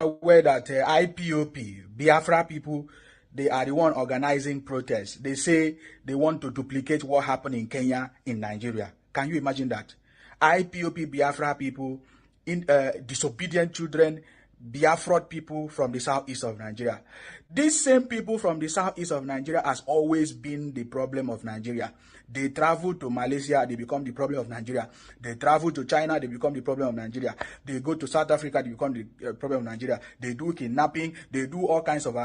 Aware that IPOB, Biafra people, they are the one organizing protests. They say they want to duplicate what happened in Kenya, in Nigeria. Can you imagine that? IPOB, Biafra people, disobedient children, Biafra people from the southeast of Nigeria. These same people from the southeast of Nigeria has always been the problem of Nigeria. They travel to Malaysia, they become the problem of Nigeria. They travel to China, they become the problem of Nigeria. They go to South Africa, they become the problem of Nigeria. They do kidnapping, they do all kinds of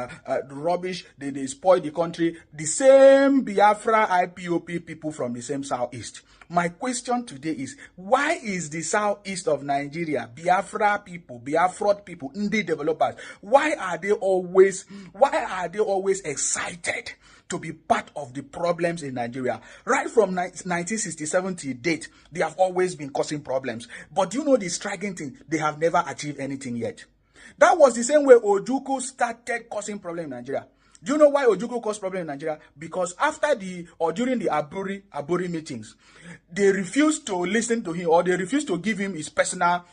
rubbish, they spoil the country. The same Biafra IPOP people from the same southeast. My question today is, why is the southeast of Nigeria, Biafra people, Biafra people, Nnamdi developers, why are they always excited to be part of the problems in Nigeria? Right from 1967 to date, they have always been causing problems. But you know the striking thing, they have never achieved anything yet. That was the same way Ojukwu started causing problems in Nigeria. Do you know why Ojukwu caused problems in Nigeria? Because during the Aburi meetings, they refused to listen to him, or they refused to give him his personal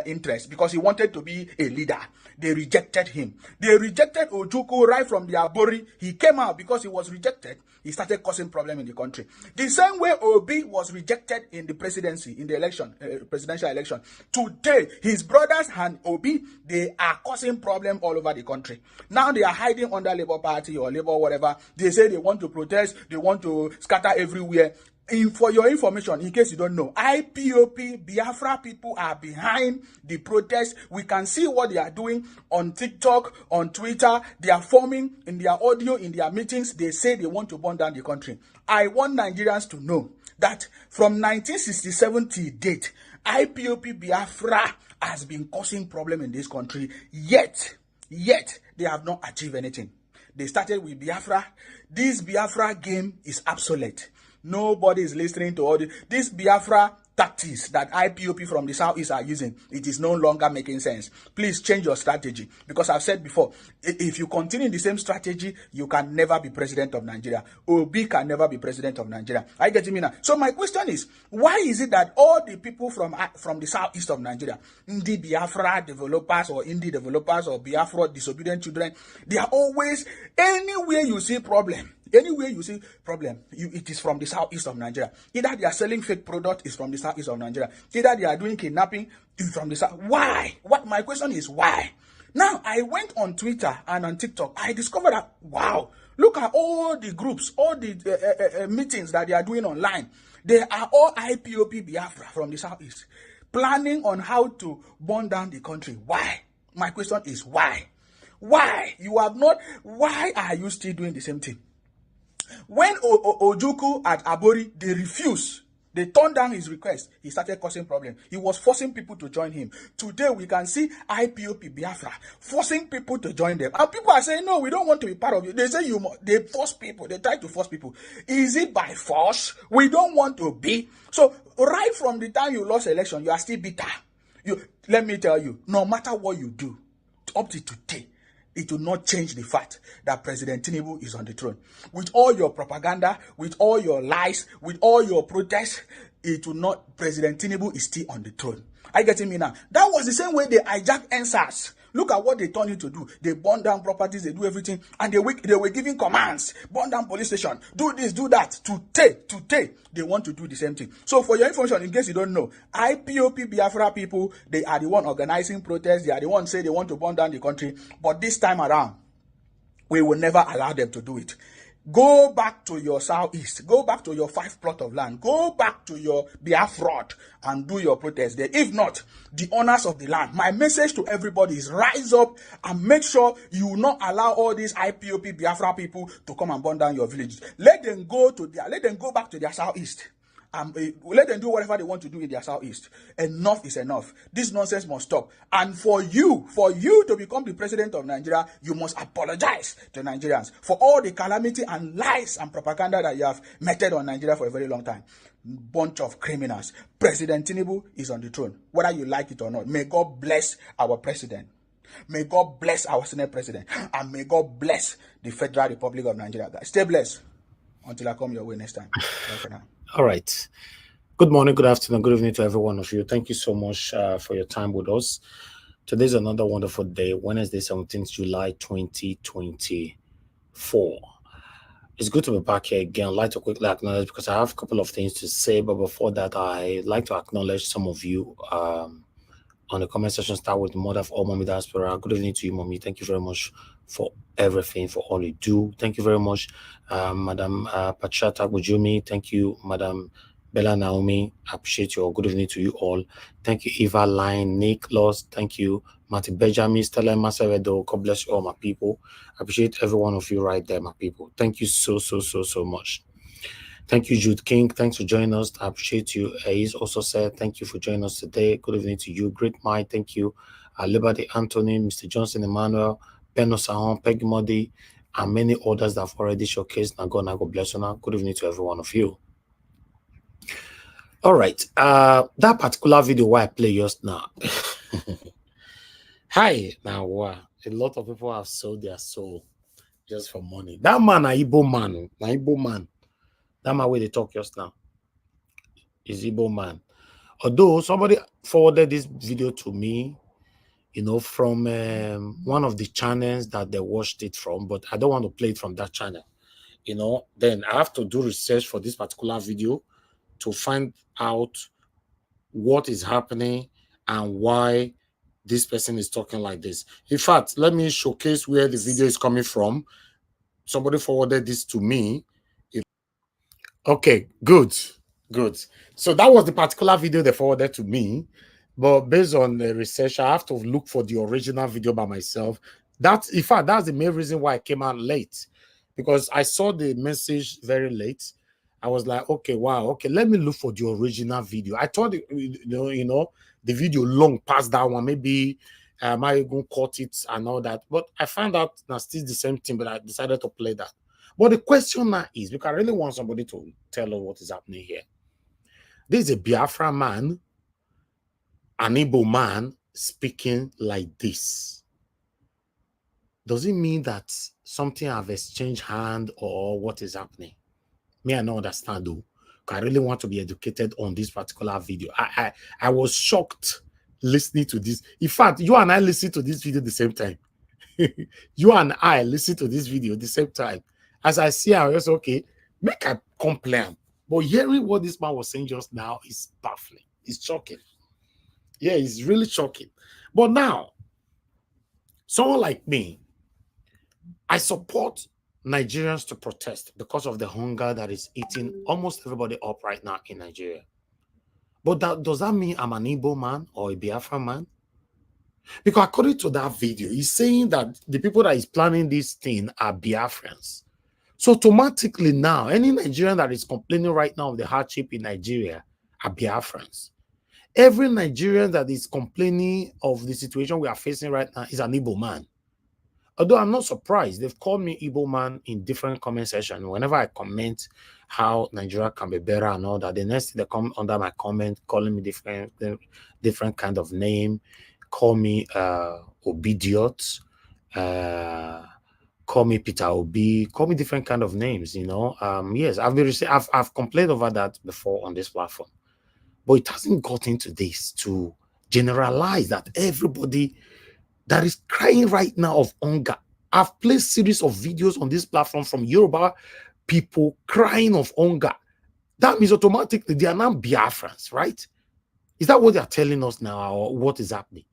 interest, because he wanted to be a leader. They rejected him. They rejected Ojukwu right from the Aburi. He came out because he was rejected. He started causing problems in the country. The same way Obi was rejected in the presidency, in the election, presidential election. Today, his brothers and Obi, they are causing problems all over the country. Now they are hiding under Labour Party or Labour whatever. They say they want to protest, they want to scatter everywhere. For your information, in case you don't know, IPOP, Biafra people are behind the protest. We can see what they are doing on TikTok, on Twitter. They are forming in their audio, in their meetings. They say they want to burn down the country. I want Nigerians to know that from 1967 to date, IPOP Biafra has been causing problem in this country. Yet they have not achieved anything. They started with Biafra. This Biafra game is obsolete. Nobody is listening to all this Biafra tactics that IPOP from the southeast are using. It is no longer making sense. Please change your strategy, because I've said before, if you continue the same strategy, you can never be president of Nigeria. Obi can never be president of Nigeria. Are you getting me now? So my question is, why is it that all the people from the southeast of Nigeria, Nnamdi Biafra developers or Nnamdi developers or Biafra disobedient children, they are always, anywhere you see problem, it is from the southeast of Nigeria. Either they are selling fake product, is from the southeast of Nigeria. Either they are doing kidnapping, is from the south. Why? My question is why? Now, I went on Twitter and on TikTok. I discovered that, wow, look at all the groups, all the meetings that they are doing online. They are all IPOP Biafra from the southeast, planning on how to burn down the country. Why? My question is why? Why? Why are you still doing the same thing? When Ojukwu at Aburi, they refused. They turned down his request. He started causing problems. He was forcing people to join him. Today, we can see IPOP Biafra forcing people to join them. And people are saying, no, we don't want to be part of it. They say they force people. They try to force people. Is it by force? We don't want to be. So, right from the time you lost election, you are still bitter. Let me tell you, no matter what you do, up to today, it will not change the fact that President Tinubu is on the throne. With all your propaganda, with all your lies, with all your protests, it will not. President Tinubu is still on the throne. Are you getting me now? That was the same way they hijacked NSAS. Look at what they turned you to do. They burn down properties, they do everything, and they were giving commands. Burn down police station, do this, do that. Today, they want to do the same thing. So for your information, in case you don't know, IPOP Biafra people, they are the one organizing protests. They are the one say they want to burn down the country. But this time around, we will never allow them to do it. Go back to your southeast. Go back to your 5 plot of land. Go back to your Biafra and do your protest there. If not, the owners of the land. My message to everybody is rise up and make sure you will not allow all these IPOP Biafra people to come and burn down your villages. Let them go back to their southeast. Let them do whatever they want to do in their southeast. Enough is enough. This nonsense must stop. And for you to become the president of Nigeria, you must apologize to Nigerians for all the calamity and lies and propaganda that you have meted on Nigeria for a very long time. Bunch of criminals. President Tinubu is on the throne, whether you like it or not. May God bless our president. May God bless our Senate president. And may God bless the Federal Republic of Nigeria. Guys, stay blessed until I come your way next time. Bye for now. All right. Good morning, good afternoon, good evening to every one of you. Thank you so much for your time with us. Today's another wonderful day, Wednesday, 17th July 2024. It's good to be back here again. I'd like to quickly acknowledge, because I have a couple of things to say, but before that, I'd like to acknowledge some of you on the comment section. Start with the mother of all Mommy Diaspora. Good evening to you, Mommy. Thank you very much for everything, for all you do. Thank you very much, Madam Pachata Bujumi. Thank you, Madam Bella Naomi. I appreciate you all. Good evening to you all. Thank you, Eva Line, Nick Loss. Thank you, Martin Benjamin, Stella Masavedo. God bless you all, my people. I appreciate every one of you right there, my people. Thank you so much. Thank you, Jude King. Thanks for joining us. I appreciate you. He's also said thank you for joining us today. Good evening to you. Great mind. Thank you. Liberty Anthony, Mr. Johnson Emmanuel, Ben Osahon, Peggy Modi, and many others that have already showcased. Nago bless you now. Good evening to every one of you. All right. That particular video where I play just now. Hi. Now, a lot of people have sold their soul just for money. That man, Igbo man. Igbo man. That man where they talk just now is Igbo man. Although somebody forwarded this video to me, from one of the channels that they watched it from, but I don't want to play it from that channel. Then I have to do research for this particular video to find out what is happening and why this person is talking like this. In fact, let me showcase where the video is coming from. Somebody forwarded this to me. Okay, good. So that was the particular video they forwarded to me. But based on the research, I have to look for the original video by myself. In fact, that's the main reason why I came out late. Because I saw the message very late. I was like, okay, wow, okay, let me look for the original video. I thought, the video long past that one. Maybe I might go cut it and all that. But I found out that's still the same thing, but I decided to play that. But the question now is, because I really want somebody to tell us what is happening here. This is a Biafra man, an Igbo man speaking like this. Does it mean that something have exchanged hand or what is happening? Me, I don't understand though. I really want to be educated on this particular video. I was shocked listening to this. In fact, you and I listened to this video at the same time. You and I listened to this video at the same time. As I see, I was okay, make a complaint. But hearing what this man was saying just now is baffling. It's shocking. Yeah, it's really shocking. But now, someone like me, I support Nigerians to protest because of the hunger that is eating almost everybody up right now in Nigeria. But does that mean I'm an Igbo man or a Biafra man? Because according to that video, he's saying that the people that is planning this thing are Biafrans. So automatically now, any Nigerian that is complaining right now of the hardship in Nigeria are Biafrans. Every Nigerian that is complaining of the situation we are facing right now is an Igbo man. Although I'm not surprised, they've called me Igbo man in different comment sections. Whenever I comment how Nigeria can be better and all that, the next thing they come under my comment, calling me different kind of name, call me Obidiot, call me Peter Obi, call me different kind of names, Yes, I've complained over that before on this platform. But it hasn't gotten to this to generalize that everybody that is crying right now of hunger. I've played series of videos on this platform from Yoruba people crying of hunger. That means automatically they are now Biafrans, right? Is that what they are telling us now, or what is happening?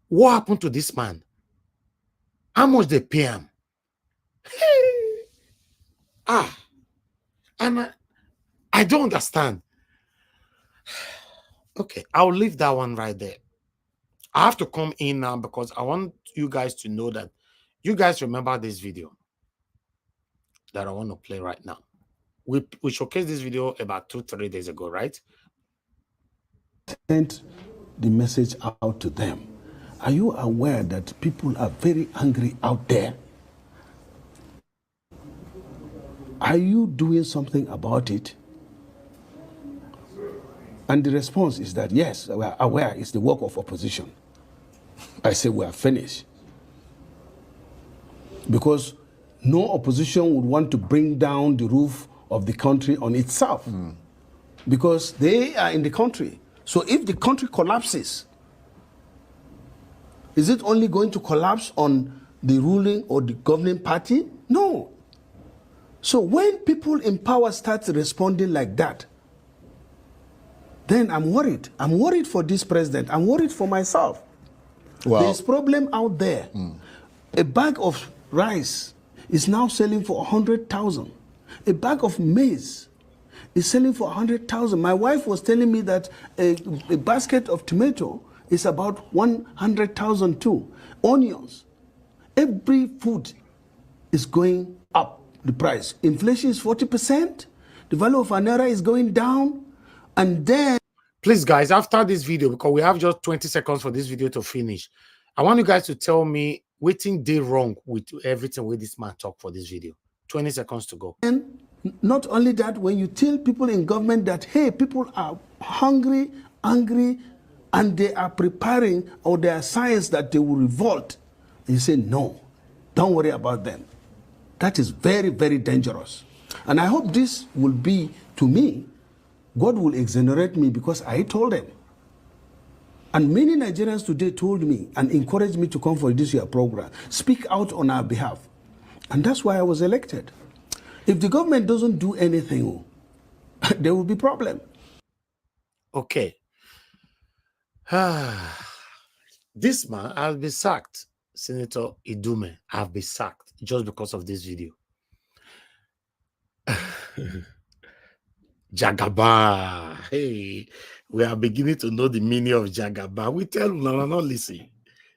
What happened to this man? How much they pay him? And I don't understand. Okay, I'll leave that one right there. I have to come in now because I want you guys to know that you guys remember this video that I want to play right now. We showcased this video about 2-3 days ago, right? Sent the message out to them. Are you aware that people are very angry out there? Are you doing something about it? And the response is that, yes, we are aware it's the work of opposition. I say we are finished. Because no opposition would want to bring down the roof of the country on itself. Because they are in the country. So if the country collapses, Is it only going to collapse on the ruling or the governing party? No. So when people in power start responding like that, then I'm worried. I'm worried for this president. I'm worried for myself. Well, There's problem out there. A bag of rice is now selling for 100,000. A bag of maize is selling for 100,000. My wife was telling me that a basket of tomato is about 100,000 too. Onions. Every food is going up, the price. Inflation is 40%. The value of an naira is going down. And then... Please, guys, after this video, because we have just 20 seconds for this video to finish, I want you guys to tell me what thing did wrong with everything with this man talk for this video. 20 seconds to go. And not only that, when you tell people in government that, hey, people are hungry, angry, and they are preparing, or there are signs that they will revolt, you say, no, don't worry about them. That is very, very dangerous. And I hope this will be, to me, God will exonerate me because I told them. And many Nigerians today told me and encouraged me to come for this year program, speak out on our behalf. And that's why I was elected. If the government doesn't do anything, there will be problem. Okay. This man has been sacked. Senator Ndume have been sacked just because of this video. Jagaba. Hey, we are beginning to know the meaning of Jagaba. We tell you now, not listen.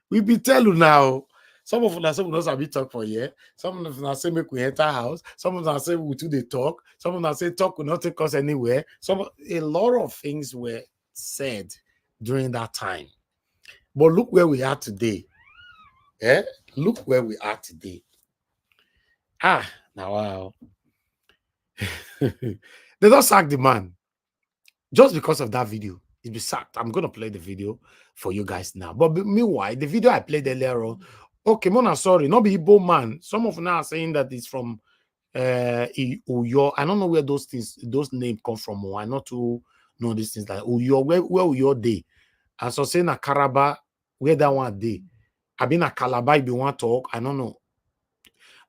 We be tell you now. Some of us say we don't have talk for here. Some of us say make we enter house. Some of us say we do the talk. Some of us say talk will not take us anywhere. A lot of things were said during that time. But look where we are today. Look where we are today. Now wow. They don't sack the man just because of that video. He's been sacked. I'm going to play the video for you guys now. But meanwhile, the video I played earlier on, okay, Mona, sorry, not be Igbo man. Some of them are saying that it's from Uyo. I don't know where those names come from. I not to know these things like Uyo. Where Uyo day? And so saying a Karaba, where that one day? I've been a Calabar, if you want to talk, I don't know.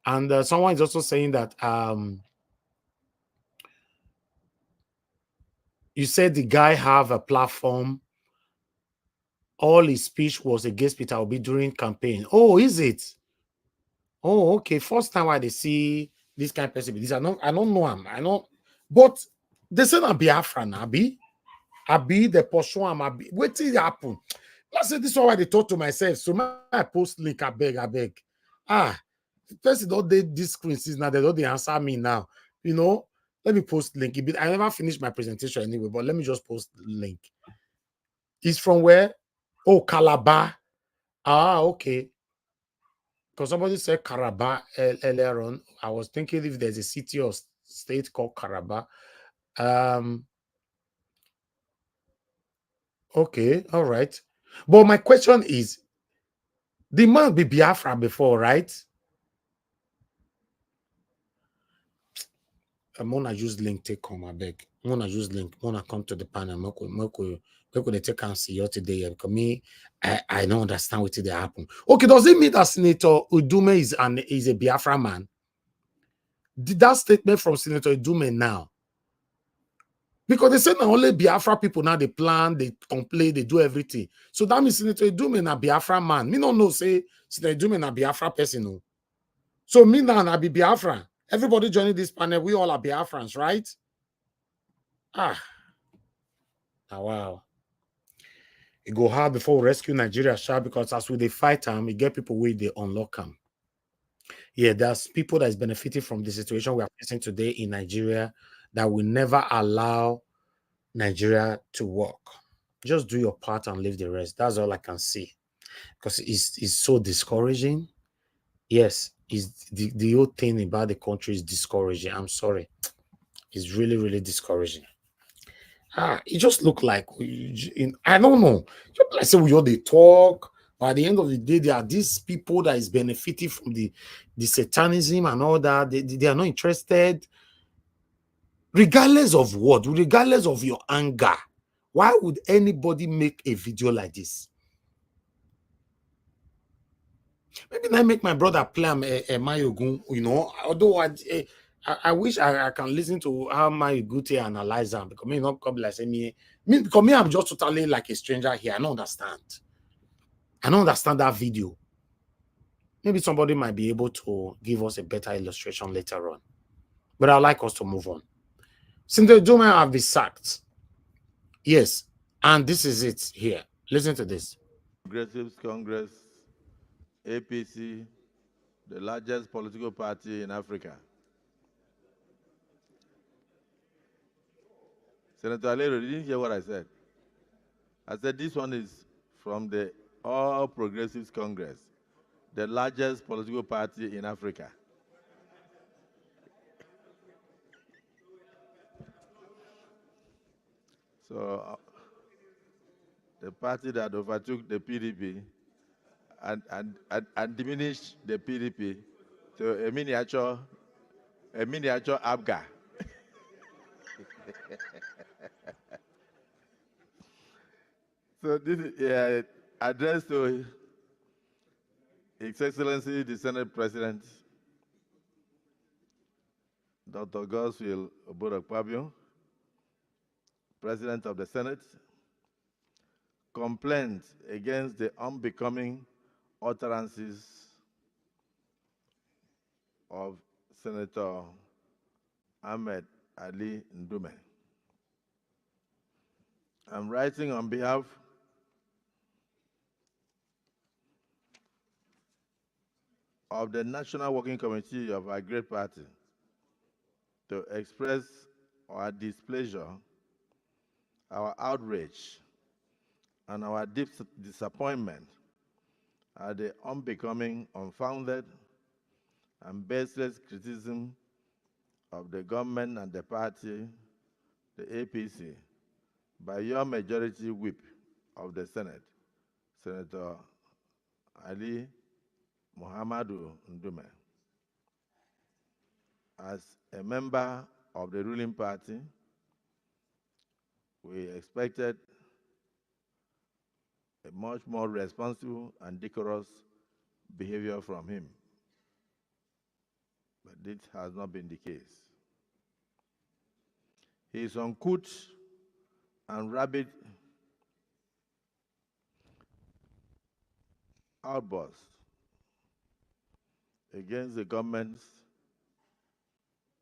And someone is also saying that you said the guy have a platform. All his speech was against Peter Obi during campaign. Oh, is it? Oh, okay. First time I see this kind of person. I don't know him. I know, but they say na Biafra na Abi the pursue him. Abi, what did happen? Let's say this is why they talk to myself. So my post link, I beg. First don't they this screen now. They don't answer me now. You know. Let me post link. I never finished my presentation anyway, but let me just post link. It's from where? Oh, Calabar. Okay. Because somebody said Calabar earlier on. I was thinking if there's a city or state called Calabar. Okay, all right. But my question is, the man be Biafra before, right? I'm gonna use link take come, I beg. I'm gonna use link. I'm gonna come to the panel. They take and see you today because me, I don't understand what did happen. Okay, does it mean that Senator Ndume is a Biafra man? Did that statement from Senator Ndume now? Because they say now only Biafra people now they plan, they complain, they do everything. So that means Senator Ndume na Biafra man. Me don't know say Senator Ndume na Biafra person. No. So me now I be Biafra. Everybody joining this panel, we all are Biafrans, right? Wow. It go hard before we rescue Nigeria, because as we they fight them, we get people where they unlock them. Yeah, there's people that is benefiting from the situation we are facing today in Nigeria that will never allow Nigeria to work. Just do your part and leave the rest. That's all I can see. Because it's so discouraging. Yes, the whole thing about the country is discouraging. I'm sorry. It's really, really discouraging. It just looked like, I don't know. I say we all they talk. But at the end of the day, there are these people that is benefiting from the satanism and all that. They are not interested. Regardless of what, regardless of your anger, why would anybody make a video like this? Maybe I make my brother play Mayogun, you know. Although I wish I can listen to how Mayogun analyze them, because me not come like say me because me I'm just totally like a stranger here. I don't understand. I don't understand that video. Maybe somebody might be able to give us a better illustration later on. But I'd like us to move on. Since the Ndume have been sacked, yes, and this is it here. Listen to this. Progressives Congress, APC, the largest political party in Africa. Senator Alero, you didn't hear what I said. I said this one is from the All Progressives Congress, the largest political party in Africa. So the party that overtook the PDP and diminished the PDP to a miniature ABGA. So this is addressed to His Excellency the Senate President, Dr. Godswill Obodokpabio, President of the Senate, complaints against the unbecoming utterances of Senator Ahmed Ali Ndume. I'm writing on behalf of the National Working Committee of our great party to express our displeasure, our outrage, and our deep disappointment at the unbecoming, unfounded, and baseless criticism of the government and the party, the APC, by your majority whip of the Senate, Senator Ali Muhammadu Ndume. As a member of the ruling party, we expected a much more responsible and decorous behavior from him. But this has not been the case. His uncouth and rabid outburst against the government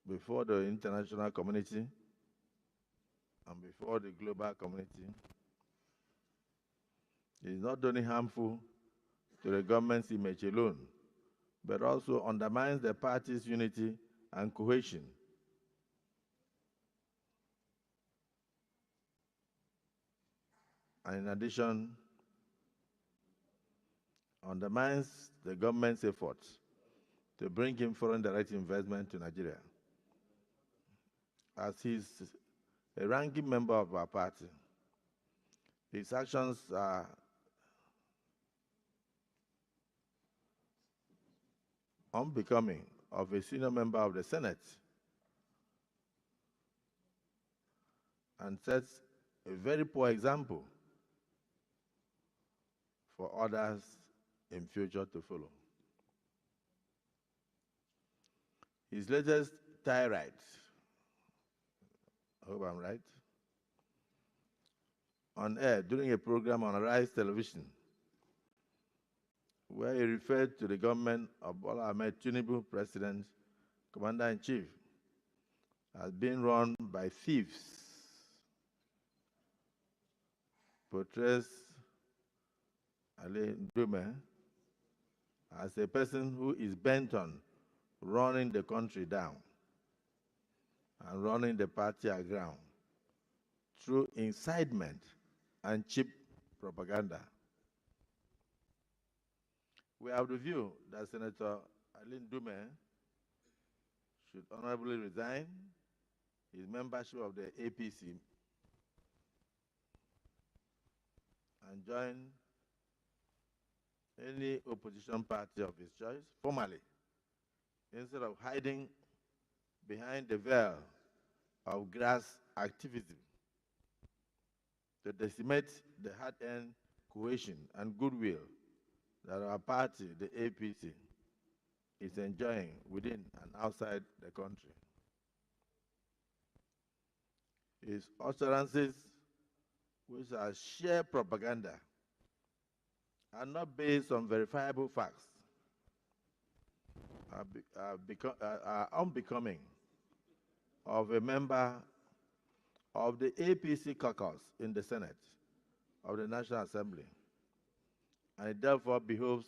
before the international community and before the global community is not only harmful to the government's image alone, but also undermines the party's unity and cohesion. And in addition, undermines the government's efforts to bring in foreign direct investment to Nigeria. As he's a ranking member of our party, his actions are unbecoming of a senior member of the Senate and sets a very poor example for others in future to follow. His latest tirade, I hope I'm right, on air during a program on Rise Television, where he referred to the government of Bola Ahmed Tinubu, President, Commander-in-Chief, as being run by thieves, portrays Ali Ndume as a person who is bent on running the country down and running the party aground through incitement and cheap propaganda. We have the view that Senator Ali Ndume should honorably resign his membership of the APC and join any opposition party of his choice formally, instead of hiding behind the veil of grass activism to decimate the hard-earned cohesion and goodwill that our party, the APC, is enjoying within and outside the country. His utterances, which are sheer propaganda, are not based on verifiable facts, are unbecoming of a member of the APC caucus in the Senate of the National Assembly, and it therefore behoves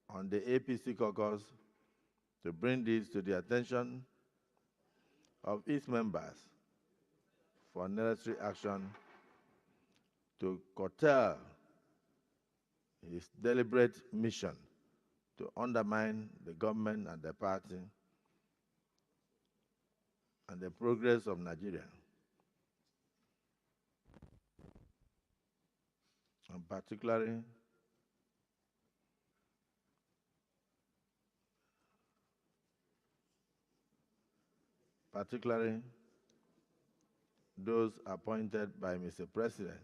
on the APC caucus to bring this to the attention of its members for necessary action to curtail his deliberate mission to undermine the government and the party and the progress of Nigeria, and particularly those appointed by Mr. President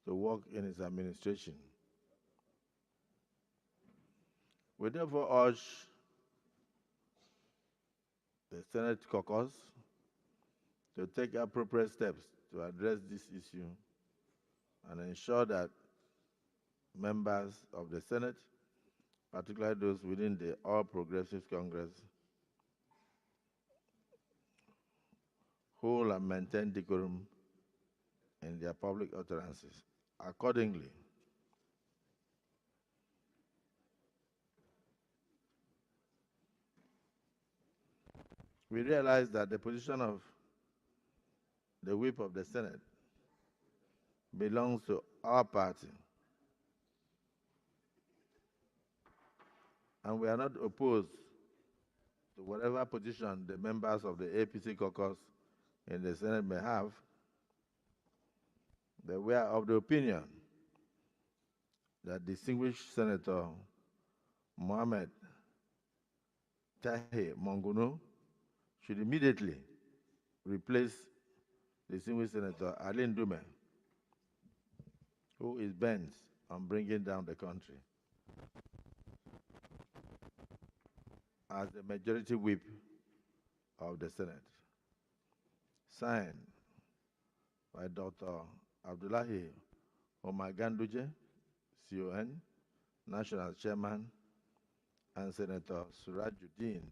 to work in his administration. We therefore urge the Senate caucus to take appropriate steps to address this issue and ensure that members of the Senate, particularly those within the All Progressives Congress, hold and maintain decorum in their public utterances. Accordingly, we realize that the position of the whip of the Senate belongs to our party, and we are not opposed to whatever position the members of the APC caucus in the Senate may have. But we are of the opinion that distinguished Senator Mohammed Tahe Monguno should immediately replace distinguished Senator Ailing Ndume, who is bent on bringing down the country, as the majority whip of the Senate. Signed by Dr. Abdullahi Omar Ganduje, CON, National Chairman, and Senator Surajuddin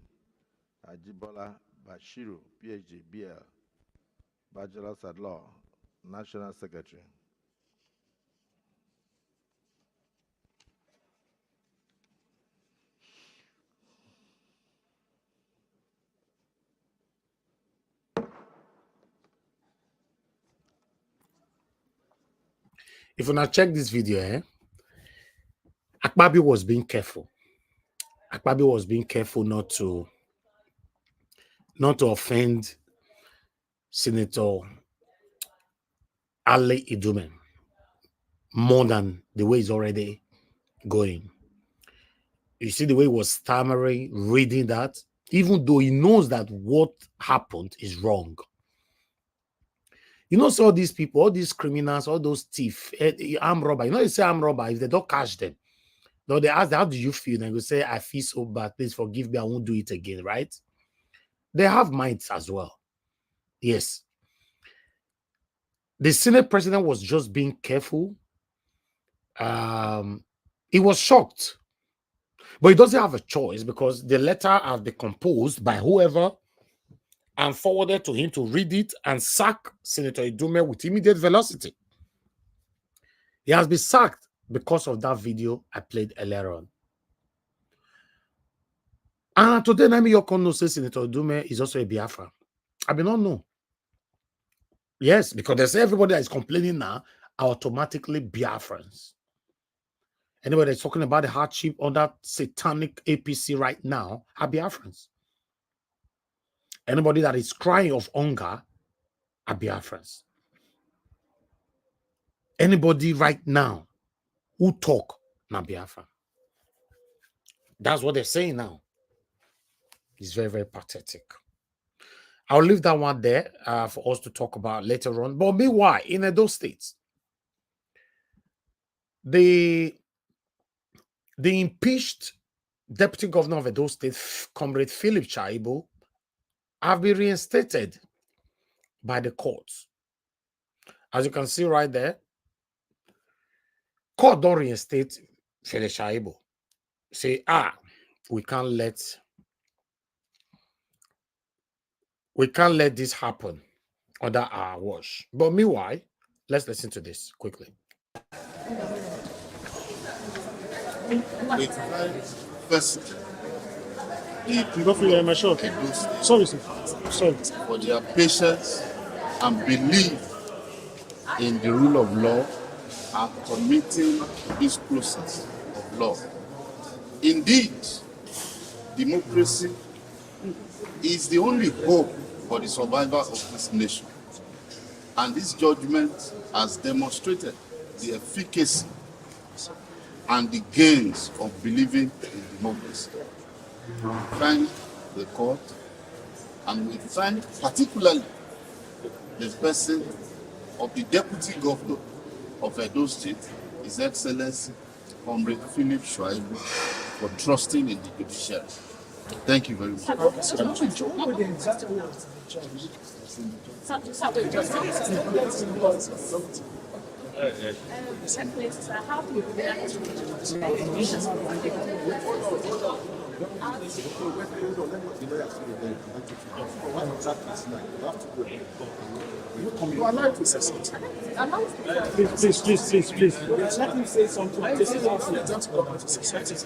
Ajibola Bashiru, PhD, BL, Bachelor's at Law, National Secretary. If you now check this video, Akpabi was being careful. Akpabi was being careful not to offend Senator Ali Idume more than the way he's already going. You see the way he was stammering, reading that, even though he knows that what happened is wrong. You know, so all these people, all these criminals, all those thieves, armed robber, you know, you say armed robber, if they don't catch them, though they ask, how do you feel? And you say, I feel so bad, please forgive me, I won't do it again, right? They have minds as well. Yes. The Senate president was just being careful. He was shocked. But he doesn't have a choice because the letter has been composed by whoever and forwarded to him to read it and sack Senator Ndume with immediate velocity. He has been sacked because of that video I played earlier on. And today, Nami Yokono says Senator Ndume is also a Biafra. I do not know. Yes, because they say everybody that is complaining now are automatically Biafrans. Anybody that's talking about the hardship on that satanic APC right now are Biafrans. Anybody that is crying of hunger are Biafrans. Anybody right now who talk, not Biafra. That's what they're saying now. It's very, very pathetic. I'll leave that one there for us to talk about later on. But meanwhile, in those states, The impeached Deputy Governor of Edo State, Comrade Philip Shaibu, have been reinstated by the courts. As you can see right there, court don't reinstate Philip Shaibu. Say, we can't let this happen under our watch. But meanwhile, let's listen to this quickly. First, Sorry, sir. Sorry. for their patience and belief in the rule of law and committing this process of law. Indeed, democracy is the only hope for the survival of this nation. And this judgment has demonstrated the efficacy and the gains of believing in democracy. We thank the court, and we thank particularly the person of the Deputy Governor of Edo State, His Excellency Comrade Philip Shaibu, for trusting in the judiciary. Thank you very much. How do you react to You are allowed to say something. Please. Let him say something. This is also the government to say something.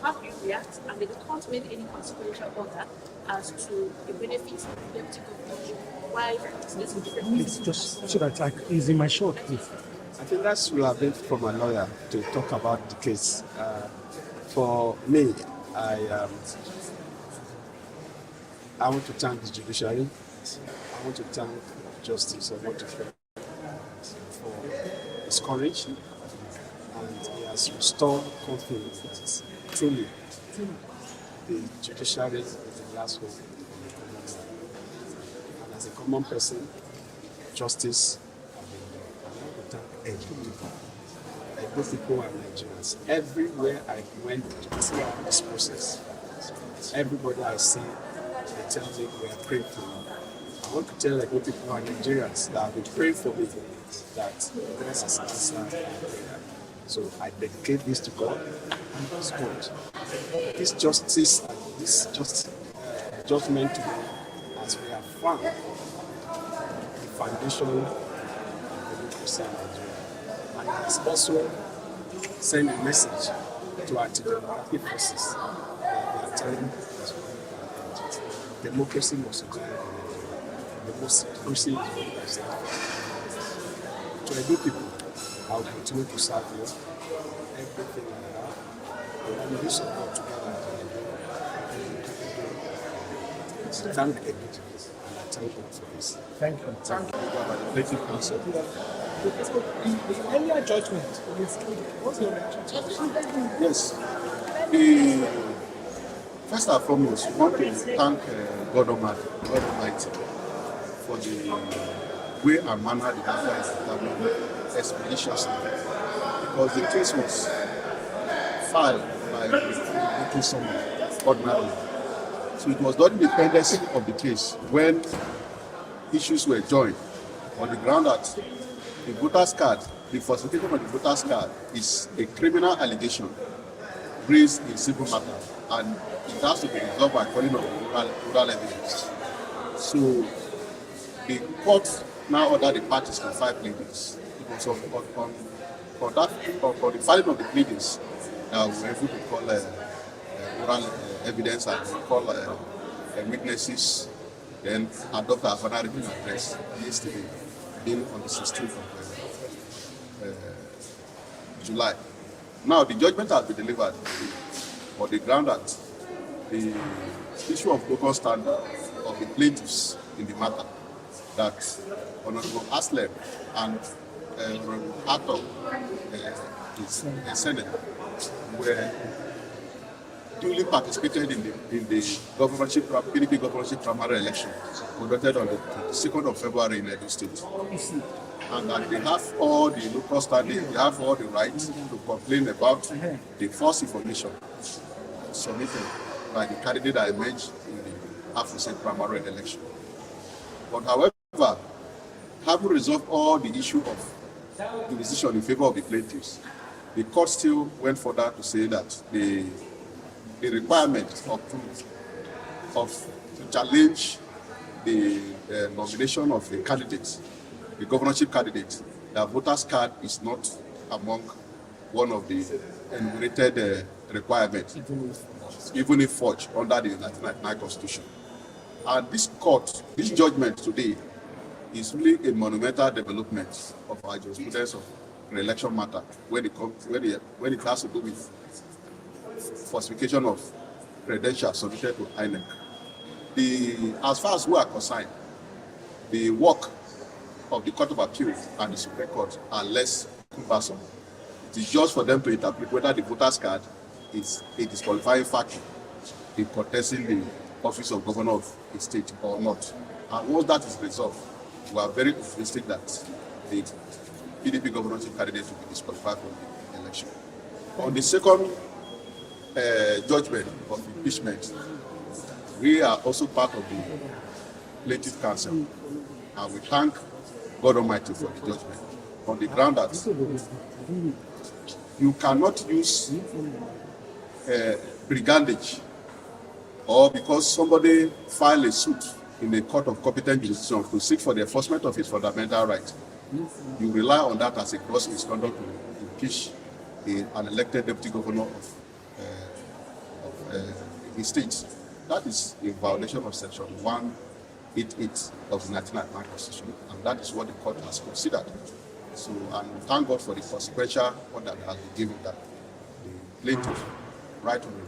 How do you react? And did the court make any consequential order as to the benefits of the deputy governor? Why this is different? Please, just so that he's in my short, please. I think that's will have been from a lawyer to talk about the case. For me, I want to thank the judiciary. I want to thank Justice for his courage, and he has restored confidence. Truly, the judiciary is the last hope of the common man. And as a common person, justice. I want to thank every people and Nigerians. Everywhere I went throughout this process, everybody I see, they tell me we are praying for you. I want to tell the people and Nigerians that have been praying for me, that this is answered prayer. So I dedicate this to God and this court. This justice and this judgment today, as we have found the foundation of democracy in Nigeria. And it has also sent a message to our democratic forces that their time is running out. Democracy must survive in Nigeria. Democracy is what I stand for. To Edo people, I will continue to serve you. Everything I have, and we support together. Thank the Egipt, and I thank God for this. Thank you. Thank you, Legislative Council. The earlier judgment, what's your reaction? Yes. First and foremost, we want to thank God Almighty for the way and manner the matter is determined expeditiously, because the case was filed by the summary ordinarily. So it was not independency of the case when issues were joined on the ground that the voter's card, the falsification of the voter's card is a criminal allegation raised in civil matter, and it has to be resolved by calling of oral evidence. So the court now ordered the parties to file pleadings. It was on the filing of the pleadings we were able to call oral evidence and call witnesses, then adopt a final written address yesterday, on the 16th of July. Now the judgment has been delivered on the ground that the issue of local standard of the plaintiffs in the matter, that Honorable Aslem and Honorable Atom, his Senate, were duly participated in the governorship, PDP governorship primary election conducted on the 2nd of February in Edo State. And that they have all the local standing, they have all the rights to complain about the false information submitted by the candidate that emerged in the aforesaid primary election. But however, having resolved all the issue of the decision in favor of the plaintiffs, the court still went further to say that the requirement to challenge the nomination of the candidates, the governorship candidate, the voters card is not among one of the enumerated requirements, even if forged under the 1999 Constitution. And this court, this judgment today, is really a monumental development of our jurisprudence of re-election matter when it has to do with falsification of credentials submitted to Ailing. As far as we are concerned, the work of the Court of Appeal and the Supreme Court are less cumbersome. It is just for them to interpret whether the voter's card is a disqualifying factor in contesting the office of governor of a state or not. And once that is resolved, we are very optimistic that the PDP governorship candidate will be disqualified from the election. On the second judgment of impeachment, we are also part of the plaintiff council, and we thank God Almighty for the judgment on the ground that you cannot use brigandage or because somebody filed a suit in a court of competent jurisdiction to seek for the enforcement of his fundamental right. You rely on that as a gross misconduct to impeach an elected deputy governor of his state. That is in violation of section 188 of the 1999 Constitution, and that is what the court has considered. So, and we thank God for the consequential order that has been given that the plaintiff, Right Honorable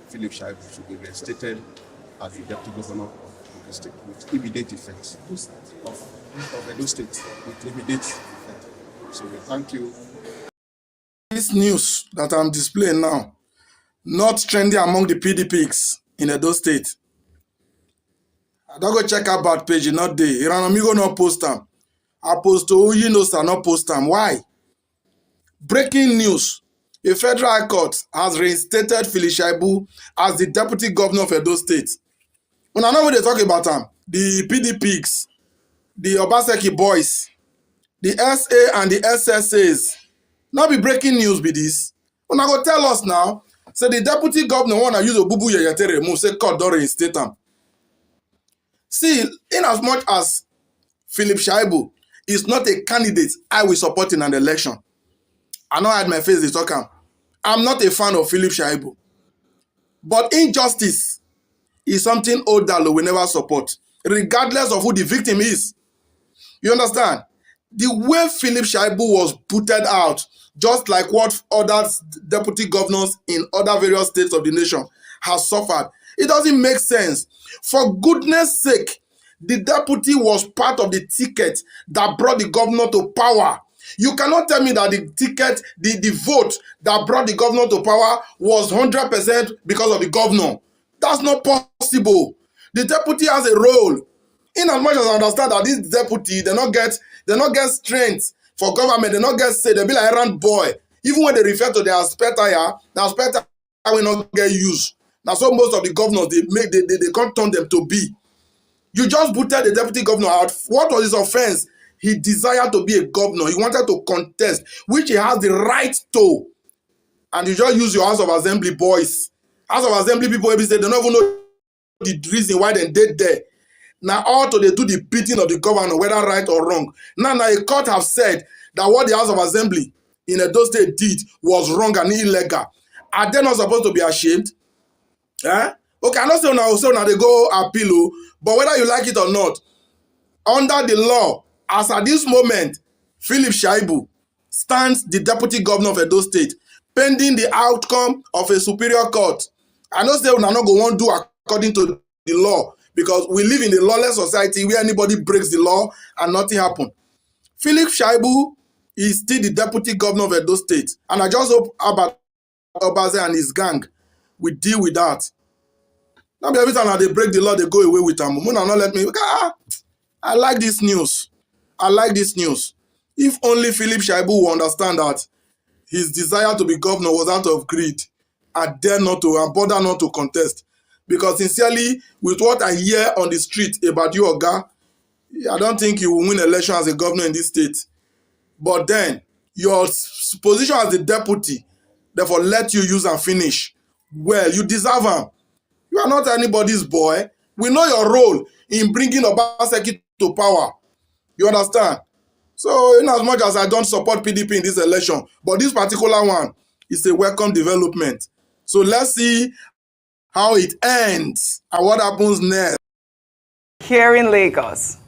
Philip Shaibu, should be reinstated as the deputy governor of the state with immediate effect of Edo State with immediate effect. So we thank you. This news that I'm displaying now, not trending among the PDPs in Edo State. I don't go check out bad page, not there. Iranamigo not post them. Apostle Uyinosa not post them. Why? Breaking news. A federal high court has reinstated Philip Shaibu as the deputy governor of Edo State. When I know what they talk about them, the PDPs, the Obaseki boys, the SA and the SSAs. Not be breaking news be this. When I go tell us now, say the deputy governor want to use Obubu Yeyetere move, say court don't reinstate him. See, in as much as Philip Shaibu is not a candidate I will support in an election. I know I had my face they talk. I'm not a fan of Philip Shaibu. But injustice is something Odalo will never support, regardless of who the victim is. You understand? The way Philip Shaibu was booted out, just like what other deputy governors in other various states of the nation have suffered, it doesn't make sense. For goodness sake, the deputy was part of the ticket that brought the governor to power. You cannot tell me that the ticket, the vote that brought the governor to power was 100% because of the governor. That's not possible. The deputy has a role. In as much as I understand that this deputy, they not get strength for government, they not get say, they be like errand boy. Even when they refer to their spare tire, the spare tire will not get used. That's what most of the governors they can't turn them to be. You just booted the deputy governor out. What was his offense? He desired to be a governor. He wanted to contest, which he has the right to. And you just use your House of Assembly boys. House of Assembly people, they don't even know the reason why they did there. Now, all to they do the beating of the governor, whether right or wrong. Now a court have said that what the House of Assembly in Edo State did was wrong and illegal. Are they not supposed to be ashamed? Eh? Okay, I'm not saying now they go appeal, but whether you like it or not, under the law, as at this moment, Philip Shaibu stands the deputy governor of Edo State, pending the outcome of a superior court. I know say una no go wan do according to the law, because we live in a lawless society where anybody breaks the law and nothing happen. Philip Shaibu is still the deputy governor of Edo State, and I just hope about Obaze and his gang we deal with that. Now every time they break the law, they go away with them. Muna not let me. I like this news. I like this news. If only Philip Shaibu will understand that his desire to be governor was out of greed, I dare not to and bother not to contest. Because sincerely, with what I hear on the street about you, Oga, I don't think you will win election as a governor in this state. But then, your position as the deputy, therefore let you use and finish. Well, you deserve them. You are not anybody's boy. We know your role in bringing Obaseki to power. You understand? So, in as much as I don't support PDP in this election, but this particular one is a welcome development. So let's see how it ends and what happens next. Here in Lagos,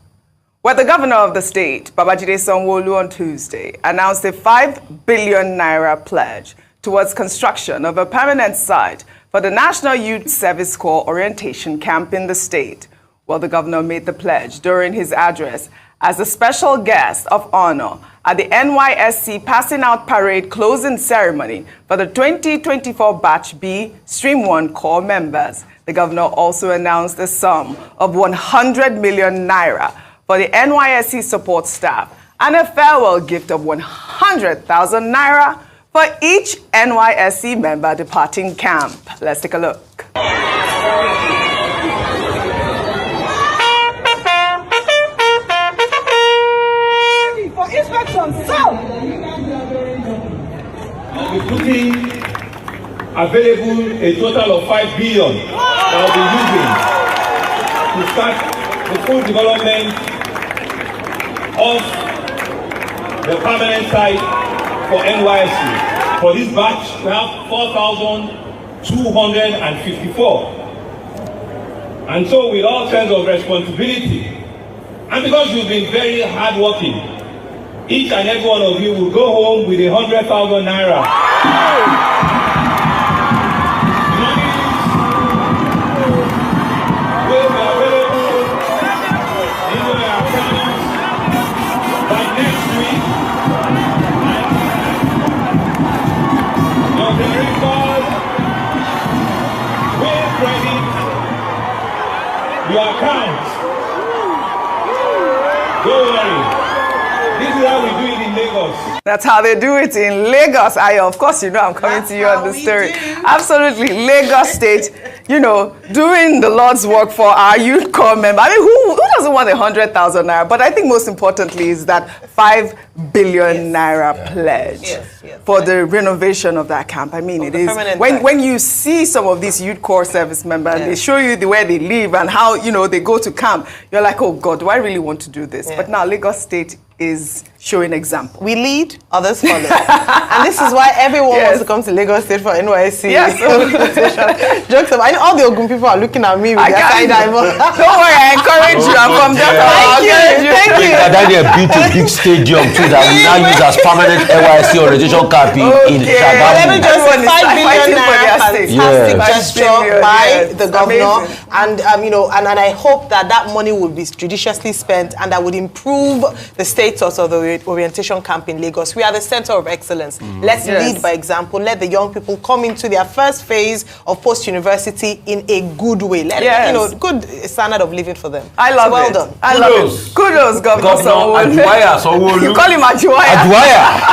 where the governor of the state, Babajide Sanwo-Olu, on Tuesday announced a 5 billion naira pledge towards construction of a permanent site for the National Youth Service Corps orientation camp in the state. Well, the governor made the pledge during his address as a special guest of honor at the NYSC Passing Out Parade closing ceremony for the 2024 Batch B Stream 1 Corps members. The governor also announced a sum of 100 million naira for the NYSC support staff and a farewell gift of 100,000 naira for each NYSC member departing camp. Let's take a look. For inspection, I'll be putting available a total of 5 billion that I'll be using to start the full development of the permanent site for NYSC. For this batch, we have 4,254. And so with all sense of responsibility, and because you've been very hardworking, each and every one of you will go home with 100,000 naira. Will be available in your accounts by next week. Your directors will credit your account. Don't worry. This is how we do it in Lagos. That's how they do it in Lagos. Of course, you know I'm coming to you on the story. Absolutely. Lagos State, you know, doing the Lord's work for our youth corps member. I mean, who doesn't want 100,000 naira? But I think most importantly is that 5 billion naira pledge for the renovation of that camp. I mean, it is when you see some of these youth corps service members, they show you the way they live and how, you know, they go to camp. You're like, oh God, do I really want to do this? But now Lagos State is showing example. We lead, others follow. And this is why everyone wants to come to Lagos State for NYSC. Jokes about, I know all the Ogun people are looking at me with their side eye. Don't worry, I encourage you. I'm from there. Thank you. Daniel built a big stadium too that we now use as permanent NYSC orientation camp in Shaibu. Let me just say 5 billion naira, fantastic gesture by the governor. And you know, and I hope that money will be judiciously spent and that would improve the status of the orientation camp in Lagos. We are the center of excellence. Let's lead by example. Let the young people come into their first phase of post-university in a good way. Let you know, good standard of living for them. I love well it. Done. I love it. Kudos, Governor Sanwo-Olu. You call him Ajuwaya.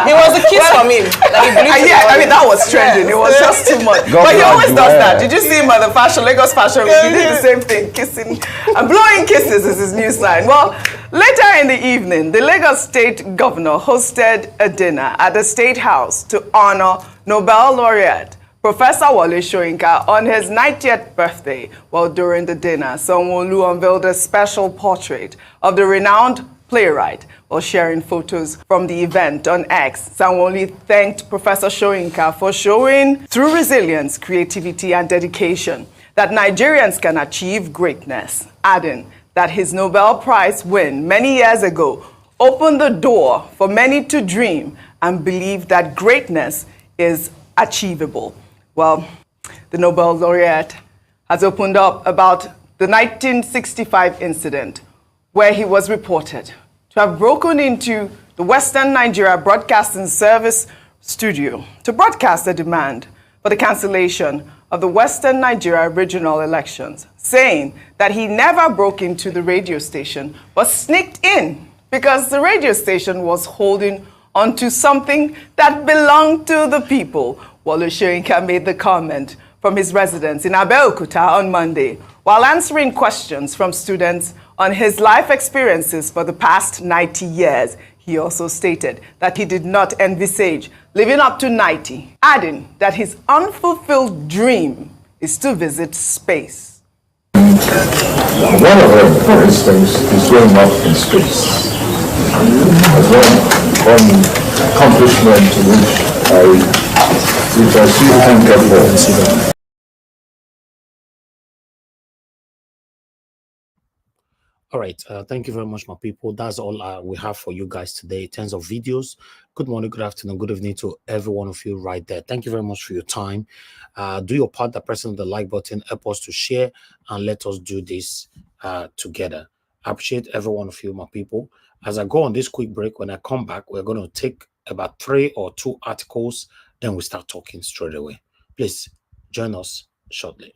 It was a kiss from him. I mean, that was trending. It was just too much. But he always does that. Did you see him at the Lagos Fashion Week? He did the same thing, kissing and blowing kisses is his new sign. Well, later in the evening, the Lagos State Governor hosted a dinner at the State House to honor Nobel laureate Professor Wole Soyinka on his 90th birthday. Well, during the dinner, Sanwo-Olu unveiled a special portrait of the renowned playwright while sharing photos from the event on X. Sanwo-Olu thanked Professor Soyinka for showing, through resilience, creativity, and dedication, that Nigerians can achieve greatness, adding that his Nobel Prize win many years ago opened the door for many to dream and believe that greatness is achievable. Well, the Nobel laureate has opened up about the 1965 incident where he was reported to have broken into the Western Nigeria Broadcasting Service studio to broadcast a demand for the cancellation of the Western Nigeria regional elections, saying that he never broke into the radio station but sneaked in because the radio station was holding onto something that belonged to the people. Wole Soyinka made the comment from his residence in Abeokuta on Monday while answering questions from students on his life experiences for the past 90 years. He also stated that he did not envisage living up to 90, adding that his unfulfilled dream is to visit space. One of them, for instance, is going up in space. As one accomplishment which I still thank God for. All right, thank you very much, my people. That's all we have for you guys today in terms of videos. Good morning, good afternoon, good evening to every one of you right there. Thank you very much for your time. Do your part by pressing the like button, help us to share, and let us do this together. I appreciate every one of you, my people. As I go on this quick break, when I come back, we're going to take about 3 or 2 articles, then we start talking straight away. Please join us shortly.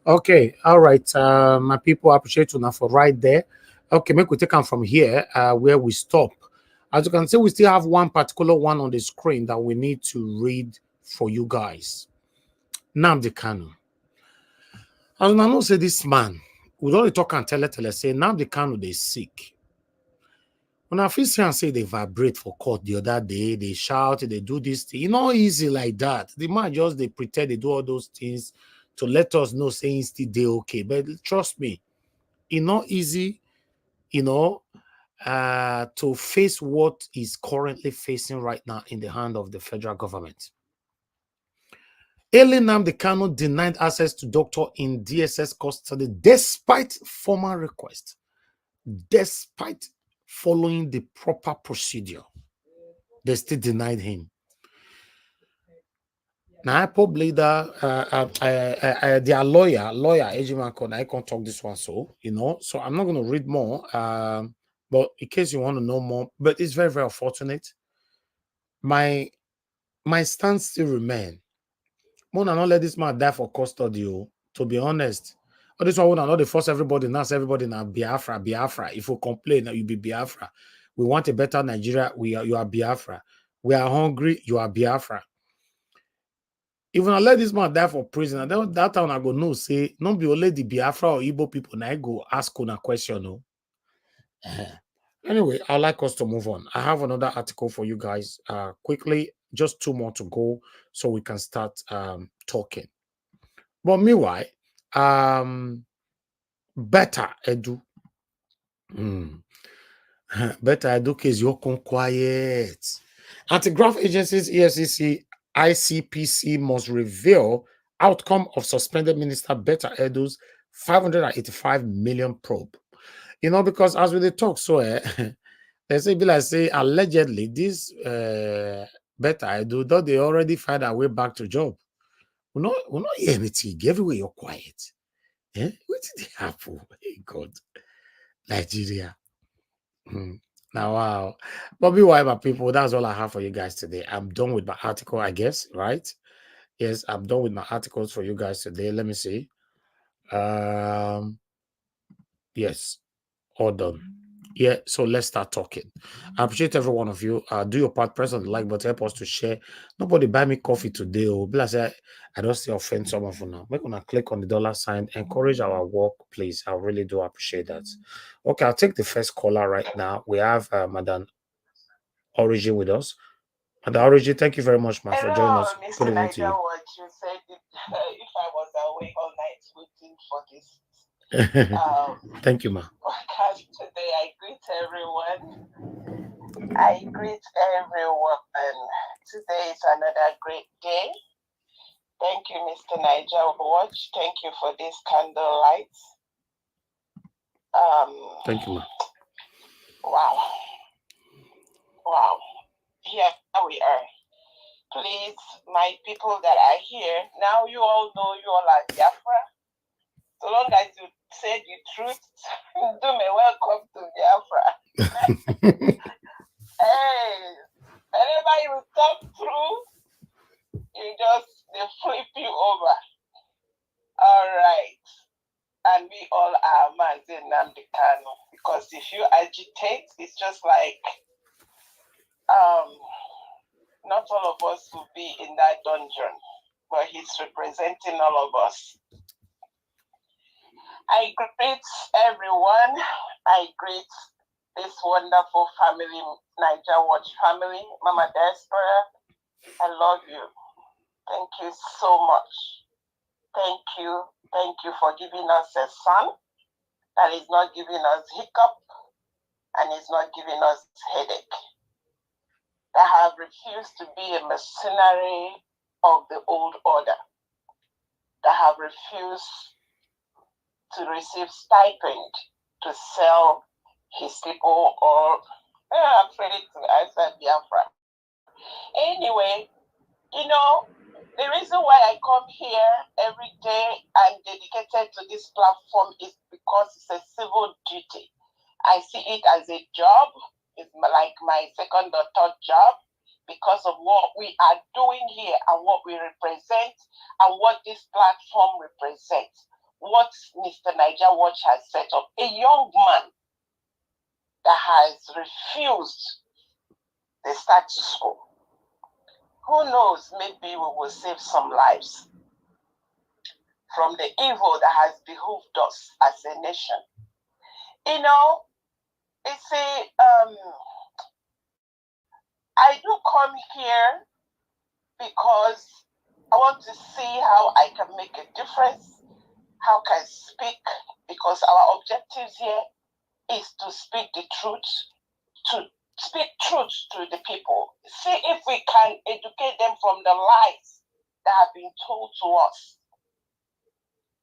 Okay, all right, my people, I appreciate you now for right there. Okay, make we take them from here where we stop. As you can see, we still have one particular one on the screen that we need to read for you guys. Nnamdi Kanu. As I know, say this man, we don't talk and tell say Nnamdi Kanu they sick. When I feel and say they vibrate for court the other day, they shout, they do this thing. You know, easy like that. The man just they pretend they do all those things to let us know saying still they okay. But trust me, it's not easy, you know, to face what is currently facing right now in the hand of the federal government. Ailing Nnamdi Kanu denied access to doctor in DSS custody despite formal request, despite following the proper procedure. They still denied him. Now, IPOB leader, their lawyer, Ejimakor, I can't talk this one, so, you know, so I'm not going to read more, but in case you want to know more, but it's very, very unfortunate. My stance still remain. More than not let this man die for custody, to be honest. Or this one would not force everybody, now everybody now Biafra. If you complain, you be Biafra. We want a better Nigeria, you are Biafra. We are hungry, you are Biafra. Even I let this man die for prison, and that time I go no say, not be only the Biafra or Igbo people, now I go ask on a question. No. Anyway, I'd like us to move on. I have another article for you guys quickly, just 2 more to go so we can start talking. But meanwhile, better edu. Better edu case you're quiet. Anti-graft agencies, EFCC, ICPC must reveal outcome of suspended Minister Better Edu's 585 million probe. You know, because as we talk, so they say, be like say, allegedly, this Better Edu, though they already find our way back to job. We not hear anything. Everywhere you're quiet. Eh? What did happen? Hey God, Nigeria. Now, wow. But meanwhile, my people, that's all I have for you guys today. I'm done with my article, I guess, right? Yes, I'm done with my articles for you guys today. Let me see. Yes, all done. Yeah, so let's start talking. I appreciate every one of you. Do your part, press on the like button, help us to share. Nobody buy me coffee today. Oh, plus I don't see offend some of you now. We're gonna click on the dollar sign, encourage our work, please. I really do appreciate that. Okay, I'll take the first caller right now. We have Madam Origin with us. Madam Origin, thank you very much, man, for joining us. Mr. Good evening to you. What you said if I was awake all night waiting for this. Thank you, ma. Podcast today. I greet everyone. Today is another great day. Thank you, Mr. Niger Watch. Thank you for this candle lights. Thank you, ma. Wow. Here we are. Please, my people that are here, now you all know you all are Biafra. So long as you said the truth, Ndume, welcome to Biafra. Hey, whenever you talk through, they flip you over. All right. And we all are Nnamdi Kanu. Because if you agitate, it's just like not all of us will be in that dungeon, but he's representing all of us. I greet everyone. I greet this wonderful family, Niger Watch family, Mama Diaspora. I love you. Thank you so much. Thank you for giving us a son that is not giving us hiccup and is not giving us headache. That have refused to be a mercenary of the old order. That have refused to receive stipend to sell his people or I'm ready to answer Biafra. Anyway, the reason why I come here every day and dedicated to this platform is because it's a civil duty. I see it as a job. It's like my second or third job because of what we are doing here and what we represent and what this platform represents. What Mr. Niger Watch has set up. A young man that has refused the status quo. Who knows, maybe we will save some lives from the evil that has behooved us as a nation. I do come here because I want to see how I can make a difference, how can I speak, because our objectives here is to speak the truth, to speak truth to the people. See if we can educate them from the lies that have been told to us.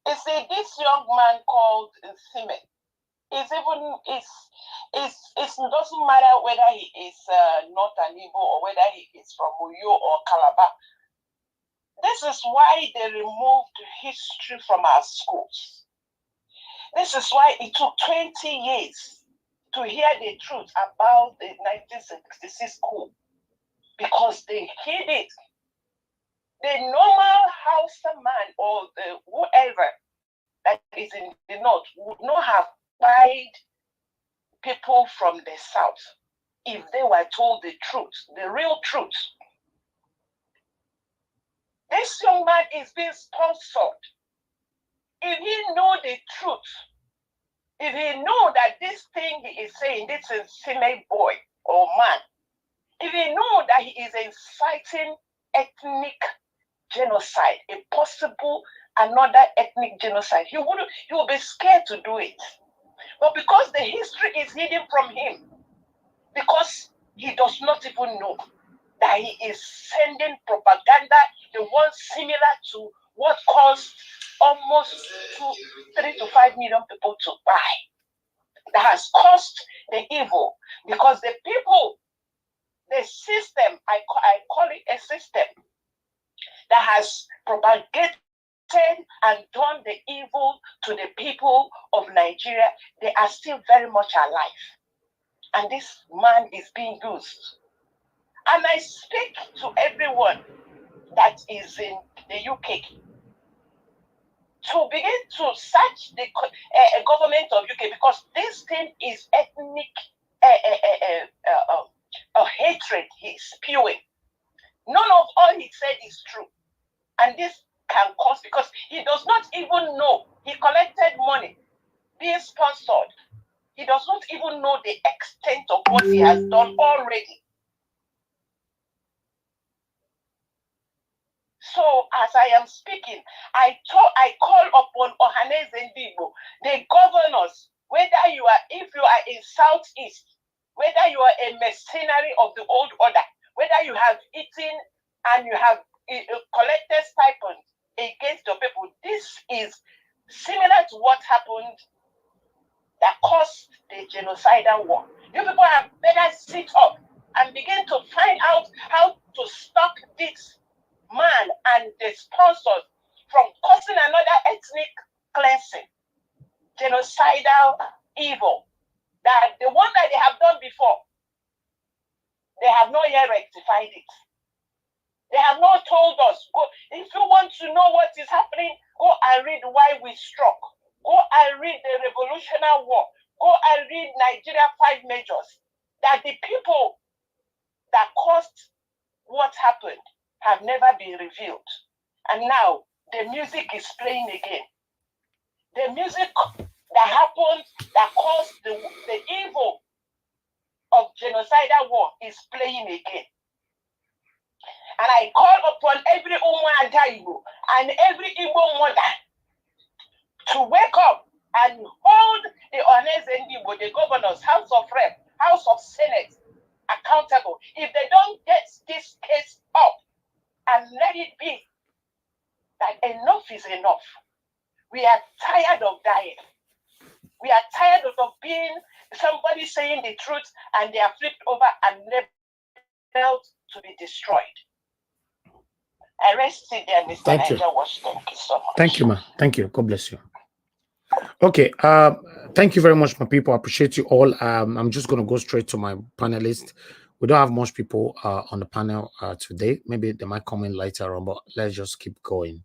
You see, this young man called Nsime, it doesn't matter whether he is not an Igbo or whether he is from Uyo or Calabar. This is why they removed history from our schools. This is why it took 20 years to hear the truth about the 1966 coup, because they hid it. The normal Hausa man or whoever that is in the north would not have spied people from the south if they were told the truth, the real truth. This young man is being sponsored. If he know the truth, if he know that this thing he is saying, this is female boy or man, if he know that he is inciting ethnic genocide, a possible another ethnic genocide, he will be scared to do it. But because the history is hidden from him, because he does not even know that he is sending propaganda, the one similar to what caused almost 3 to 5 million people to buy. That has caused the evil, because the people, the system, I call it a system, that has propagated and done the evil to the people of Nigeria, they are still very much alive. And this man is being used. And I speak to everyone that is in the UK. to begin to search the government of UK, because this thing is ethnic hatred he's spewing. None of all he said is true. And this can cause, because he does not even know he collected money being sponsored. He does not even know the extent of what he has done already. So as I am speaking, I call upon Ohaneze Ndigbo, the governors, whether you are, if you are in Southeast, whether you are a mercenary of the old order, whether you have eaten and you have collected stipends against your people, this is similar to what happened that caused the genocidal war. You people have better sit up and begin to find out how to stop this man and the sponsors from causing another ethnic cleansing, genocidal evil, that the one that they have done before, they have not yet rectified it. They have not told us, go, if you want to know what is happening, go and read Why We Struck. Go and read the Revolutionary War. Go and read Nigeria 5 Majors. That the people that caused what happened have never been revealed. And now the music is playing again. The music that happened, that caused the evil of genocidal war is playing again. And I call upon every Umuadayibo and every Igbo mother to wake up and hold the Ohaneze Ndigbo, the governors, House of Rep, House of Senate accountable. If they don't get this case up and let it be that enough is enough. We are tired of dying. We are tired of being somebody saying the truth and they are flipped over and labeled to be destroyed. I rest it there, Mr. Thank you. Thank you so much. Thank you, ma. Thank you. God bless you. Okay. Thank you very much, my people. I appreciate you all. I'm just going to go straight to my panelists. We don't have much people on the panel today. Maybe they might come in later on, but let's just keep going.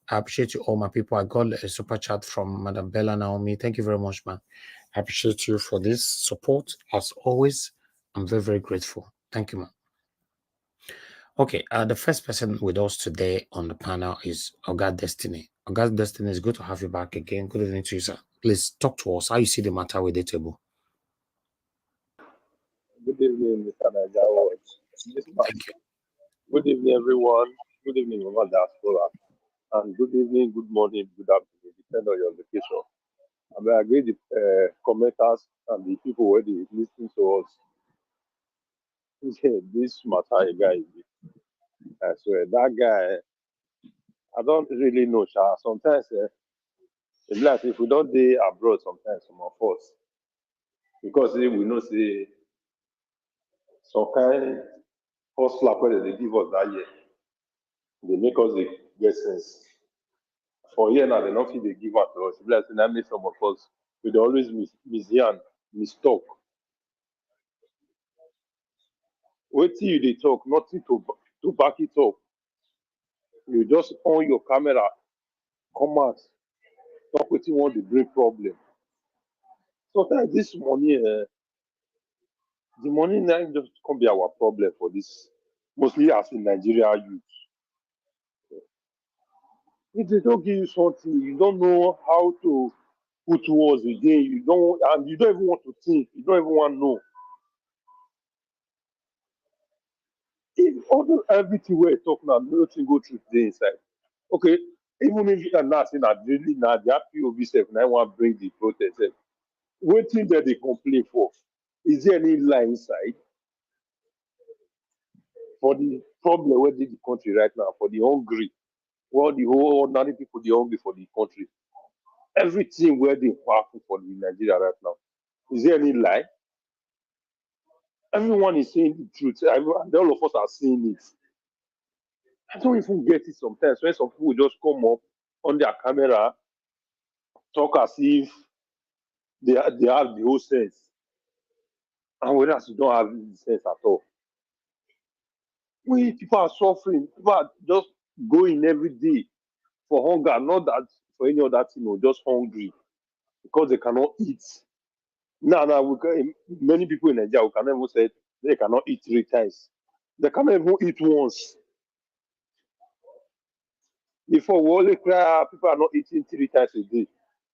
I appreciate you all, my people. I got a super chat from Madam Bella Naomi. Thank you very much, man. I appreciate you for this support. As always, I'm very, very grateful. Thank you, man. Okay, the first person with us today on the panel is Oga Destiny. Oga Destiny, it's good to have you back again. Good evening to you, sir. Please talk to us how you see the matter with the table. Good evening, Mr. Najawo. Thank you. Good evening, everyone. Good evening, Mama Diaspora. And good evening, good morning, good afternoon, depending on your location. I agree with the commenters and the people who are listening to us. This matter, guy, I swear, that guy, I don't really know, Sha. Sometimes, it's like if we don't do abroad, sometimes some of us, because we know, say, some kind of slap where they give us that year, they make us the get sense. For here now, they don't feel they give out to us. It's like that makes some of us, we always mishear, mistalk. Wait till they talk, nothing to back it up. You just on your camera, come out, talk with you want to bring problem. Sometimes this money, the money now just can't be our problem for this, mostly as in Nigeria youth. If they don't give you something, you don't know how to put towards again. You don't even want to think. You don't even want to know. If everything we're talking about, nothing go through the inside. Okay, even if you are not saying that really now the IPOB self now want to bring the protest. Waiting that they complain for. Is there any lie inside for the problem where the country right now, for the hungry, well, the whole ordinary people, the hungry for the country? Everything where they happen for the Nigeria right now. Is there any lie? Everyone is saying the truth. All of us are saying it. I don't even get it sometimes when some people just come up on their camera, talk as if they have the whole sense. And whereas you don't have the sense at all. People are suffering. People are just going every day for hunger. Not that for any other thing or just hungry because they cannot eat. Now, many people in Nigeria can never say they cannot eat 3 times. They cannot even eat once. Before, we only cry people are not eating 3 times a day.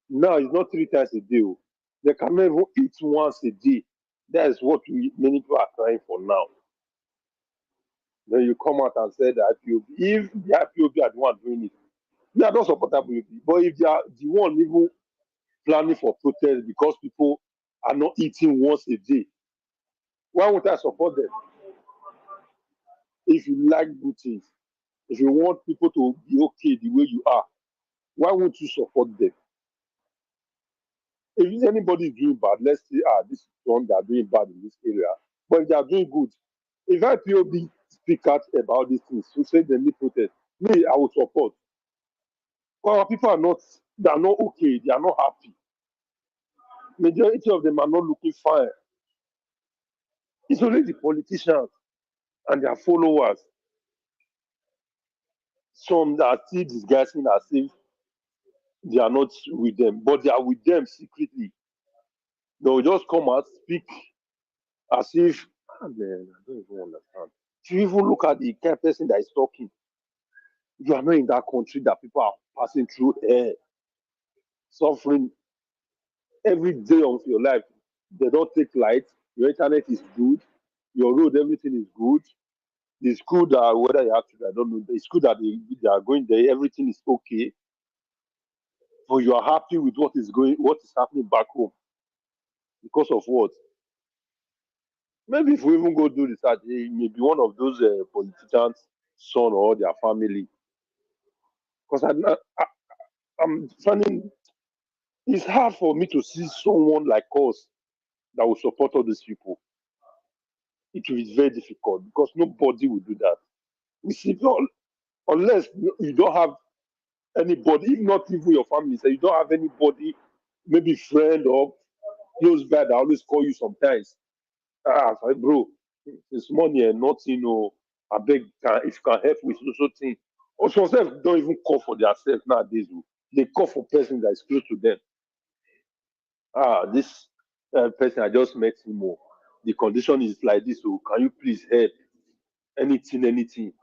Now, it's not 3 times a day. They cannot even eat once a day. That is what many people are crying for now. Then you come out and say that if the IPOB are the one doing it, they are not supportable. But if they are the one even planning for protest because people are not eating once a day, why would I support them? If you like good things, if you want people to be okay the way you are, why won't you support them? If anybody is doing bad, let's say, this one they are doing bad in this area. But if they are doing good, if IPOB speak out about these things, to say they need protest, me, I will support. But people are not, they are not okay, they are not happy. Majority of them are not looking fine. It's only the politicians and their followers. Some that are still disguising as if they are not with them, but they are with them secretly. They will just come out, speak as if, man, I don't even understand. If you even look at the kind of person that is talking, you are not in that country that people are passing through air, suffering every day of your life. They don't take light. Your internet is good. Your road, everything is good. The school that whether you have to, I don't know. The school that they are going there, everything is okay. But you are happy with what is happening back home. Because of what? Maybe if we even go do research, it may be one of those politicians' son or their family. Because I'm finding it's hard for me to see someone like us that will support all these people. It will be very difficult because nobody will do that. We see unless you don't have anybody, if not even your family, so you don't have anybody, maybe friend or close by that always call you sometimes. Sorry, bro, it's money and nothing. I beg, if you can help with social thing. Also, some don't even call for themselves nowadays. They call for person that is close to them. This person I just met him. The condition is like this. So can you please help? Anything.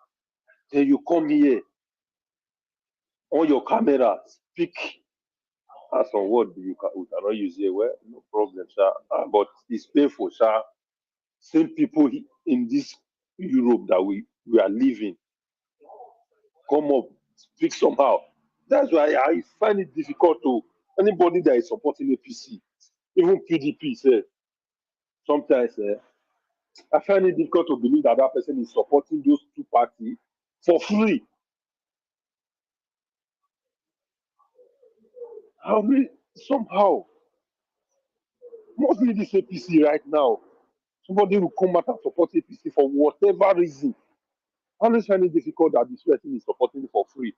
Then you come here on your camera, speak. As on what we cannot use here. Well, no problem, sir. But it's painful, sir. Same people in this Europe that we are living come up, speak somehow. That's why I find it difficult to anybody that is supporting APC, even PDP, say, sometimes I find it difficult to believe that that person is supporting those two parties for free. How many somehow must be this APC right now? Somebody will come out and support APC for whatever reason. I always find it difficult that this person is supporting it for free.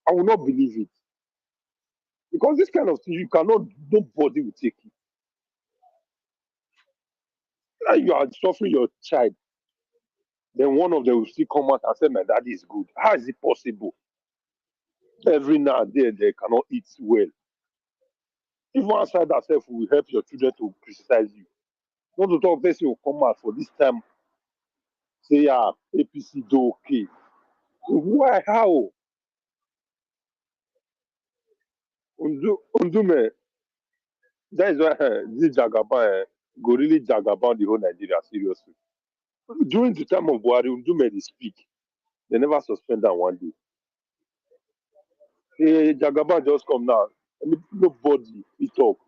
I will not believe it. Because this kind of thing, you cannot, nobody will take it. Like you are suffering your child, then one of them will still come out and say, my daddy is good. How is it possible? Every now and then they cannot eat well. Even outside that self will help your children to criticize you. Not to talk person will come out for this time, say, APC do okay. Why? How? Ndume, that is why this Jagaban go really Jagaban the whole Nigeria seriously. During the time of Buhari, Ndume they speak. They never suspend that one day. Hey, Jagaban just come now. Nobody he talk.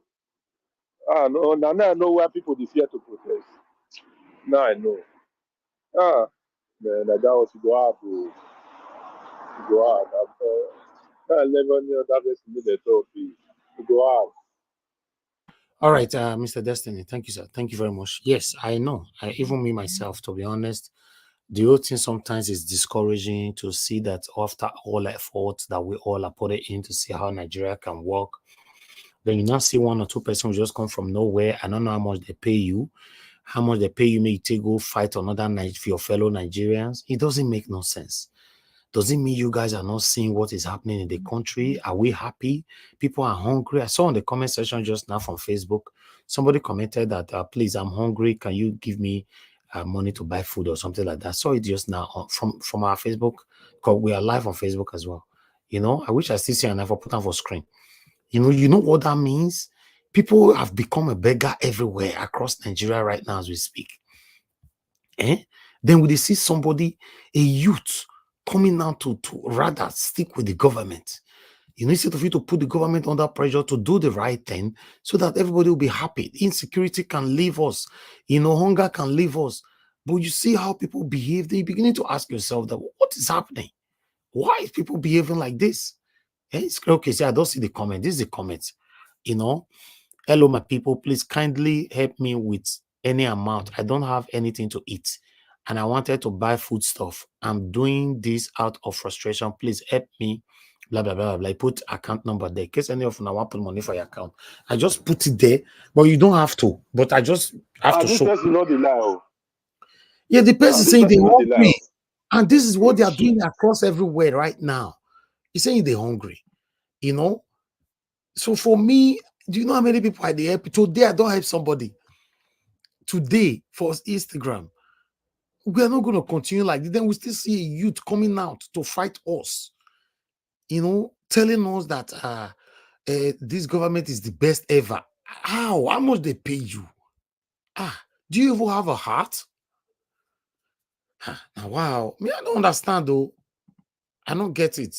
No, now I know why people they fear to protest. Now I know. Man, that was to go out to go out. I never knew that person needed to go out. All right, Mr. Destiny, thank you, sir. Thank you very much. Yes, I know. Even me myself, to be honest, the whole thing sometimes is discouraging to see that after all efforts that we all are putting in to see how Nigeria can work, then you now see one or two persons just come from nowhere. I don't know how much they pay you. How much they pay you may take go fight another night for your fellow Nigerians. It doesn't make no sense. Does it mean you guys are not seeing what is happening in the country? Are we happy? People are hungry. I saw in the comment section just now from Facebook, somebody commented that, please, I'm hungry. Can you give me money to buy food or something like that? I saw it just now from our Facebook, because we are live on Facebook as well. You know, I wish I still see an for put on for screen. You know what that means? People have become a beggar everywhere across Nigeria right now as we speak. Then we see somebody, a youth, coming out to rather stick with the government. You know, instead of you to put the government under pressure to do the right thing so that everybody will be happy. Insecurity can leave us. You know, hunger can leave us. But you see how people behave. They're beginning to ask yourself that, what is happening? Why is people behaving like this? It's okay. See, I don't see the comment. This is the comment. You know, hello, my people. Please kindly help me with any amount. I don't have anything to eat, and I wanted to buy food stuff. I'm doing this out of frustration. Please help me. Blah blah blah blah. I put account number there in case any of you want to put money for your account. I just put it there, but you don't have to. But I just have to show. Not the lie. Yeah, the person saying they hungry, and this is what they are doing across everywhere right now. He's saying they're hungry. You know. So for me, do you know how many people I help? Today I don't help somebody. Today for Instagram, we are not going to continue like this. Then we still see a youth coming out to fight us. You know, telling us that this government is the best ever. How much they pay you? Do you even have a heart? Wow, me, I don't understand though. I don't get it.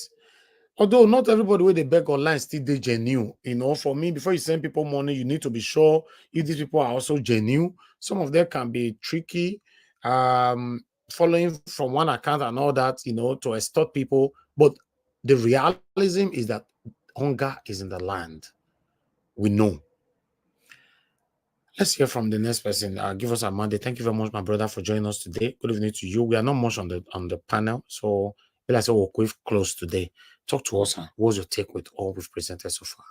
Although not everybody where they beg online still they genuine. You know, for me, before you send people money, you need to be sure if these people are also genuine. Some of them can be tricky, following from one account and all that, you know, to extort people. But the realism is that hunger is in the land. We know. Let's hear from the next person. Give us a Monday. Thank you very much, my brother, for joining us today. Good evening to you. We are not much on the panel, so let's say we'll close today. Talk to us. What's your take with all we've presented so far?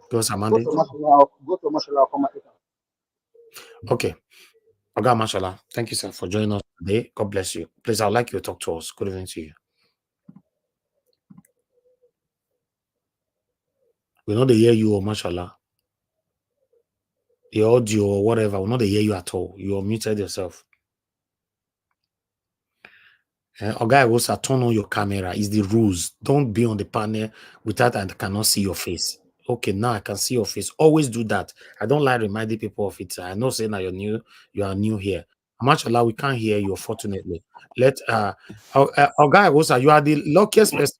Give us a Monday. Go to Mashallah. Okay. Okay, Mashallah. Thank you, sir, for joining us today. God bless you. Please, I'd like you to talk to us. Good evening to you. We know they hear you, or Mashallah. The audio or whatever, we know they hear you at all. You are muted yourself. Guy also turn on your camera. Is the rules. Don't be on the panel without I cannot see your face. Okay, now I can see your face. Always do that. I don't like reminding people of it. I know saying that you are new here. Mashallah, we can't hear you, fortunately. Let guy also, you are the luckiest person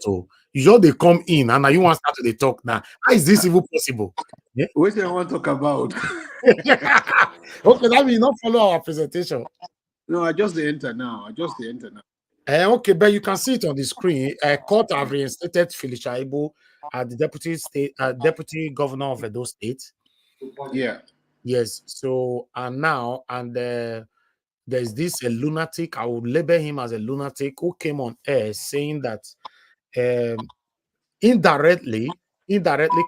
to. You know they come in and now you want to start to talk now. How is this even possible? Yeah? What do you want to talk about? Okay, that means not follow our presentation. No, I just the enter now. Okay, but you can see it on the screen. Court have reinstated Shaibu as the deputy governor of Edo State. Yeah. Yes. So there's this a lunatic. I would label him as a lunatic who came on air saying that indirectly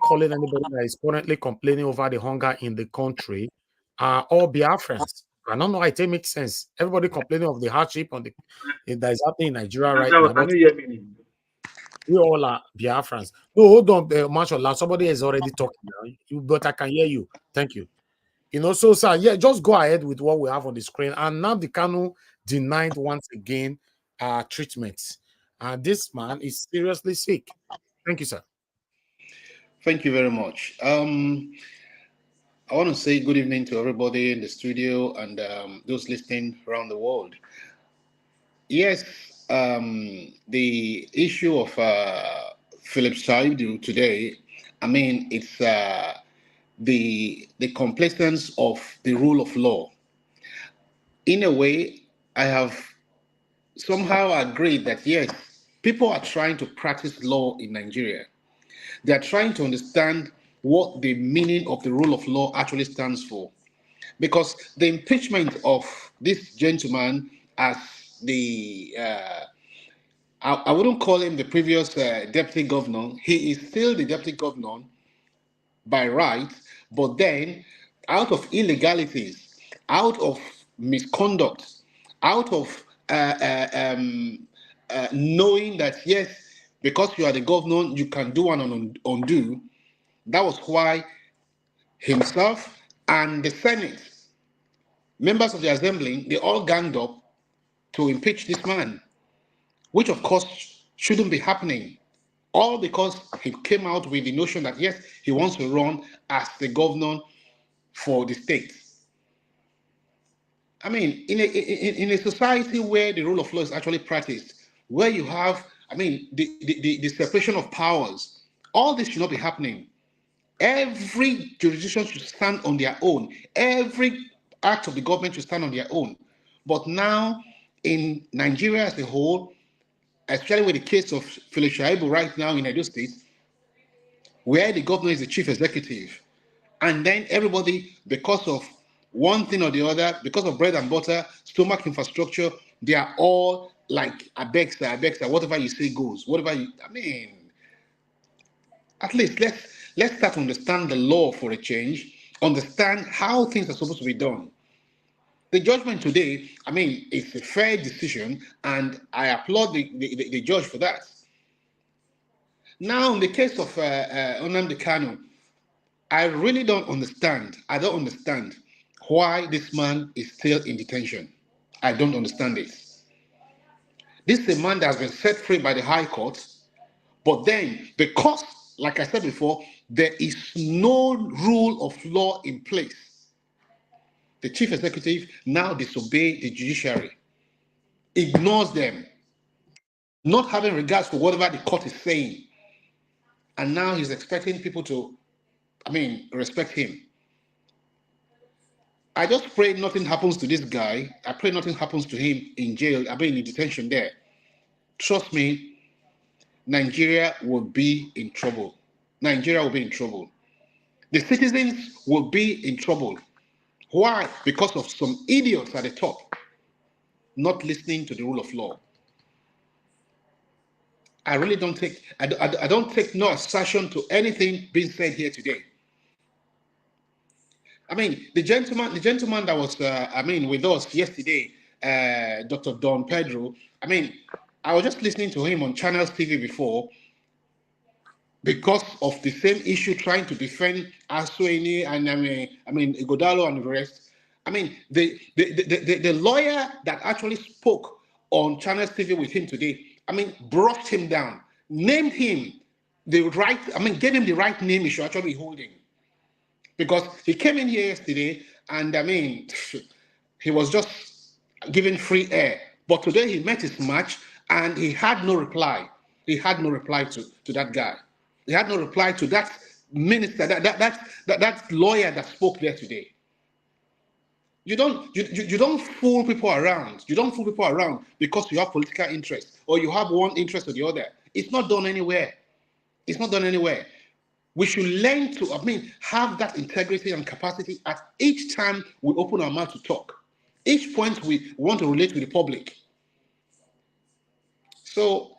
calling anybody that is currently complaining over the hunger in the country are all Biafrans. I don't know how it makes sense. Everybody complaining of the hardship that is happening in Nigeria right now. But we all are Biafrans. No, hold on, Mashallah. Somebody is already talking now. But I can hear you. Thank you. You know, so sir, yeah, just go ahead with what we have on the screen. And now the Kanu denied once again treatment. And this man is seriously sick. Thank you, sir. Thank you very much. I want to say good evening to everybody in the studio and those listening around the world. Yes, the issue of Philip Shaibu today, I mean, it's the complacence of the rule of law. In a way, I have somehow agreed that yes, people are trying to practice law in Nigeria. They are trying to understand what the meaning of the rule of law actually stands for. Because the impeachment of this gentleman as the, I wouldn't call him the previous deputy governor. He is still the deputy governor by right, but then out of illegalities, out of misconduct, out of knowing that, yes, because you are the governor, you can do and undo. That was why himself and the Senate, members of the assembly, they all ganged up to impeach this man, which of course shouldn't be happening. All because he came out with the notion that, yes, he wants to run as the governor for the state. I mean, in a society where the rule of law is actually practiced, where you have, I mean, the separation of powers, all this should not be happening. Every jurisdiction should stand on their own. Every act of the government should stand on their own. But now, in Nigeria as a whole, especially with the case of Shaibu right now in Edo State, where the governor is the chief executive, and then everybody, because of one thing or the other, because of bread and butter, stomach infrastructure, they are all like Abexa, whatever you say goes. Whatever you, I mean, at least let's start to understand the law for a change, understand how things are supposed to be done. The judgment today, I mean, it's a fair decision, and I applaud the judge for that. Now, in the case of Nnamdi Kanu, I really don't understand. I don't understand why this man is still in detention. I don't understand this. This is a man that has been set free by the High Court, but then, because, like I said before, there is no rule of law in place, the chief executive now disobeys the judiciary, ignores them, not having regards for whatever the court is saying. And now he's expecting people to, I mean, respect him. I just pray nothing happens to this guy. I pray nothing happens to him in jail, I mean in detention there. Trust me, Nigeria will be in trouble. Nigeria will be in trouble. The citizens will be in trouble. Why? Because of some idiots at the top not listening to the rule of law. I really don't take, I don't take no assertion to anything being said here today. I mean, the gentleman that was, I mean, with us yesterday, Dr. Don Pedro. I mean, I was just listening to him on Channels TV before because of the same issue, trying to defend Aswini and I mean, Igodalo and the rest. I mean, the lawyer that actually spoke on Channels TV with him today, I mean, brought him down, named him the right, I mean, gave him the right name he should actually be holding. Because he came in here yesterday and I mean, he was just given free air. But today he met his match and he had no reply. He had no reply to that guy. He had no reply to that minister, that lawyer that spoke there today. You don't fool people around. You don't fool people around because you have political interest or you have one interest or the other. It's not done anywhere. It's not done anywhere. We should learn to, I mean, have that integrity and capacity at each time we open our mouth to talk. Each point we want to relate with the public. So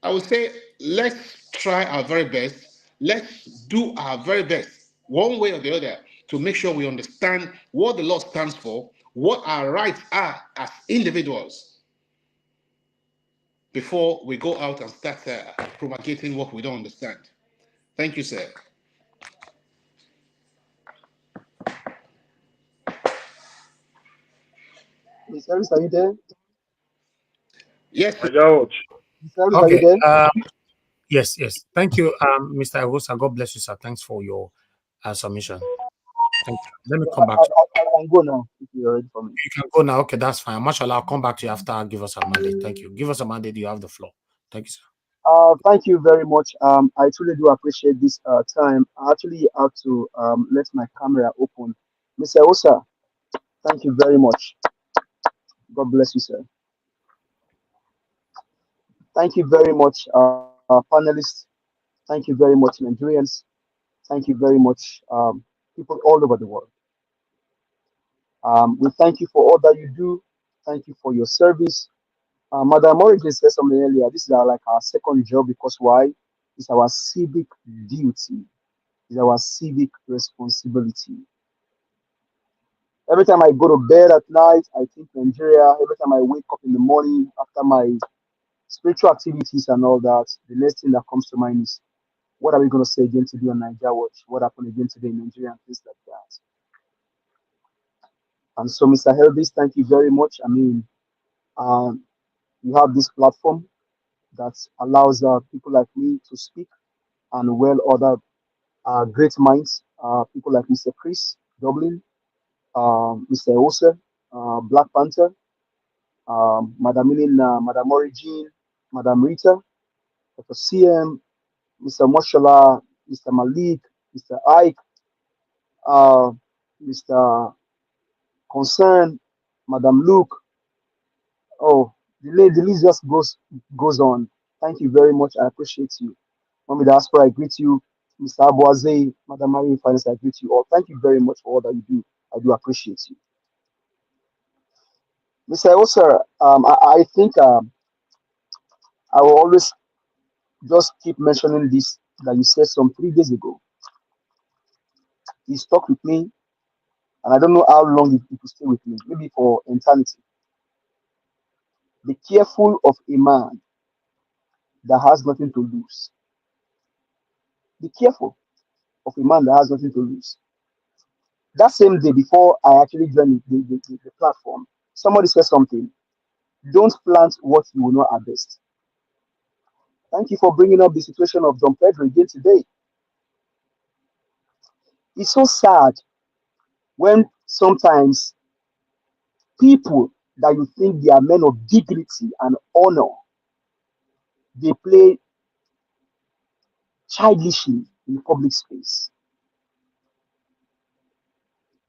I would say, let's try our very best. Let's do our very best, one way or the other, to make sure we understand what the law stands for, what our rights are as individuals, before we go out and start propagating what we don't understand. Thank you, sir. Mr. Ellis, are you there? Yes. Mr. Ellis, are you Okay. there? Yes. Thank you, Mr. Agosa. God bless you, sir. Thanks for your submission. Thank you. Let me come back to you. I can go now if you're ready for me. You can go now. Okay, that's fine. Mashallah, I'll come back to you after I give us a mandate. Thank you. Give us a mandate. You have the floor. Thank you, sir. Thank you very much. I truly do appreciate this time. I actually have to let my camera open. Mr. Osa, thank you very much. God bless you, sir. Thank you very much, panelists. Thank you very much, Nigerians. Thank you very much, people all over the world. We thank you for all that you do. Thank you for your service. Madam Origin said something earlier. This is like our second job because why? It's our civic duty. It's our civic responsibility. Every time I go to bed at night, I think Nigeria. Every time I wake up in the morning after my spiritual activities and all that, the next thing that comes to mind is, what are we going to say again today on Nigeria Watch? What happened again today in Nigeria and things like that. And so, Mr. Helvis, thank you very much. I mean, you have this platform that allows people like me to speak, and well other great minds, people like Mr. Chris Dublin, Mr. Ose, Black Panther, Madam Milena, Madam Origin, Madam Rita, Dr. CM, Mr. Moshala, Mr. Malik, Mr. Ike, uh, Mr. Concern, Madam Luke. Oh, the list just goes on. Thank you very much. I appreciate you. Mommy Diaspora, I greet you. Mr. Abuaze, Madam Marie Finance, I greet you all. Thank you very much for all that you do. I do appreciate you. Mr. Osa, I think I will always just keep mentioning this that you said some 3 days ago. He stuck with me, and I don't know how long it will stay with me, maybe for eternity. Be careful of a man that has nothing to lose. Be careful of a man that has nothing to lose. That same day before I actually joined the platform, somebody said something. Don't plant what you will not harvest. Thank you for bringing up the situation of Don Pedro again today. It's so sad when sometimes people that you think they are men of dignity and honor, they play childishly in public space.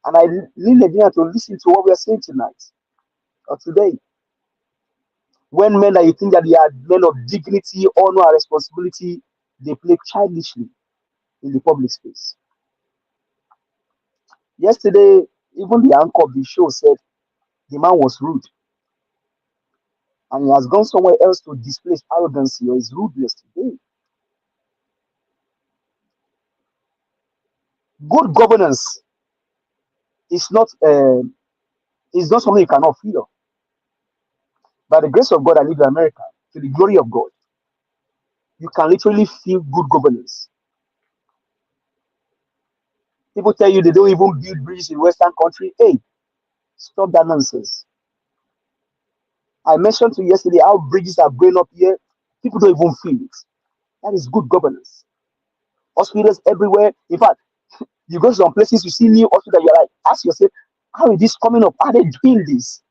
And I need Nigeria to listen to what we are saying tonight or today. When men that you think that they are men of dignity, honor, and responsibility, they play childishly in the public space. Yesterday, even the anchor of the show said the man was rude, and he has gone somewhere else to display his arrogancy or his rudeness today. Good governance is not something you cannot feel. By the grace of God, I live in America. To the glory of God, you can literally feel good governance. People tell you they don't even build bridges in Western country. Hey, stop that nonsense. I mentioned to you yesterday how bridges are going up here. People don't even feel it. That is good governance. Hospitals everywhere. In fact, you go to some places, you see new hospital, you're like, ask yourself, how is this coming up? Are they doing this?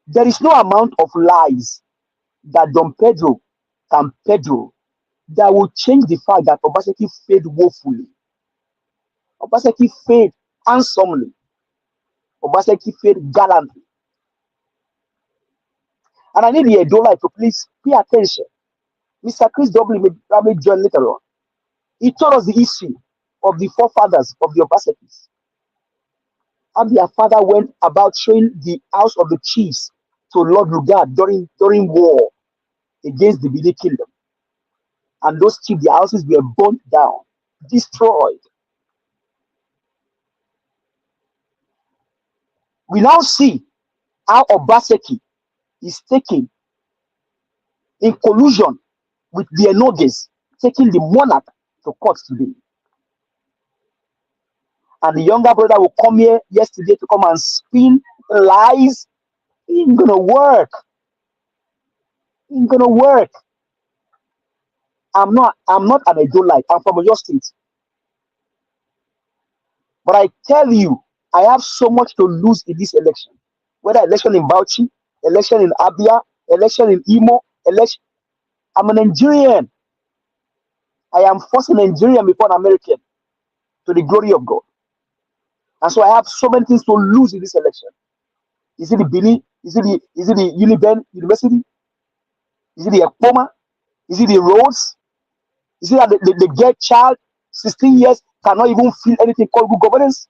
There is no amount of lies that Don Pedro can peddle that will change the fact that Obaseki failed woefully. Obaseki failed handsomely. Obaseki failed gallantly. And I need the Edola to please pay attention. Mr. Chris W. may probably join later on. He told us the history of the forefathers of the Obasekis. And their father went about showing the house of the chiefs to Lord Lugard during war against the Bidi kingdom. And those chiefs, their houses were burnt down, destroyed. We now see how Obaseki is taking in collusion with the Enoges, taking the monarch to court today. And the younger brother will come here yesterday to come and spin lies. It ain't gonna work. It ain't gonna work. I'm not an Edolite. I'm from your state. But I tell you, I have so much to lose in this election. Whether election in Bauchi, election in Abia, election in Imo, election. I'm a Nigerian. I am first a Nigerian before an American, to the glory of God. And so I have so many things to lose in this election. Is it the Bini? Is it the Uniben University? Is it the Ekpoma? Is it the roads? Is it that the girl child, 16 years, cannot even feel anything called good governance?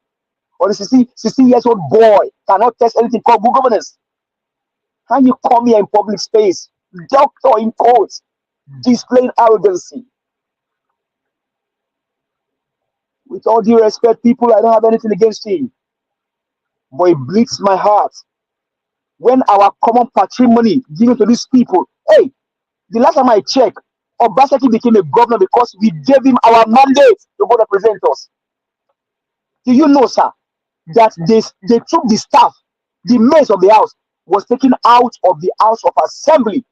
Or the 16 years old boy cannot test anything called good governance? And you come here in public space, doctor in courts, displaying arrogancy. With all due respect, people, I don't have anything against him. But it bleeds my heart when our common patrimony given to these people. Hey, the last time I checked, Obaseki became a governor because we gave him our mandate to go represent us. Do you know, sir, that they took the staff, the maids of the house was taken out of the House of Assembly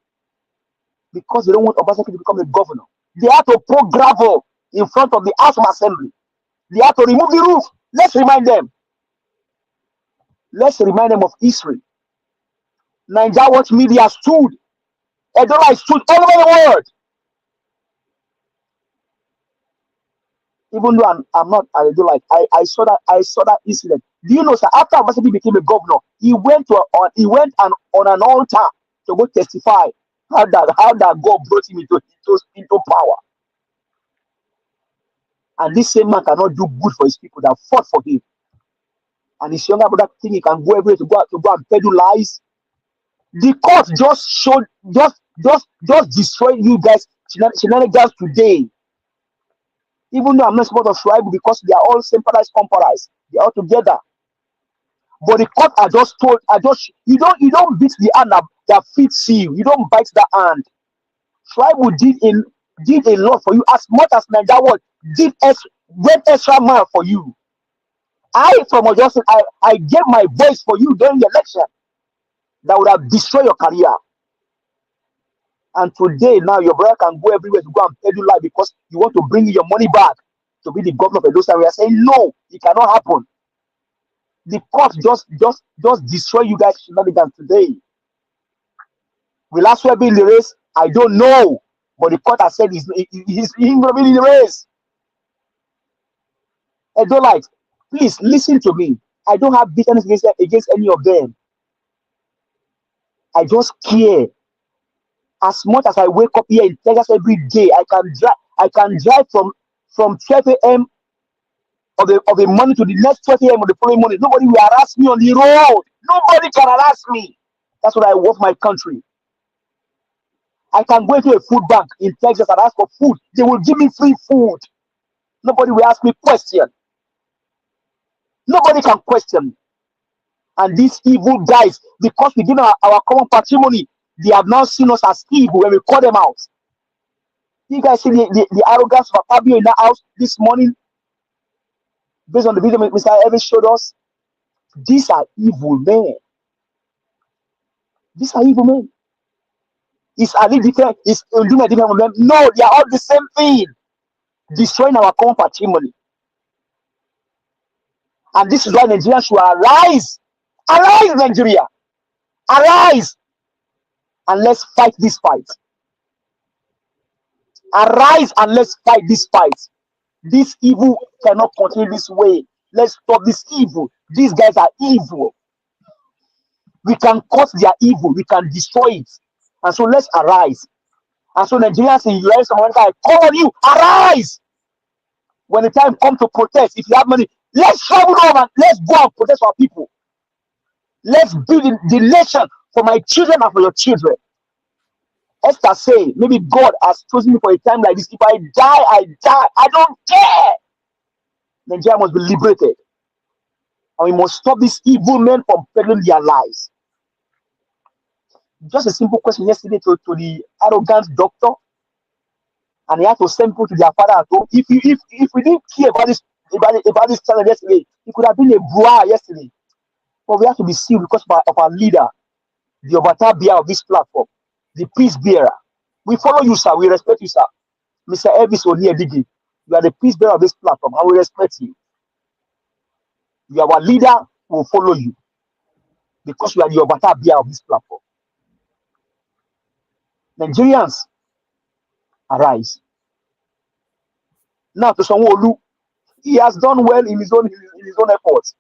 because they don't want Obaseki to become a governor. They had to pour gravel in front of the House of Assembly. They had to remove the roof. Let's remind them. Let's remind them of history. Nigeria Watch Media stood. Edola stood all over the world. Even though I'm not I do like I saw that incident. Do you know, sir, after Obaseki became a governor, he went on an altar to go testify how that God brought him into power. And this same man cannot do good for his people that fought for him. And his younger brother think he can go everywhere to go and peddle lies. The court just showed just destroy you guys shenanigans today. Even though I'm not supposed to Shaibu because they are all sympathized, compromised. They are all together. But the court you don't beat the hand that feeds you. You don't bite that hand. Shaibu did a lot for you as much as Nigeria went extra mile for you. From Ojo, I gave my voice for you during the election that would have destroyed your career. And today, now your brother can go everywhere to go and pay you life because you want to bring your money back to be the governor of Edo State. We are saying no, it cannot happen. The court just destroy you guys shenanigans today. Will Asue be in the race? I don't know, but the court has said he's going to be in the race. Edolite, please listen to me. I don't have bitterness against any of them. I just care. As much as I wake up here in Texas every day, I can drive from 12 a.m. of the morning to the next 12 a.m. of the following morning. Nobody will harass me on the road. Nobody can harass me. That's what I want my country. I can go into a food bank in Texas and ask for food. They will give me free food. Nobody will ask me question. Nobody can question me. And these evil guys, because we give our common patrimony, they have now seen us as evil when we call them out. You guys see the arrogance of Fabio in that house this morning, based on the video Mr. Evans showed us. These are evil men. These are evil men. Is Ali different? Is Ndume different from them? No, they are all the same thing. Destroying our common patrimony. And this is why Nigerians should arise. Arise, Nigeria. Arise. And let's fight this fight. Arise and let's fight this fight. This evil cannot continue this way. Let's stop this evil. These guys are evil. We can cause their evil. We can destroy it. And so let's arise. And so Nigerians in US and America, I call on you, arise. When the time comes to protest, if you have money, let's travel over and let's go and protest our people. Let's build the nation for my children and for your children. Esther say, maybe God has chosen me for a time like this. If I die, I die. I don't care. Nigeria must be liberated. And we must stop these evil men from peddling their lies. Just a simple question yesterday to the arrogant doctor. And he had to send people to their father at home. If we didn't care about this channel yesterday, it could have been a brouhaha yesterday. But we have to be sealed because of our leader, the Obata bearer of this platform, the peace bearer. We follow you, sir. We respect you, sir. Mr. Elvis Onyedigi, you are the peace bearer of this platform, and we respect you. You are our leader, we will follow you. Because you are the Obata bearer of this platform. Nigerians, arise. Now to Sanwo-Olu, he has done well in his own efforts.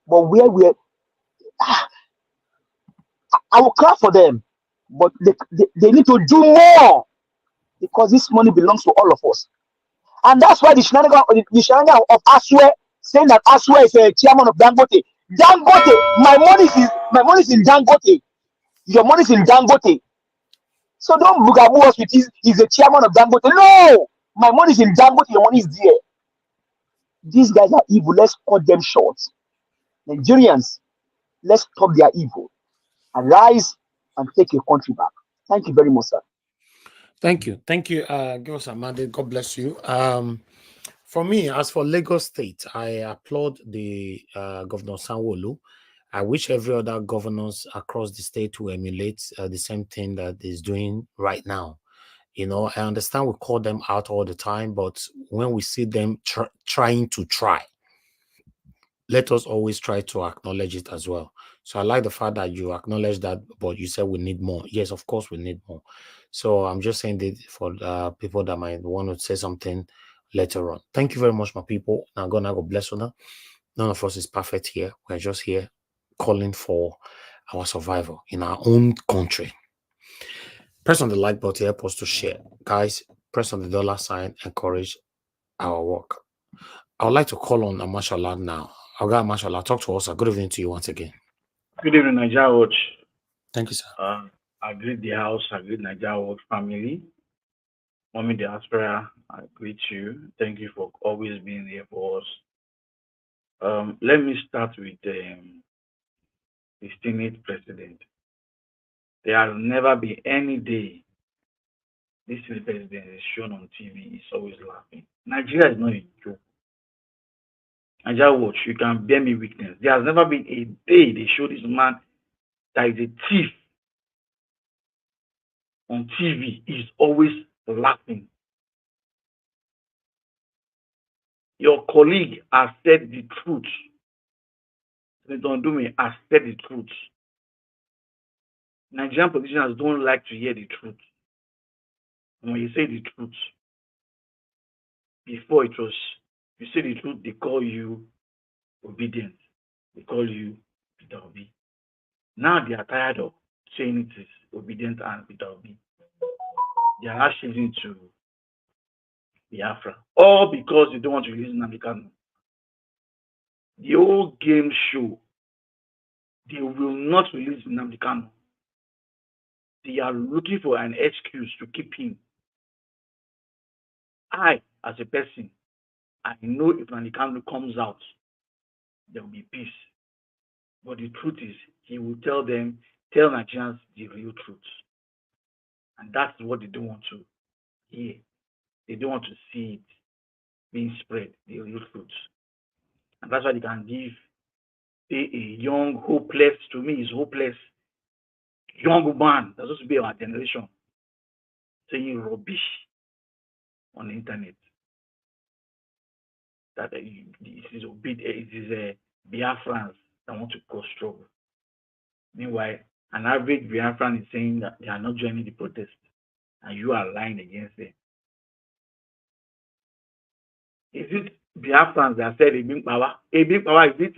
But I will clap for them, but they need to do more because this money belongs to all of us. And that's why the shenanigan of Asue saying that Asue is a chairman of Dangote. Dangote, my money is in Dangote. Your money is in Dangote. So don't bugaboo us with he's the chairman of Dangote. No, my money is in Dangote. Your money is there. These guys are evil. Let's cut them short. Nigerians, let's stop their evil. Arise and take your country back. Thank you very much, sir. Thank you. Thank you, Girls Amanda. God bless you. For me, as for Lagos State, I applaud the Governor Sanwo-Olu. I wish every other governors across the state will emulate the same thing that is doing right now. You know, I understand we call them out all the time, but when we see them trying to try, let us always try to acknowledge it as well. So I like the fact that you acknowledge that, but you said we need more. Yes, of course we need more. So I'm just saying that for people that might want to say something later on. Thank you very much, my people. Now God bless you. None of us is perfect here. We're just here calling for our survival in our own country. Press on the like button, help us to share. Guys, press on the $sign, encourage our work. I would like to call on Amashallah now. Amashallah, talk to us. Good evening to you once again. Good evening, Nigeria Watch. Thank you, sir. I greet the house. I greet Nigeria Watch family. Mommy Diaspora, I greet you. Thank you for always being here for us. Let me start with the Senate president. There has never been any day this Senate president is shown on TV. He's always laughing. Nigeria is not a joke. Nigeria Watch, you can bear me witness. There has never been a day they show this man that is a thief on TV. He's always laughing. Your colleague has said the truth. Senator Ndume has said the truth. Nigerian politicians don't like to hear the truth. When you say the truth, before it was, you say the truth, they call you obedient. They call you Peter Obi. Now they are tired of saying it is obedient and Peter Obi. They are not changing to Biafra. All because they don't want to release Nnamdi Kanu. The whole game show, they will not release Nnamdi Kanu. They are looking for an excuse to keep him. I, as a person, I know if Nnamdi Kanu comes out, there will be peace. But the truth is, he will tell Nigerians the real truth. And that's what they don't want to hear. They don't want to see it being spread, the real truth. And that's why they can give a young, hopeless, to me, is hopeless, young man that's supposed to be our generation, saying rubbish on the internet. That it is Biafrans that want to cause trouble. Meanwhile, an average Biafran is saying that they are not joining the protest, and you are lying against them. Is it Biafrans that said Ebing Power? Ebing Power, is it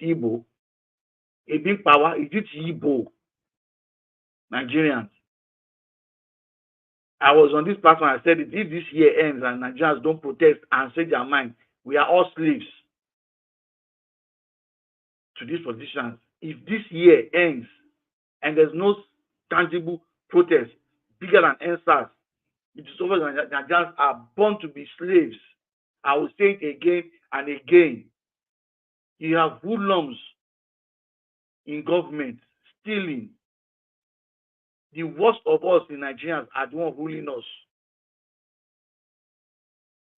Igbo? Ebing Power, is it Igbo? Nigerians. I was on this platform, I said it, if this year ends and Nigerians don't protest and say their mind, we are all slaves to these politicians. If this year ends and there's no tangible protest bigger than NSAS, it is over that Nigerians are born to be slaves. I will say it again and again. You have hoodlums in government stealing. The worst of us in Nigerians are the ones ruling us.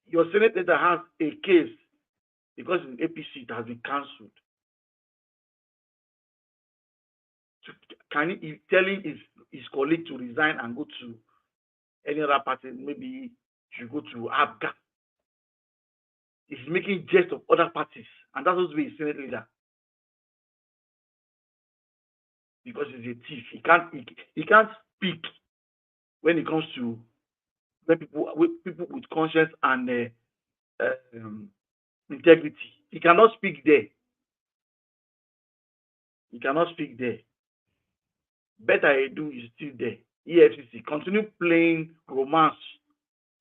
Your Senate leader has a case because in APC it has been cancelled. Can he telling his colleague to resign and go to any other party? Maybe he should go to ABGA. He's making jest of other parties, and that's supposed to be a Senate leader. Because he's a thief. He can't speak when it comes to people with conscience and integrity. He cannot speak there. He cannot speak there. Better Edu is still there. EFCC continue playing romance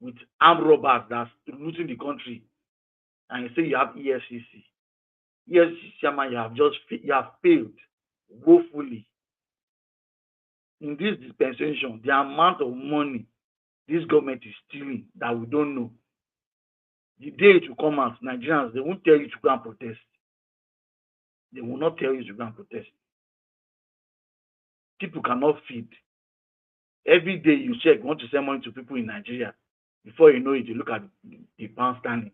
with armed robbers that's looting the country, and you say you have EFCC. EFCC chairman, you have failed woefully. In this dispensation, the amount of money this government is stealing that we don't know. The day it will come out, Nigerians, they won't tell you to go and protest. They will not tell you to go and protest. People cannot feed. Every day you check, you want to send money to people in Nigeria. Before you know it, you look at the pound standing.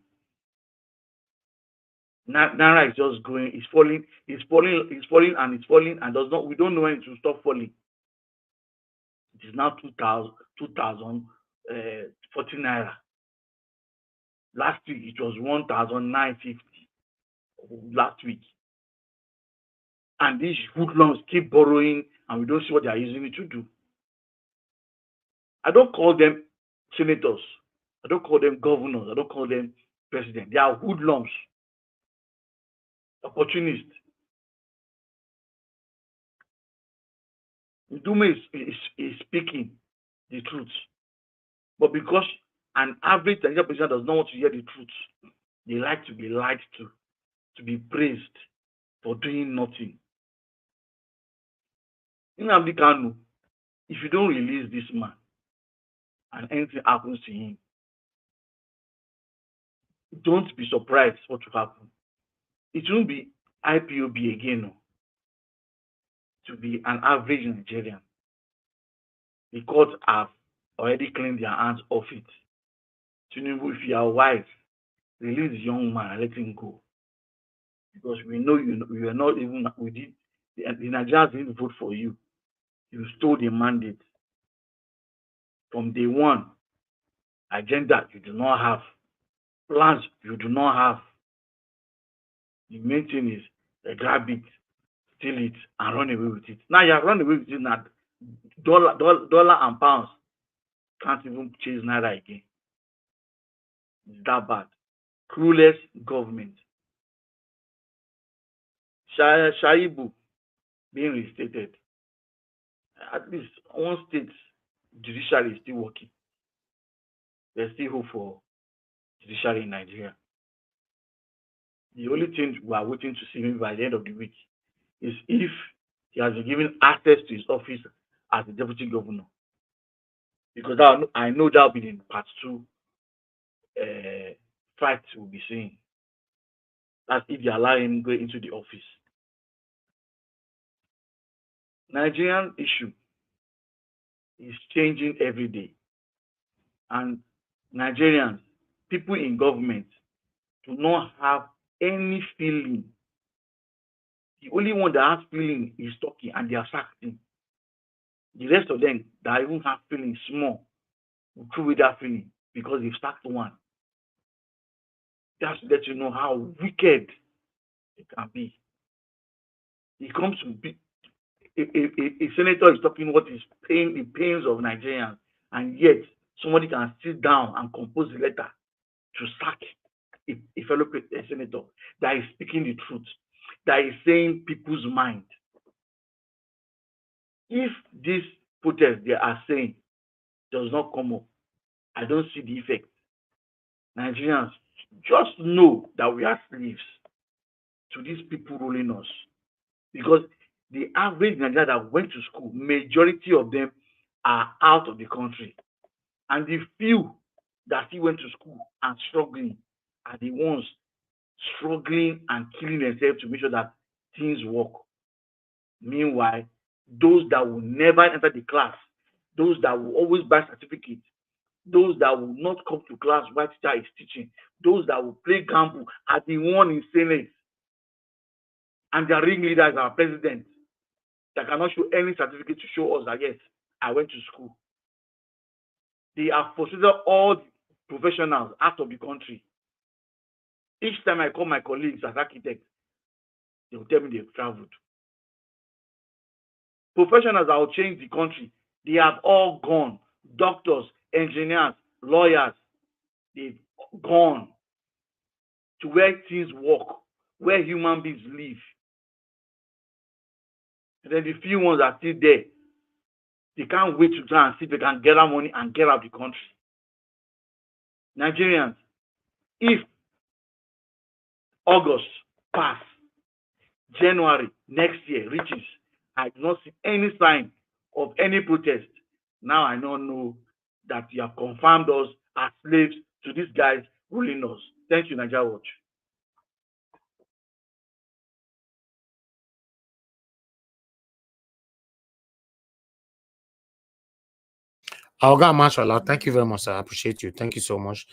Naira is just going, it's falling, and it's falling, and does not. We don't know when it will stop falling. It is now 2,040 naira. Last week it was 1,950. Last week, and these hoodlums keep borrowing, and we don't see what they are using it to do. I don't call them senators. I don't call them governors. I don't call them president. They are hoodlums, opportunists. Ndume is speaking the truth. But because an average Nigerian president does not want to hear the truth, they like to be lied to be praised for doing nothing. Nnamdi Kanu, if you don't release this man and anything happens to him, don't be surprised what will happen. It won't be IPOB again, no. To be an average Nigerian. The courts have already cleaned their hands off it. Tinubu, if you are wise, release the young man and let him go. Because we know you are not even, the Nigerians didn't vote for you. You stole the mandate. From day one, agenda you do not have. Plans you do not have. The main thing is grab it, steal it, and run away with it. Now you have run away with it now. Dollar and pounds can't even chase naira again. It's that bad. Cruelest government. Shaibu being reinstated. At least one state judiciary is still working. There's still hope for judiciary in Nigeria. The only thing we are waiting to see maybe by the end of the week is if he has been given access to his office as the deputy governor. Because I know that will be in part 2 fight we'll be seeing. That's if they allow him to go into the office. Nigerian issue is changing every day. And Nigerians, people in government, do not have any feeling. The only one that has feeling is talking, and they are sacked him. The rest of them that even have feeling small will throw away that feeling because they've sacked one. That's to let you know how wicked it can be. It comes to be a senator is talking what is the pains of Nigerians, and yet somebody can sit down and compose a letter to sack a fellow senator that is speaking the truth, that is saying people's mind. If this protest they are saying does not come up, I don't see the effect. Nigerians just know that we are slaves to these people ruling us. Because the average Nigerian that went to school, majority of them are out of the country. And the few that still went to school and struggling are the ones struggling and killing themselves to make sure that things work. Meanwhile, those that will never enter the class, those that will always buy certificates, those that will not come to class while teacher is teaching, those that will play gamble are the one in Senate. And their ringleader is our president that cannot show any certificate to show us that yes, I went to school. They have frustrated all the professionals out of the country. Each time I call my colleagues as architects, they will tell me they've traveled. Professionals that will change the country, they have all gone. Doctors, engineers, lawyers, they've gone to where things work, where human beings live. And then the few ones that are still there, they can't wait to try and see if they can gather money and get out of the country. Nigerians, if August pass, January next year reaches, I do not see any sign of any protest. Now I don't know that you have confirmed us as slaves to these guys ruling us. Thank you, Nigeria Watch. Oga Mashallah, thank you very much, sir. I appreciate you. Thank you so much.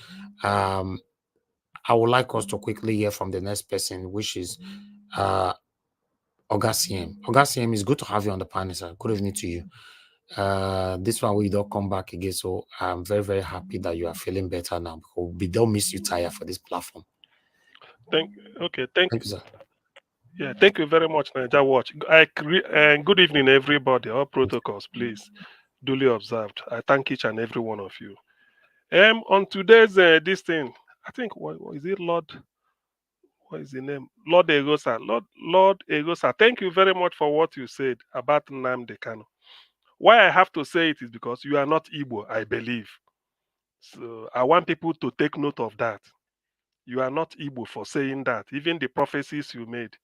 I would like us to quickly hear from the next person, which is Oga CM. Oga CM, it's good to have you on the panel, sir. Good evening to you. This one we don't come back again, so I'm very, very happy that you are feeling better now, because we don't miss you tire for this platform. Thank you, sir. Yeah, thank you very much, Nigeria Watch. Good evening, everybody. All protocols, please, duly observed. I thank each and every one of you. On today's this thing, I think what is it, Lord? What is the name? Lord Egosa. Lord Egosa. Thank you very much for what you said about Nnamdi Kanu. Why I have to say it is because you are not Igbo, I believe. So I want people to take note of that. You are not Igbo for saying that. Even the prophecies you made.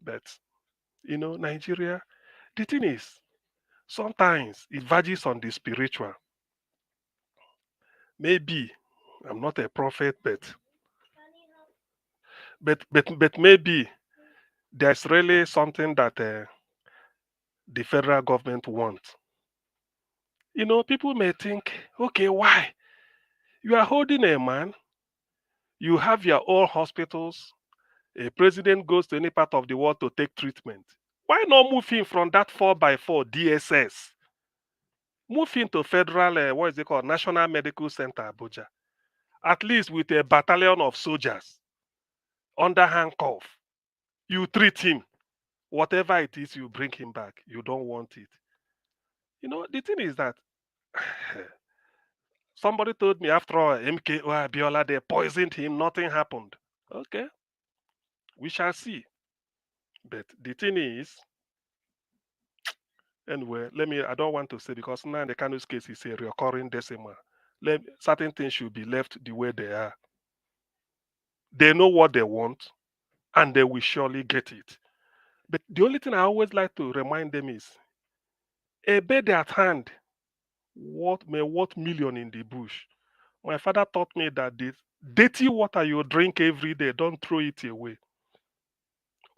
But Nigeria, the thing is, sometimes it verges on the spiritual. Maybe I'm not a prophet, but maybe there's really something that the federal government wants. People may think, okay, why? You are holding a man, you have your own hospitals, a president goes to any part of the world to take treatment. Why not move him from that 4x4 DSS? Move him to federal, what is it called, National Medical Center, Abuja. At least with a battalion of soldiers under handcuff. You treat him. Whatever it is, you bring him back. You don't want it. The thing is that somebody told me after all, MKO Abiola, they poisoned him, nothing happened. Okay. We shall see. But the thing is, anyway, I don't want to say, because now the Kanu's case is a recurring decimal. Certain things should be left the way they are. They know what they want, and they will surely get it. But the only thing I always like to remind them is, a bird at hand, what million in the bush? My father taught me that the dirty water you drink every day, don't throw it away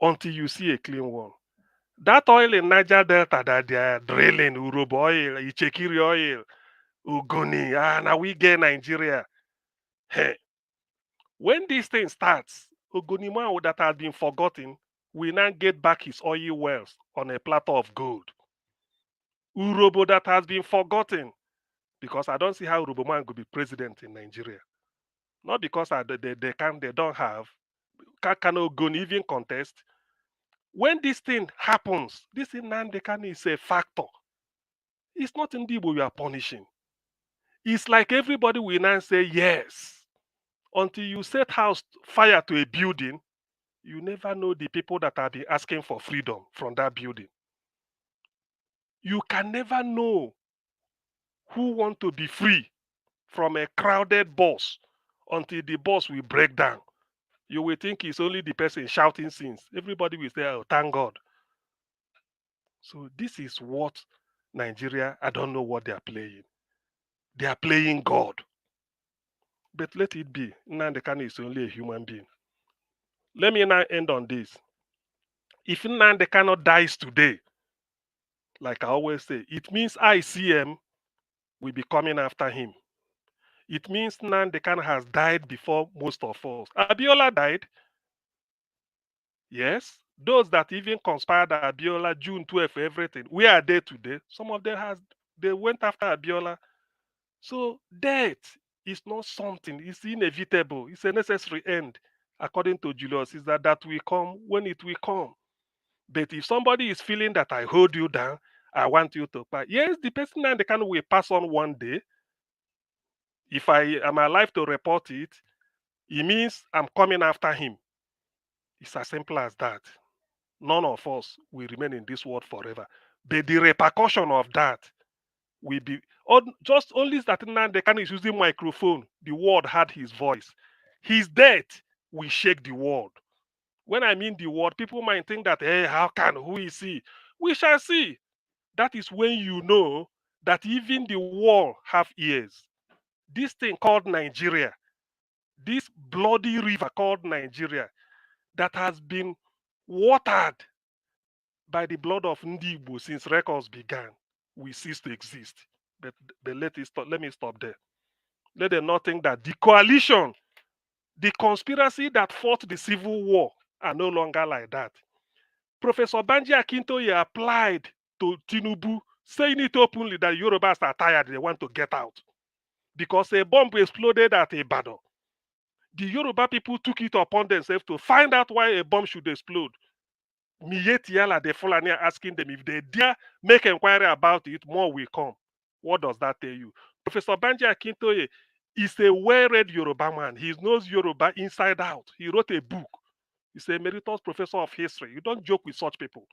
until you see a clean one. That oil in Niger Delta that they are drilling, Urobo oil, Ichekiri oil, Ugoni, now we get Nigeria. Hey, when this thing starts, Ogonima that has been forgotten will now get back his oil wells on a platter of gold. Urobo that has been forgotten, because I don't see how Urobo man could be president in Nigeria. Not because they don't have, Kanu Ogoni even contest. When this thing happens, this Nnamdi Kanu is a factor. It's not Ndibo you are punishing. It's like everybody will now say yes. Until you set fire to a building, you never know the people that are asking for freedom from that building. You can never know who want to be free from a crowded bus until the bus will break down. You will think it's only the person shouting sins. Everybody will say, oh, thank God. So this is what Nigeria, I don't know what they are playing. They are playing God. But let it be. Nnamdi Kanu is only a human being. Let me now end on this. If Nnamdi Kanu dies today, like I always say, it means ICM will be coming after him. It means Nnamdi Kanu has died before most of us. Abiola died. Yes. Those that even conspired Abiola, June 12th, everything. We are there today. Some of them they went after Abiola. So death is not something. It's inevitable. It's a necessary end. According to Julius, is that will come when it will come. But if somebody is feeling that I hold you down, I want you to pass. Yes, the person and the can will pass on one day. If I am alive to report it, it means I'm coming after him. It's as simple as that. None of us will remain in this world forever. But the repercussion of that will be just only that Nnamdi Kanu is using microphone. The world had his voice. His death will shake the world. When I mean the world, people might think that, hey, who is he? We shall see. That is when you know that even the world have ears. This thing called Nigeria this bloody river called Nigeria that has been watered by the blood of Ndibu since records began will cease to exist. But let me stop there. Let them not think that the coalition, the conspiracy that fought the civil war are no longer like that. Professor Banji Akintoye applied to Tinubu, saying it openly that Yorubas are tired, they want to get out. Because a bomb exploded at Ibadan. The Yoruba people took it upon themselves to find out why a bomb should explode. Miyetiala, the Fulani are asking them if they dare make inquiry about it, more will come. What does that tell you? Professor Banji Akintoye is a well-read Yoruba man. He knows Yoruba inside out. He wrote a book. He's a emeritus professor of history. You don't joke with such people.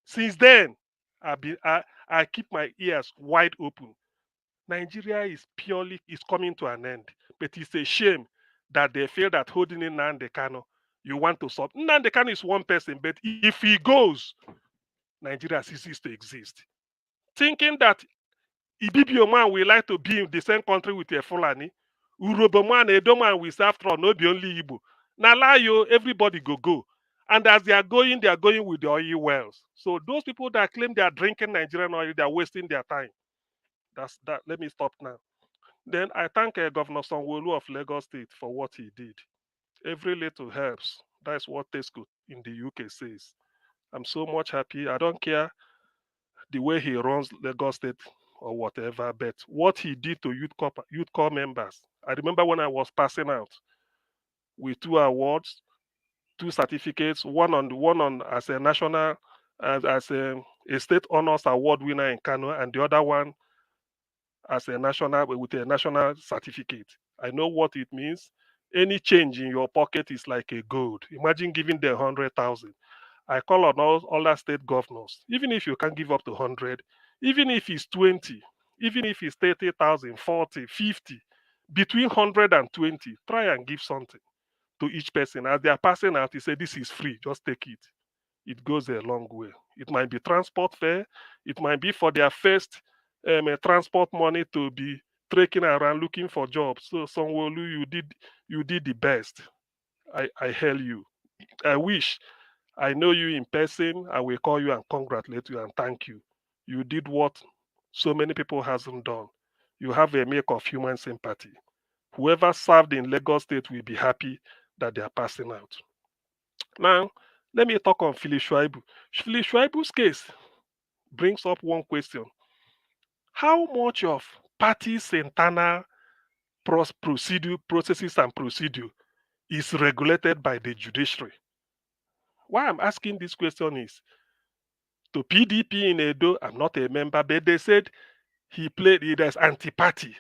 Since then, I keep my ears wide open. Nigeria is coming to an end. But it's a shame that they feel that holding in Nnamdi Kanu, you want to solve. Nnamdi Kanu is one person, but if he goes, Nigeria ceases to exist. Thinking that Ibibio man will like to be in the same country with a Fulani, Urobo man, Edo man will serve throne, not be only Igbo. Now, everybody go. And as they are going with the oil wells. So those people that claim they are drinking Nigerian oil, they are wasting their time. That's that. Let me stop now. Then I thank Governor Sanwo-Olu of Lagos State for what he did. Every little helps. That's what Tesco in the UK says. I'm so much happy. I don't care the way he runs Lagos State or whatever, but what he did to youth corps members. I remember when I was passing out with 2 awards, 2 certificates, one on as a national, as a state honors award winner in Kanu, and the other one as a national with a national certificate. I know what it means. Any change in your pocket is like a gold. Imagine giving them 100,000. I call on all other state governors, even if you can't give up to 100, even if it's 20, even if it's 30,000, 40, 50, between 100 and 20, try and give something to each person. As they are passing out, you say, this is free, just take it. It goes a long way. It might be transport fare. It might be for their first transport money to be trekking around looking for jobs. So Sanwo-Olu, you did the best. I hail you. I wish I know you in person. I will call you and congratulate you and thank you. You did what so many people hasn't done. You have a make of human sympathy. Whoever served in Lagos State will be happy that they are passing out. Now, let me talk on Philip Shaibu. Philip Shaibu's case brings up one question. How much of parties' internal processes and procedure is regulated by the judiciary? Why I'm asking this question is, to PDP in Edo, I'm not a member, but they said he played it as anti-party.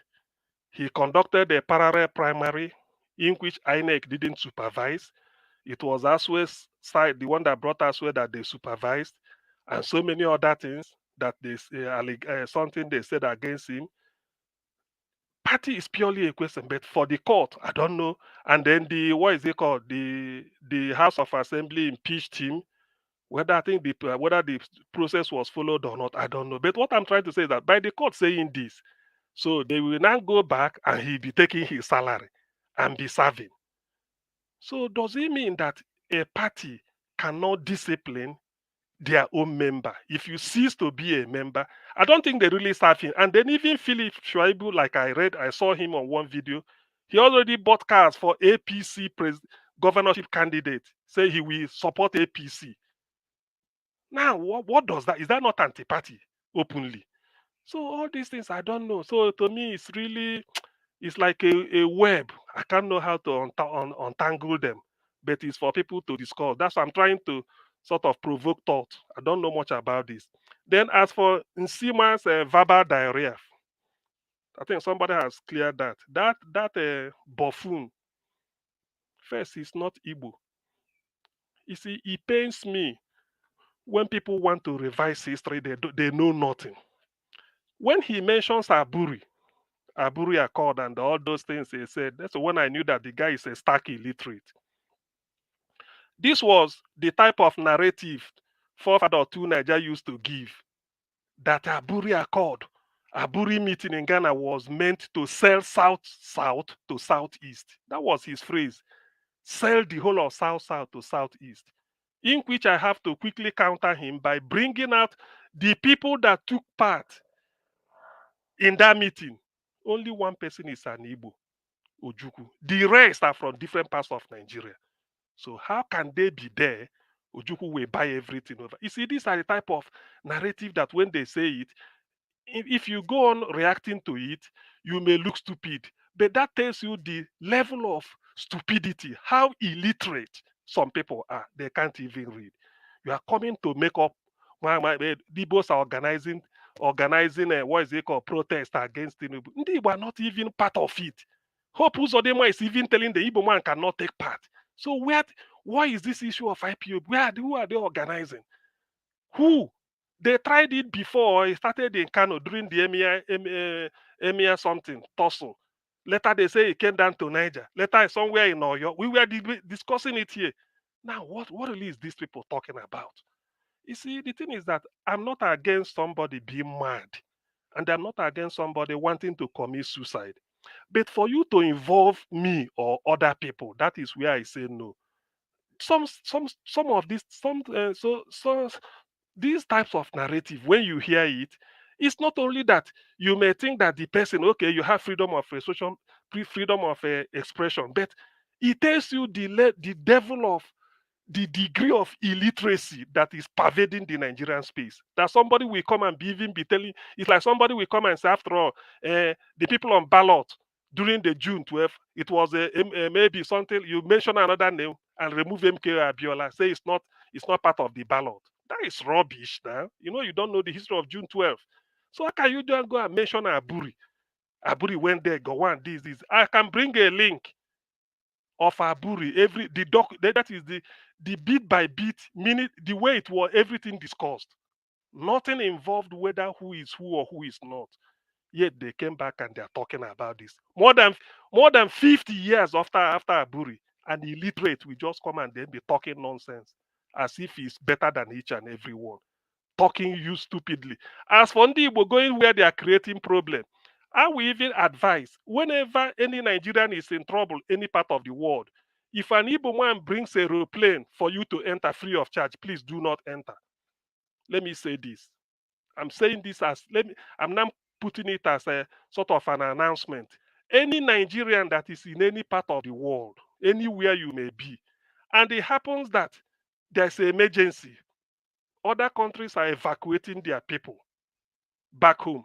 He conducted a parallel primary in which INEC didn't supervise. It was Aswe's side, the one that brought Aswe, that they supervised, and so many other things that they something they said against him. Party is purely a question, but for the court, I don't know. And then the what is it called? The House of Assembly impeached him. Whether the process was followed or not, I don't know. But what I'm trying to say is that by the court saying this, so they will now go back and he'll be taking his salary and be serving. So does it mean that a party cannot discipline their own member? If you cease to be a member, I don't think they really serve him. And then even Philip Shaibu, like I saw him on one video, he already bought cars for APC governorship candidate, say he will support APC. Now, what does that? Is that not anti-party openly? So all these things, I don't know. So to me, it's like a web. I can't know how to untangle them, but it's for people to discuss. That's why I'm trying to sort of provoke thought. I don't know much about this. Then as for Nsima's verbal diarrhea, I think somebody has cleared that. That buffoon, first, is not Igbo. You see, it pains me when people want to revise history, they know nothing. When he mentions Aburi Accord and all those things he said, that's when I knew that the guy is a stark illiterate. This was the type of narrative 4 or 2 Nigeria used to give, that Aburi Accord Aburi meeting in Ghana was meant to sell south-south to southeast. That was his phrase. Sell the whole of south-south to southeast. In which I have to quickly counter him by bringing out the people that took part in that meeting. Only one person is an Igbo, Ojukwu. The rest are from different parts of Nigeria. So how can they be there? Ojukwu will buy everything over. You see, these are the type of narrative that when they say it, if you go on reacting to it, you may look stupid. But that tells you the level of stupidity, how illiterate some people are. They can't even read. You are coming to make up. The Igbos are organizing what is it called, protest against Tinubu. They were not even part of it. Hope Uzodinma is even telling the Igbo man cannot take part. So why is this issue of IPOB? Who are they organizing? Who? They tried it before. It started in Kanu during the Emir something, tussle. Later they say it came down to Niger. Later it's somewhere in Oyo. We were discussing it here. Now, what really is these people talking about? You see, the thing is that I'm not against somebody being mad. And I'm not against somebody wanting to commit suicide. But for you to involve me or other people, that is where I say no. Some of these these types of narrative, when you hear it, it's not only that you may think that the person, okay, you have freedom of expression, expression, but it tells you the level of the degree of illiteracy that is pervading the Nigerian space. That somebody will come and be telling, it's like somebody will come and say, after all, the people on ballot during the June 12th, it was maybe something, you mention another name and remove MK Abiola, say it's not part of the ballot. That is rubbish now. You don't know the history of June 12th. So how can you just go and mention Aburi? Aburi went there, go on, this. I can bring a link of Aburi, that is the bit by bit, minute, the way it was, everything discussed. Nothing involved whether who is who or who is not. Yet they came back and they are talking about this. More than 50 years after Aburi, an illiterate will just come and then be talking nonsense as if he's better than each and every one. Talking you stupidly. As for Igbo going where they are creating problem, I will even advise, whenever any Nigerian is in trouble, any part of the world, if an Igbo man brings a aeroplane for you to enter free of charge, please do not enter. Let me say this. I'm saying this I'm now putting it as a sort of an announcement. Any Nigerian that is in any part of the world, anywhere you may be, and it happens that there's an emergency, other countries are evacuating their people back home.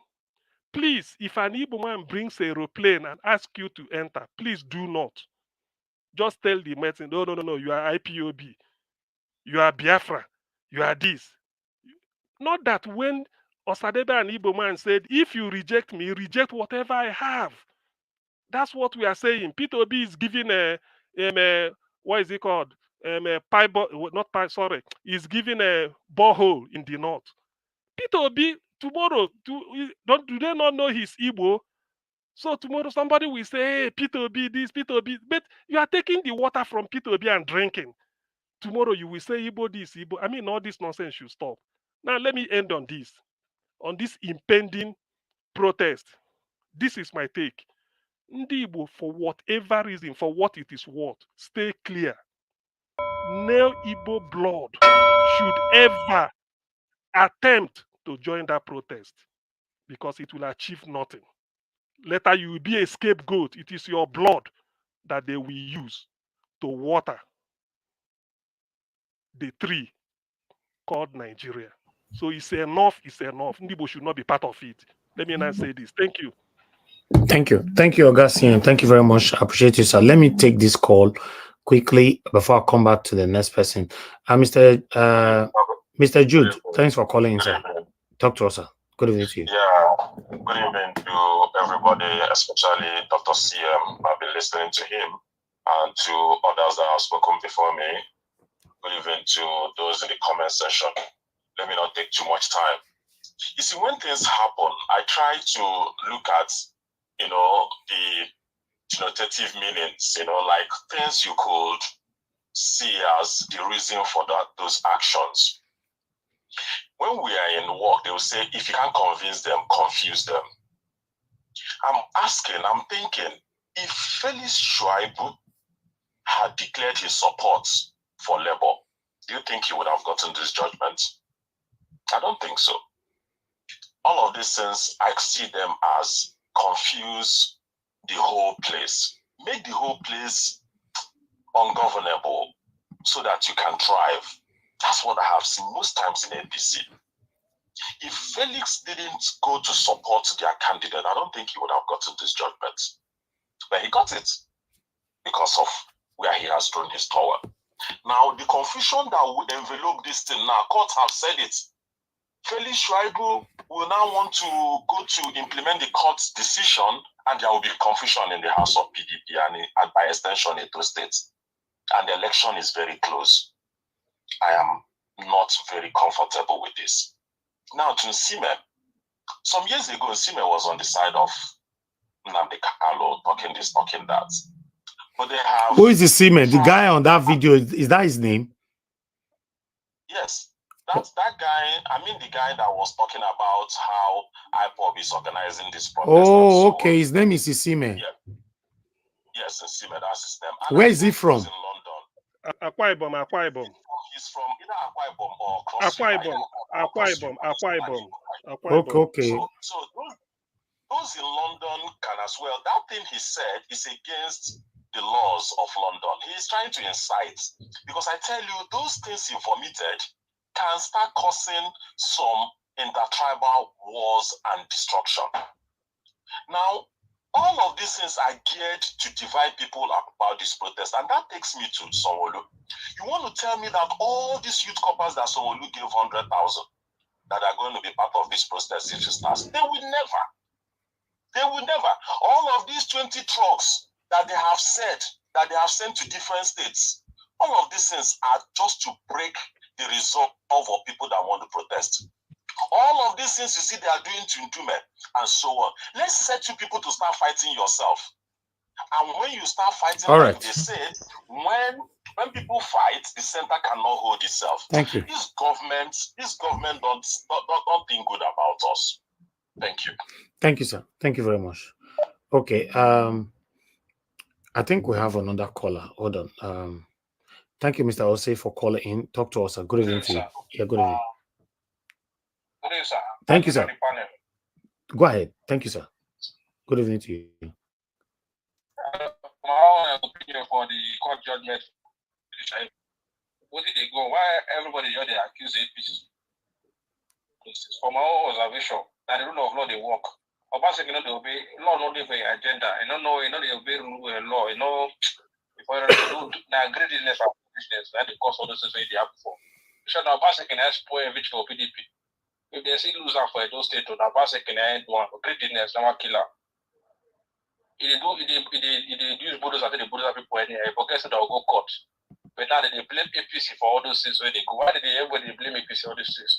Please, if an Igbo man brings a aeroplane and asks you to enter, please do not. Just tell the medicine, no, you are IPOB, you are Biafra, you are this. Not that when Osadebe and Igbo man said, if you reject me, reject whatever I have. That's what we are saying. Peter Obi is giving what is it called? He's giving a borehole in the north. Peter Obi, tomorrow, do they not know he's Igbo? So tomorrow somebody will say, hey, Peter Obi this, Peter Obi. But you are taking the water from Peter Obi and drinking. Tomorrow you will say Igbo this, Igbo. I mean, all this nonsense should stop. Now let me end on this impending protest. This is my take. Ndi Igbo, for whatever reason, for what it is worth, stay clear. No Igbo blood should ever attempt to join that protest because it will achieve nothing. Later, you will be a scapegoat. It is your blood that they will use to water the tree called Nigeria. So it's enough, it's enough. Ndibo should not be part of it. Let me now say this. Thank you. Thank you, Augustine. Thank you very much. I appreciate you, sir. Let me take this call quickly before I come back to the next person. Mr. Jude, thanks for calling in, sir. Talk to us, sir. Good evening to you. Yeah, good evening to everybody, especially Dr. CM. I've been listening to him and to others that have spoken before me. Good evening to those in the comment section. Let me not take too much time. You see, when things happen, I try to look at, the denotative meanings, like things you could see as the reason for those actions. when we are in work, they will say, if you can't convince them, confuse them. I'm thinking, if Felix Shaibu had declared his support for Labour, do you think he would have gotten this judgment? I don't think so. All of these things, I see them as confuse the whole place. Make the whole place ungovernable so that you can thrive. That's what I have seen most times in APC. If Felix didn't go to support their candidate, I don't think he would have gotten this judgment. But he got it because of where he has thrown his tower. Now, the confusion that would envelop this thing now, courts have said it. Felix Shaibu will now want to go to implement the court's decision, and there will be confusion in the House of PDP and by extension in those states. And the election is very close. I am not very comfortable with this. Now to Nsime. Some years ago, Nsime was on the side of Nnamdi talking this, talking that. But they have... Who is the Nsime? The guy on that video, is that his name? Yes. That's that guy, I mean the guy that was talking about how IPOB is organizing this protest. Oh, okay. His name is Nsime. Yeah. Yes, Nsime, that's his name. And where is he from? In London. Akwa Ibom. He's from either Akwa Ibom or Cross Akwa Ibom. Okay. So those in London can as well. That thing he said is against the laws of London. He is trying to incite. Because I tell you, those things he vomited can start causing some intertribal wars and destruction. Now, all of these things are geared to divide people about this protest, and that takes me to Sanwo-Olu. You want to tell me that all these youth corpers that Sanwo-Olu gave 100,000 that are going to be part of this protest if it starts? They will never. They will never. All of these 20 trucks that they have said that they have sent to different states, all of these things are just to break the resolve of people that want to protest. All of these things you see they are doing to Ndume and so on. Let's set you people to start fighting yourself. And when you start fighting, like they said, when people fight, the center cannot hold itself. Thank you. This government don't think good about us. Thank you. Thank you, sir. Thank you very much. Okay. I think we have another caller. Hold on. Thank you, Mr. Osei, for calling in. Talk to us. Good evening to you. Yeah, good evening. Good evening, sir. Thank you, sir. Go ahead. Thank you, sir. Good evening to you. My own opinion for the court judgment. Where did they go? Why everybody here they accuse APC? For my own observation, that the rule of law they work. Obviously, they obey law, not the agenda. They obey rule law. If I do greediness or business, that the cause of the society they have before. So now, Obviously, can spoil everything for PDP. If they see loser for those states, now Obviously can end one greediness, now killer. If they use bulldozer, the bulldozer people anyway, because they'll go court. But now they blame APC for all those things where they go. Why did everybody blame APC for all these things?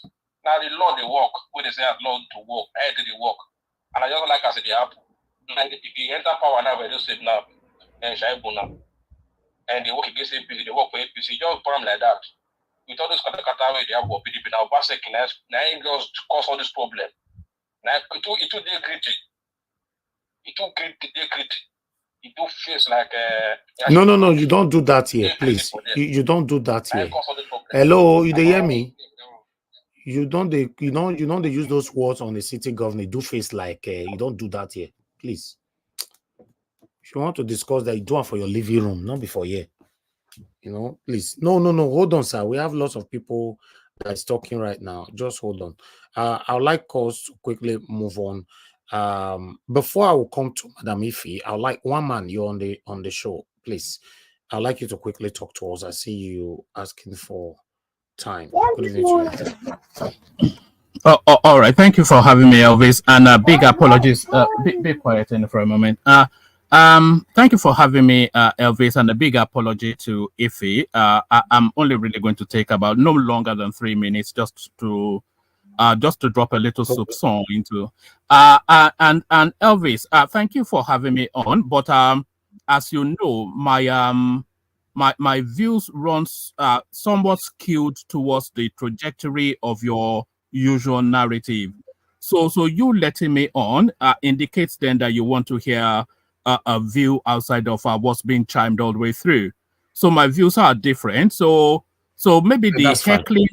Now the law they work, where they say law to work, how did they work? And I just like I said, they have like if you enter power now, they just say now, and Shaibu now. And they work against APC, they work for APC, just put them like that. With all this kata way they have for PDP now, Basek now just cause all this problem. Now it too they greedy. It too greedy. It do face like No, you don't do that here, please. You don't do that here. Hello, you hear me? You don't they use those words on the city governor. Do face like you don't do that here, please. If you want to discuss that, you do it for your living room, not before here. Please. No. Hold on, sir. We have lots of people that's talking right now. Just hold on. I would like us to quickly move on. Before I will come to Madam Ife, I would like one man, you're on the show, please. I'd like you to quickly talk to us. I see you asking for time. Good evening to you. All right. Thank you for having me, Elvis. And big apologies. Be quiet for a moment. Thank you for having me, Elvis, and a big apology to Ife. I'm only really going to take about no longer than 3 minutes just to drop a little soup song into and Elvis, thank you for having me on. But as you know, my views runs somewhat skewed towards the trajectory of your usual narrative. So you letting me on indicates then that you want to hear a view outside of what's being chimed all the way through. So my views are different. So maybe the That's fine. heckling,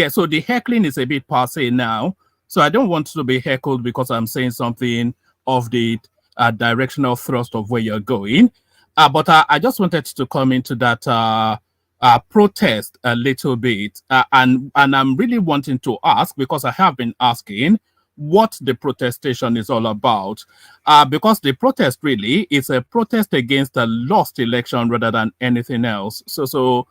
so the heckling is a bit passé now. So I don't want to be heckled because I'm saying something of the directional thrust of where you're going. But I just wanted to come into that protest a little bit. And I'm really wanting to ask, because I have been asking, what the protestation is all about. Because the protest really is a protest against a lost election rather than anything else. So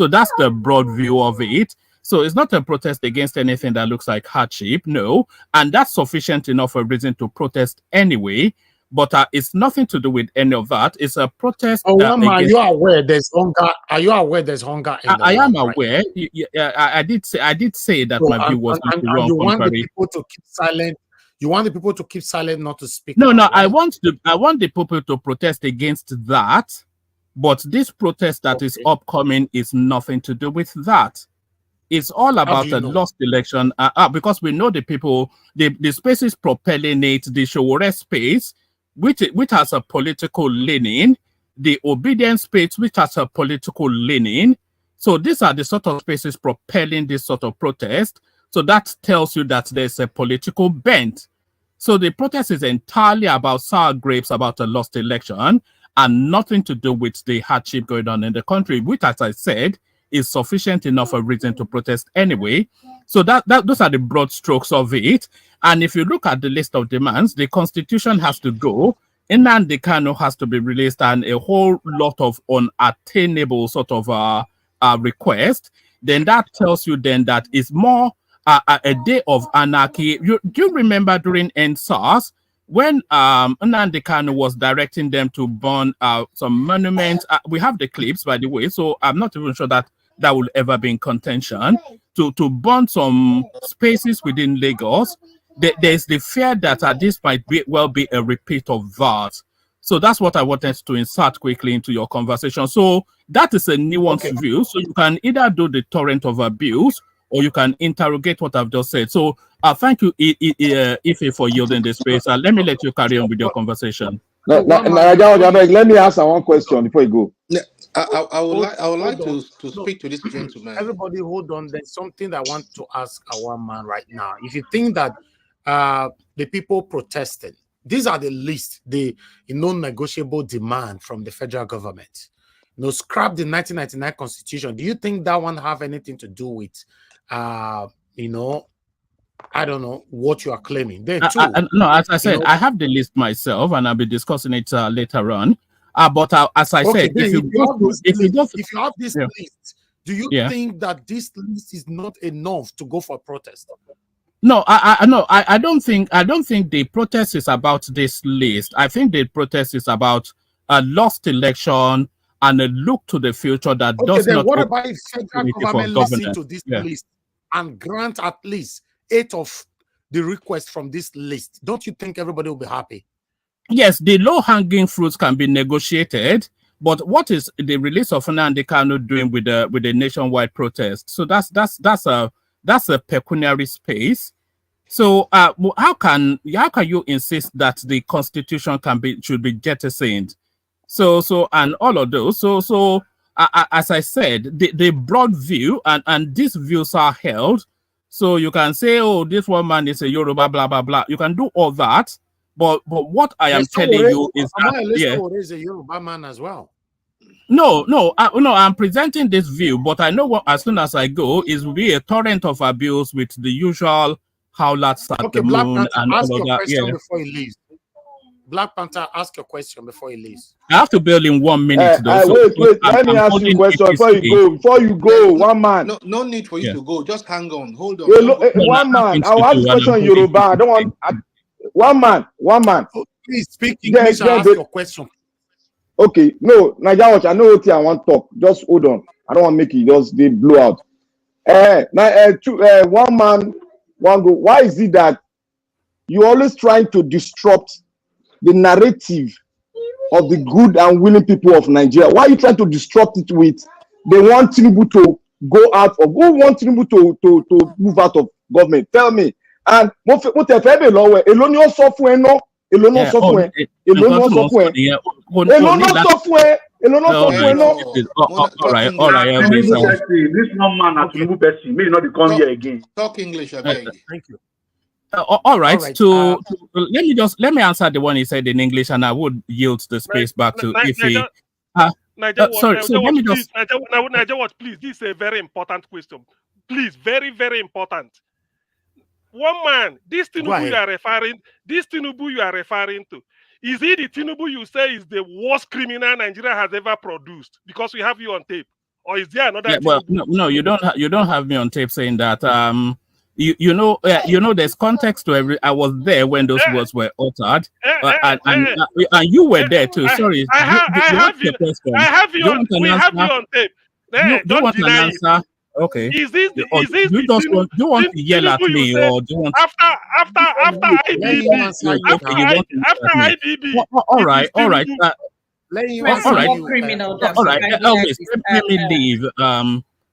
that's the broad view of it. So it's not a protest against anything that looks like hardship, no. And that's sufficient enough a reason to protest anyway. But it's nothing to do with any of that. It's a protest. Oh, are you aware there's hunger? Are you aware there's hunger in the I am land aware. Right? I did say that my view was and you want the people to keep silent. You want the people to keep silent, not to speak. No, out, no. right? I want the people to protest against that. But this protest that is upcoming is nothing to do with that. It's all about a lost election because we know the people, the spaces propelling it, the Showore space, which has a political leaning, the obedience space, which has a political leaning. So these are the sort of spaces propelling this sort of protest. So that tells you that there's a political bent. So the protest is entirely about sour grapes, about a lost election, and nothing to do with the hardship going on in the country, which, as I said, is sufficient enough a reason to protest anyway. So those are the broad strokes of it. And if you look at the list of demands, the constitution has to go, Nnamdi Kanu has to be released, and a whole lot of unattainable sort of request. Then that tells you then that it's more a day of anarchy. Do you remember during NSAS when Nnamdi Kanu was directing them to burn some monuments? We have the clips, by the way, so I'm not even sure that will ever be in contention, to burn some spaces within Lagos. There's the fear that this might well be a repeat of that. So that's what I wanted to insert quickly into your conversation. So that is a nuanced view. So you can either do the torrent of abuse, or you can interrogate what I've just said. So thank you, Ife, for yielding the space. Let me let you carry on with your conversation. Let me ask one question before you go. Yeah, I would like to speak to this gentleman. Everybody hold on. There's something that I want to ask our man right now. If you think that the people protesting, these are the least, the non-negotiable demand from the federal government. Scrap the 1999 constitution. Do you think that one have anything to do with, I don't know what you are claiming? Then too, no, as I said, I have the list myself, and I'll be discussing it later on. But as I said, if you have this list, do you think that this list is not enough to go for protest? No, I don't think the protest is about this list. I think the protest is about a lost election and a look to the future that does then not. What about if federal government listen to this list and grant at least 8 of the requests from this list? Don't you think everybody will be happy? Yes, the low-hanging fruits can be negotiated, but what is the release of Nnamdi Kanu doing with the nationwide protest? So that's a pecuniary space. So how can you insist that the constitution should be jettisoned? So and all of those. So as I said, the broad view and these views are held. So you can say, oh, this one man is a Yoruba, blah blah blah. You can do all that, but what I am telling you is that is a Yoruba man as well. No, I'm presenting this view, but I know what as soon as I go, it will be a torrent of abuse with the usual howlats at the Black moon Panther, and ask all of your that. question before he leaves. Black Panther, ask your question before he leaves. I have to bail in 1 minute though. Wait. Let me ask you a question before you go. One man. No need for you to go. Just hang on. Hold on. One man. I'll ask the question in Yoruba. I don't want. One man. Please speak English and ask your question. Okay. No, Naija Watch. I know what I want to talk. Just hold on. I don't want to make it just they blow out. One man, one go. Why is it that you always trying to disrupt the narrative of the good and willing people of Nigeria? Why are you trying to disrupt it with they want Tinubu to go out of who want Tinubu to move out of government? Tell me. And mo te fe be lowo èló ni ó sọ fún ẹ ná? Èló no sọ fún ẹ? Èló ni ó sọ fún ẹ? Èló no sọ fún ẹ? Èló no sọ fún ẹ ná? All right, Elvis. This one man at Tinubu person may not come here again. Talk English, I beg. Thank you. All right. Let me answer the one he said in English, and I would yield the space back to Ife. Sorry, let me just. Nigeria, please. This is a very important question. Please, very, very important. One man, this Tinubu you are referring to, is he the Tinubu you say is the worst criminal Nigeria has ever produced? Because we have you on tape, or is there another? Yeah, well, no, you don't. You don't have me on tape saying that. You know, there's context to every. I was there when those words were uttered, and you were there too. Sorry, I have you on tape. You want an answer? Okay. Is this do you want to yell at me, or do you want after IPOB? After IPOB. All right. Elvis, let me leave.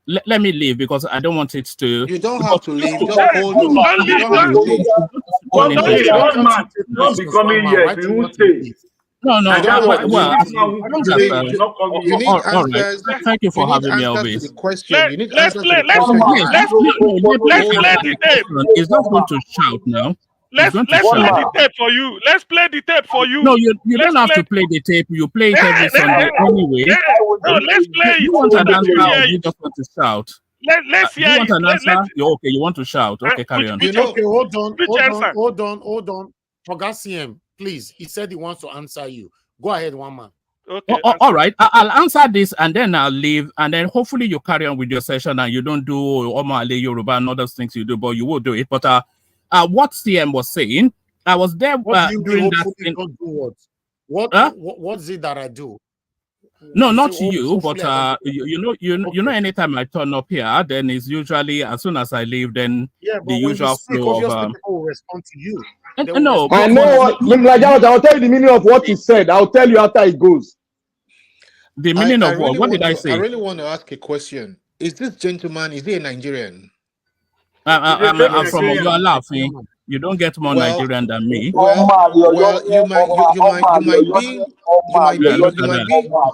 Let me leave because I don't want it to. You don't have to leave. Just hold on. One man not becoming here. You won't stay. No. Well, you need answers. Thank you for having me, Elvis. You need answers to the question. Let's play the tape. He's not going to shout now. Let's play the tape for you. Let's play the tape for you. No, you don't have to play the tape. You play it every Sunday anyway. No, let's play it. You want an answer, or you just want to shout? Let's hear you want an answer? Okay, you want to shout. Okay, carry on. Okay, hold on. Fogasium, please. He said he wants to answer you. Go ahead, one man. Okay. All right. I'll answer this and then I'll leave. And then hopefully you carry on with your session and you don't do Omale Yoruba and other things you do, but you will do it. But what CM was saying, I was there during that thing. What's it that I do? No, not you, but you know, anytime I turn up here, then it's usually as soon as I leave, then the usual flow of people will respond to you. No, I know what I'll tell you the meaning of what he said. I'll tell you after it goes. The meaning of what? What did I say? I really want to ask a question. Is this gentleman, is he a Nigerian? I'm from you are laughing. You don't get more Nigerian than me. You might be.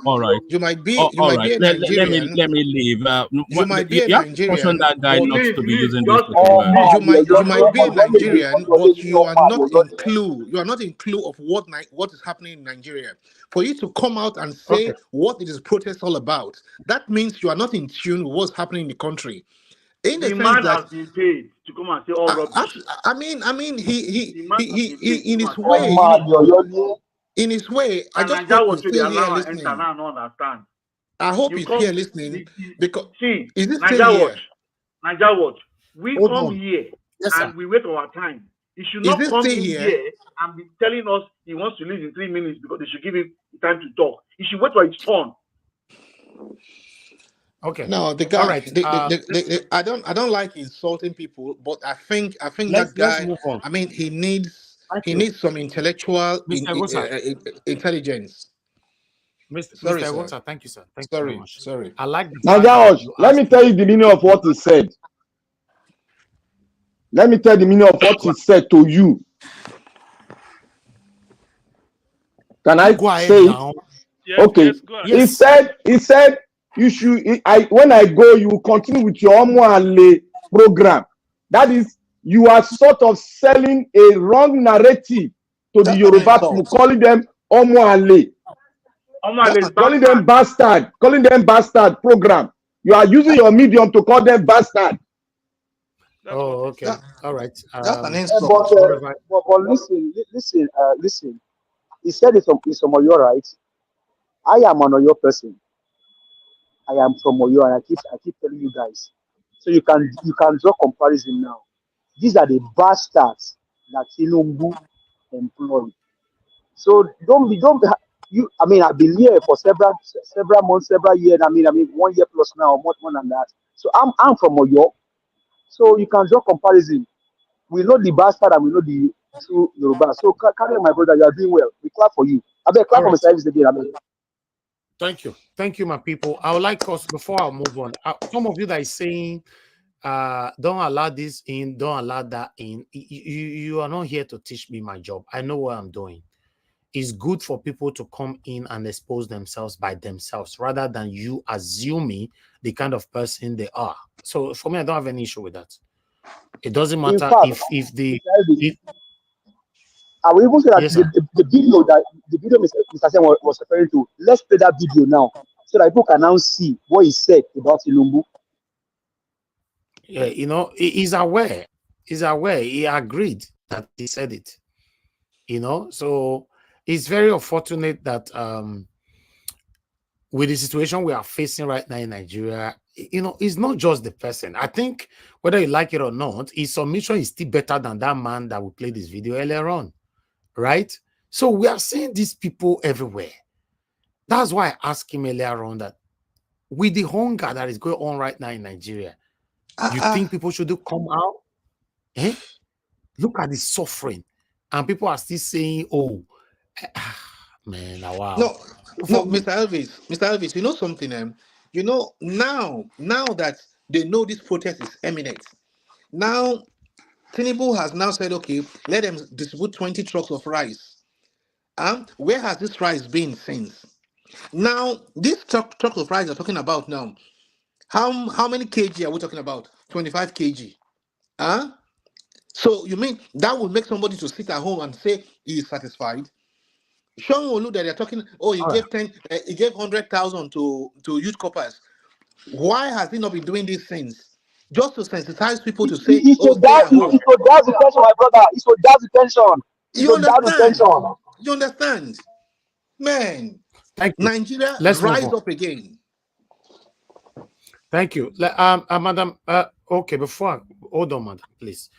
All right. You might be. All right. A Nigerian. Let me leave. You might be a Nigerian. That guy not to be using this. You might be a Nigerian, but you are not in clue. You are not in clue of what is happening in Nigeria. For you to come out and say what it is protest all about, that means you are not in tune with what's happening in the country. In the man has been paid to come and say all rubbish. I mean, he in his way. In his way, I just hope he's still here listening. I hope he's here listening because is this still here? Nigeria Watch. We come here and we wait our time. He should not come in here and be telling us he wants to leave in 3 minutes because they should give him time to talk. He should wait for his turn. Okay. No, the guy. Right. I don't like insulting people, but I think that guy. I mean, he needs some intellectual intelligence. Mr. Watson, thank you, sir. Thank you very much. Sorry. I like. Now, Josh, let me tell you the meaning of what he said. Let me tell you the meaning of what he said to you. Can I say it? Yes, okay. Yes, He said. You should. When I go, you will continue with your Omoale program. That is, you are sort of selling a wrong narrative to the Yoruba people, calling them Omoale, calling them bastard program. You are using your medium to call them bastard. Oh, okay. All right. That's an insult. But listen. He said it's from Oyo, right? I am an Oyo person. I am from Oyo, and I keep telling you guys. So you can draw comparison now. These are the bastards that Tinubu employed. So don't you. I mean, I've been here for several months, several years. I mean 1 year plus now, much more than that. So I'm from Oyo. So you can draw comparison. We know the bastard and we know the true Yoruba. So carry on, my brother. You are doing well. We clap for you. I beg clap for my service again. I mean. Thank you, my people. I would like us before I move on. Some of you that is saying don't allow this in, don't allow that in. You are not here to teach me my job. I know what I'm doing. It's good for people to come in and expose themselves by themselves rather than you assuming the kind of person they are. So for me, I don't have any issue with that. It doesn't In matter fact, if the I will even say that yes, sir. the video Mr. Sen was referring to, let's play that video now so that people can now see what he said about Tinubu. Yeah, you know, he's aware. He's aware. He agreed that he said it. You know, so it's very unfortunate that with the situation we are facing right now in Nigeria, you know, it's not just the person. I think whether you like it or not, his submission is still better than that man that we played this video earlier on, right? So we are seeing these people everywhere. That's why I asked him earlier on that with the hunger that is going on right now in Nigeria, you think people should come out? Eh? Look at the suffering. And people are still saying, oh, man, wow. No, Mr. Elvis, you know something? You know, now that they know this protest is imminent, now Tinubu has now said, okay, let them distribute 20 trucks of rice. Where has this rice been since? Now, this truck of rice you're talking about now, how many kg are we talking about? 25 kg. So you mean that would make somebody to sit at home and say he is satisfied? Sean Olu that they're talking, oh, he gave 100,000 to youth corpers. Why has he not been doing these things? Just to sensitize people to say, oh, stay at home. It's for that retention, my brother. It's for that retention. You understand? You understand? Man, thank you. Nigeria, Let's rise up again. Thank you. Madam, okay, hold on, madam, please.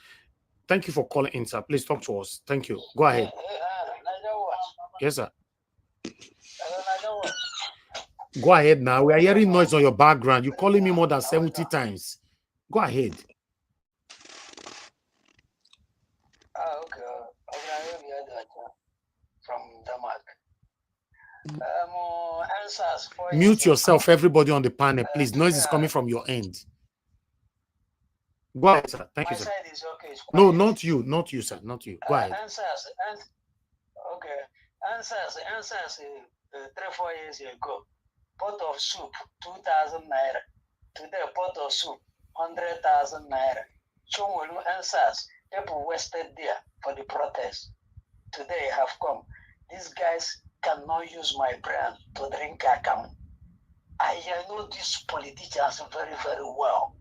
Thank you for calling in, sir. Please talk to us. Thank you. Go ahead. Yes, sir. Go ahead now. We are hearing noise on your background. You're calling me more than 70 times. Go ahead. From Denmark. Mute yourself, everybody on the panel, please. Noise is coming from your end. Go ahead, sir. Thank you, sir. No, not you, sir. Not you. Go ahead. Answers 3-4 years ago, pot of soup 2,000 naira. Today, pot of soup 100,000 naira. Chumulu answers, people wasted there for the protest. Today have come. These guys cannot use my brand to drink akam. I know these politicians very, very well.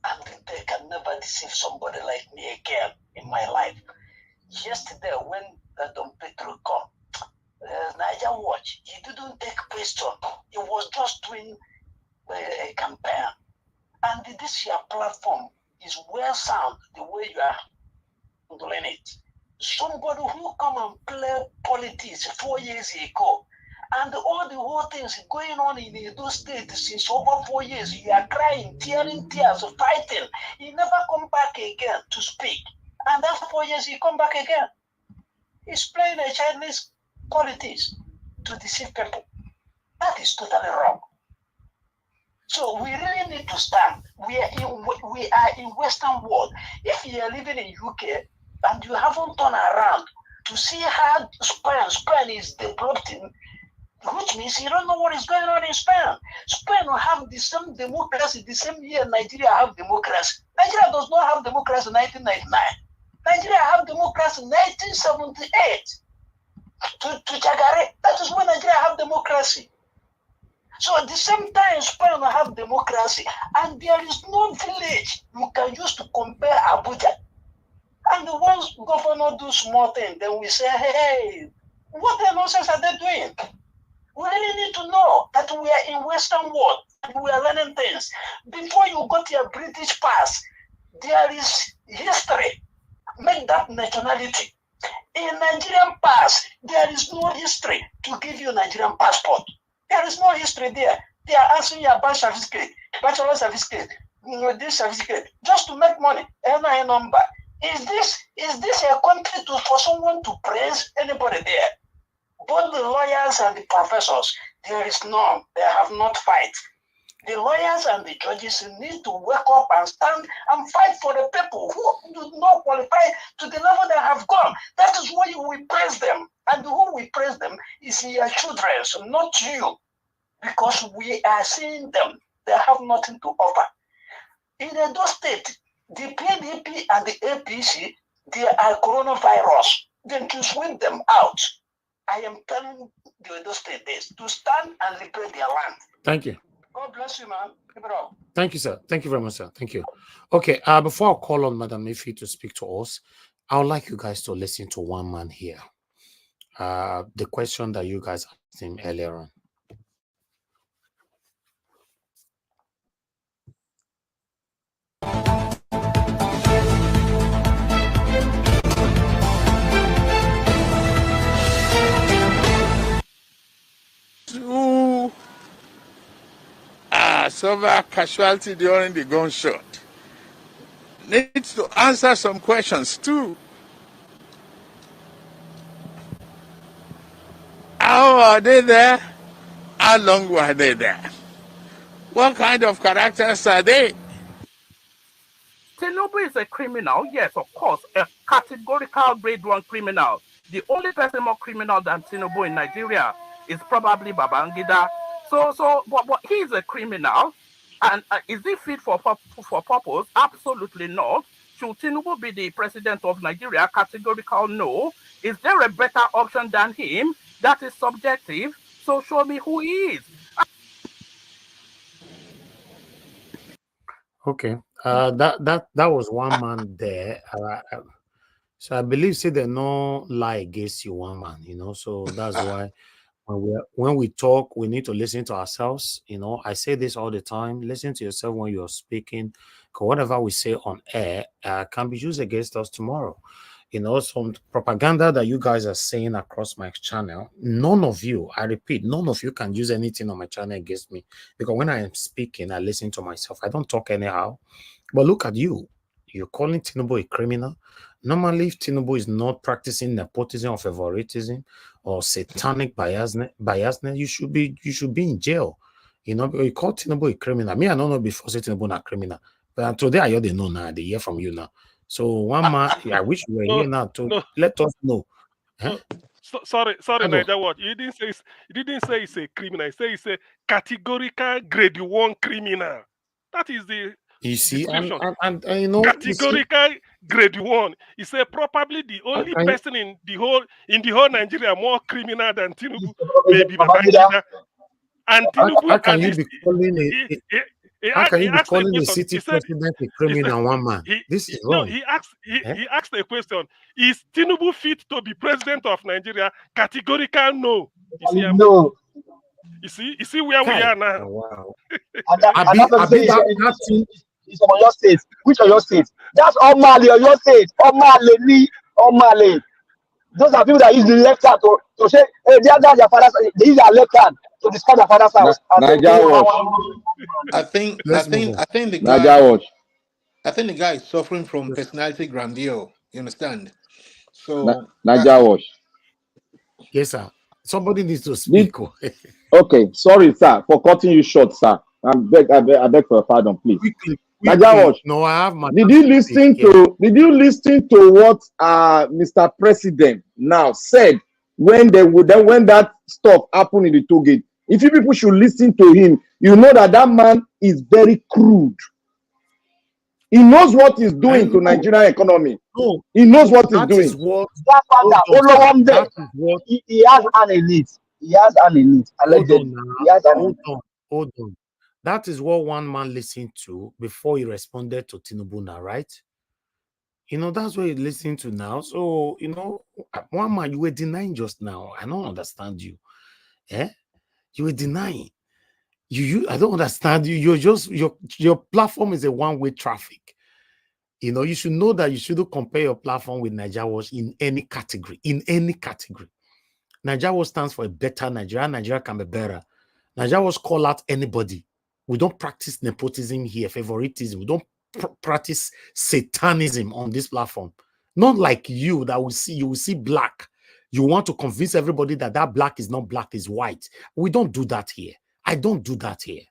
And they can never deceive somebody like me again in my life. Yesterday, when Don Petro come, Niger Watch, he didn't take question. He was just doing a campaign. And this your platform is well sound the way you are doing it. Somebody who come and play politics 4 years ago, and all the whole things going on in Edo State since over 4 years, you are crying, tearing tears, fighting. He never come back again to speak. And after 4 years, he come back again. He's playing a childish politics to deceive people. That is totally wrong. So we really need to stand. We are in Western world. If you are living in UK and you haven't turned around to see how Spain is developing, which means you don't know what is going on in Spain. Spain will have the same democracy the same year Nigeria have democracy. Nigeria does not have democracy in 1999. Nigeria have democracy in 1978. To Jagare, that is when Nigeria have democracy. So at the same time, Spain will have democracy, and there is no village you can use to compare Abuja. And once governor do small thing, then we say, hey, what the nonsense are they doing? We really need to know that we are in Western world and we are learning things. Before you got your British pass, there is history. Make that nationality. In Nigerian pass, there is no history to give you Nigerian passport. There is no history there. They are asking your bachelor certificate, this certificate, just to make money. NI number. Is this a country for someone to praise anybody there? Both the lawyers and the professors, there is none. They have not fight. The lawyers and the judges need to wake up and stand and fight for the people who do not qualify to the level they have gone. That is why we praise them. And who we praise them is your children, so not you. Because we are seeing them. They have nothing to offer. In Edo State, the PDP and the APC, they are coronavirus. Then to sweep them out. I am telling the Edo State this, to stand and liberate their land. Thank you. God bless you, man. Keep it up. Thank you, sir. Thank you very much, sir. Thank you. Okay, before I call on Madam Ife to speak to us, I would like you guys to listen to one man here. The question that you guys asked him earlier on. Who suffer casualty during the gunshot needs to answer some questions too. How are they there? How long were they there? What kind of characters are they? Tinubu is a criminal, yes, of course, a categorical grade 1 criminal. The only person more criminal than Tinubu in Nigeria is probably Babangida. But he is a criminal, and is he fit for purpose? Absolutely not. Should Tinubu be the president of Nigeria? Categorical no. Is there a better option than him? That is subjective. So show me who he is. Okay, that was one man there. So I believe say they no lie against you, one man. You know, so that's why when we talk, we need to listen to ourselves. You know, I say this all the time. Listen to yourself when you're speaking, because whatever we say on air can be used against us tomorrow. You know, some propaganda that you guys are saying across my channel, none of you, I repeat, none of you can use anything on my channel against me. Because when I am speaking, I listen to myself. I don't talk anyhow. But look at you. You're calling Tinubu a criminal. Normally, if Tinubu is not practicing nepotism or favoritism or satanic biasness, you should be in jail. You know, you call Tinubu a criminal. Me, I don't know before say Tinubu not criminal. But today I hear they know now. They hear from you now. So one man, I wish you were here now to let us know. Huh? Sorry, Niger Watch. You didn't say it's a criminal. You say it's a categorical grade 1 criminal. That is the you see, description. And you know, categorical grade 1. He said probably the only person in the whole Nigeria more criminal than Tinubu, maybe Babangida. And Tinubu, how can you be calling how can you be calling the city president a criminal, one man? This is wrong. He asked a question. Is Tinubu fit to be president of Nigeria? Categorical no. No. You see where we are now. Oh, wow. And it's from your state. Which of your states? That's Omale or your state. Omale. Those are people that use the left hand to say, hey, they are their father's. They use their left hand to discuss their father's house. I think the guy is suffering from personality grandeur. You understand? So Niger Watch. Yes, sir. Somebody needs to speak. Okay, sorry, sir, for cutting you short, sir. I beg for your pardon, please. Quickly. Niger Watch. No, I have my. Did you listen to what Mr. President now said when that stuff happened in the toll gate? If you people should listen to him, you know that man is very crude. He knows what he's doing to Nigerian economy. No, he knows what he's doing. He has an elite. He has an elite. Hold on. That is what one man listened to before he responded to Tinubu now, right? You know, that's what he's listening to now. So, you know, one man, you were denying just now. I don't understand you. You were denying. I don't understand you. You're just your platform is a one-way traffic. You know, you should know that you shouldn't compare your platform with Niger Watch in any category. Niger Watch stands for a better Nigeria. Nigeria can be better. Niger Watch call out anybody. We don't practice nepotism here, favoritism. We don't practice satanism on this platform. Not like you that you will see black. You want to convince everybody that black is not black, is white. We don't do that here. I don't do that here.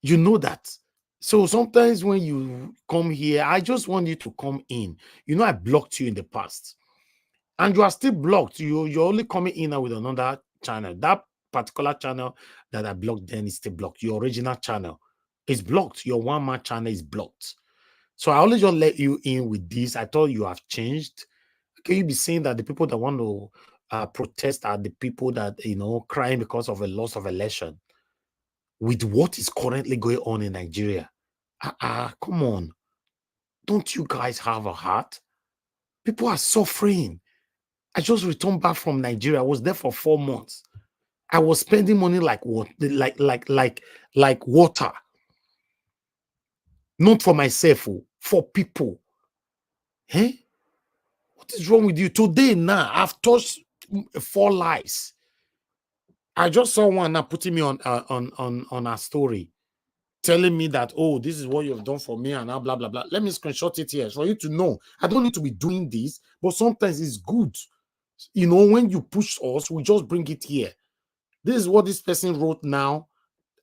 You know that. So sometimes when you come here, I just want you to come in. You know, I blocked you in the past. And you are still blocked. You're only coming in now with another channel. That particular channel that I blocked then is still blocked. Your original channel is blocked. Your one-man channel is blocked. So I only just let you in with this. I thought you have changed. Can you be saying that the people that want to protest are the people that, you know, crying because of a loss of election? With what is currently going on in Nigeria? Come on. Don't you guys have a heart? People are suffering. I just returned back from Nigeria. I was there for 4 months. I was spending money like what, like water. Not for myself, for people. Hey, what is wrong with you? Today now, I've touched 4 lives. I just saw one now putting me on a story, telling me that, oh, this is what you've done for me and blah blah blah. Let me screenshot it here for you to know. I don't need to be doing this, but sometimes it's good. You know, when you push us, we just bring it here. This is what this person wrote now.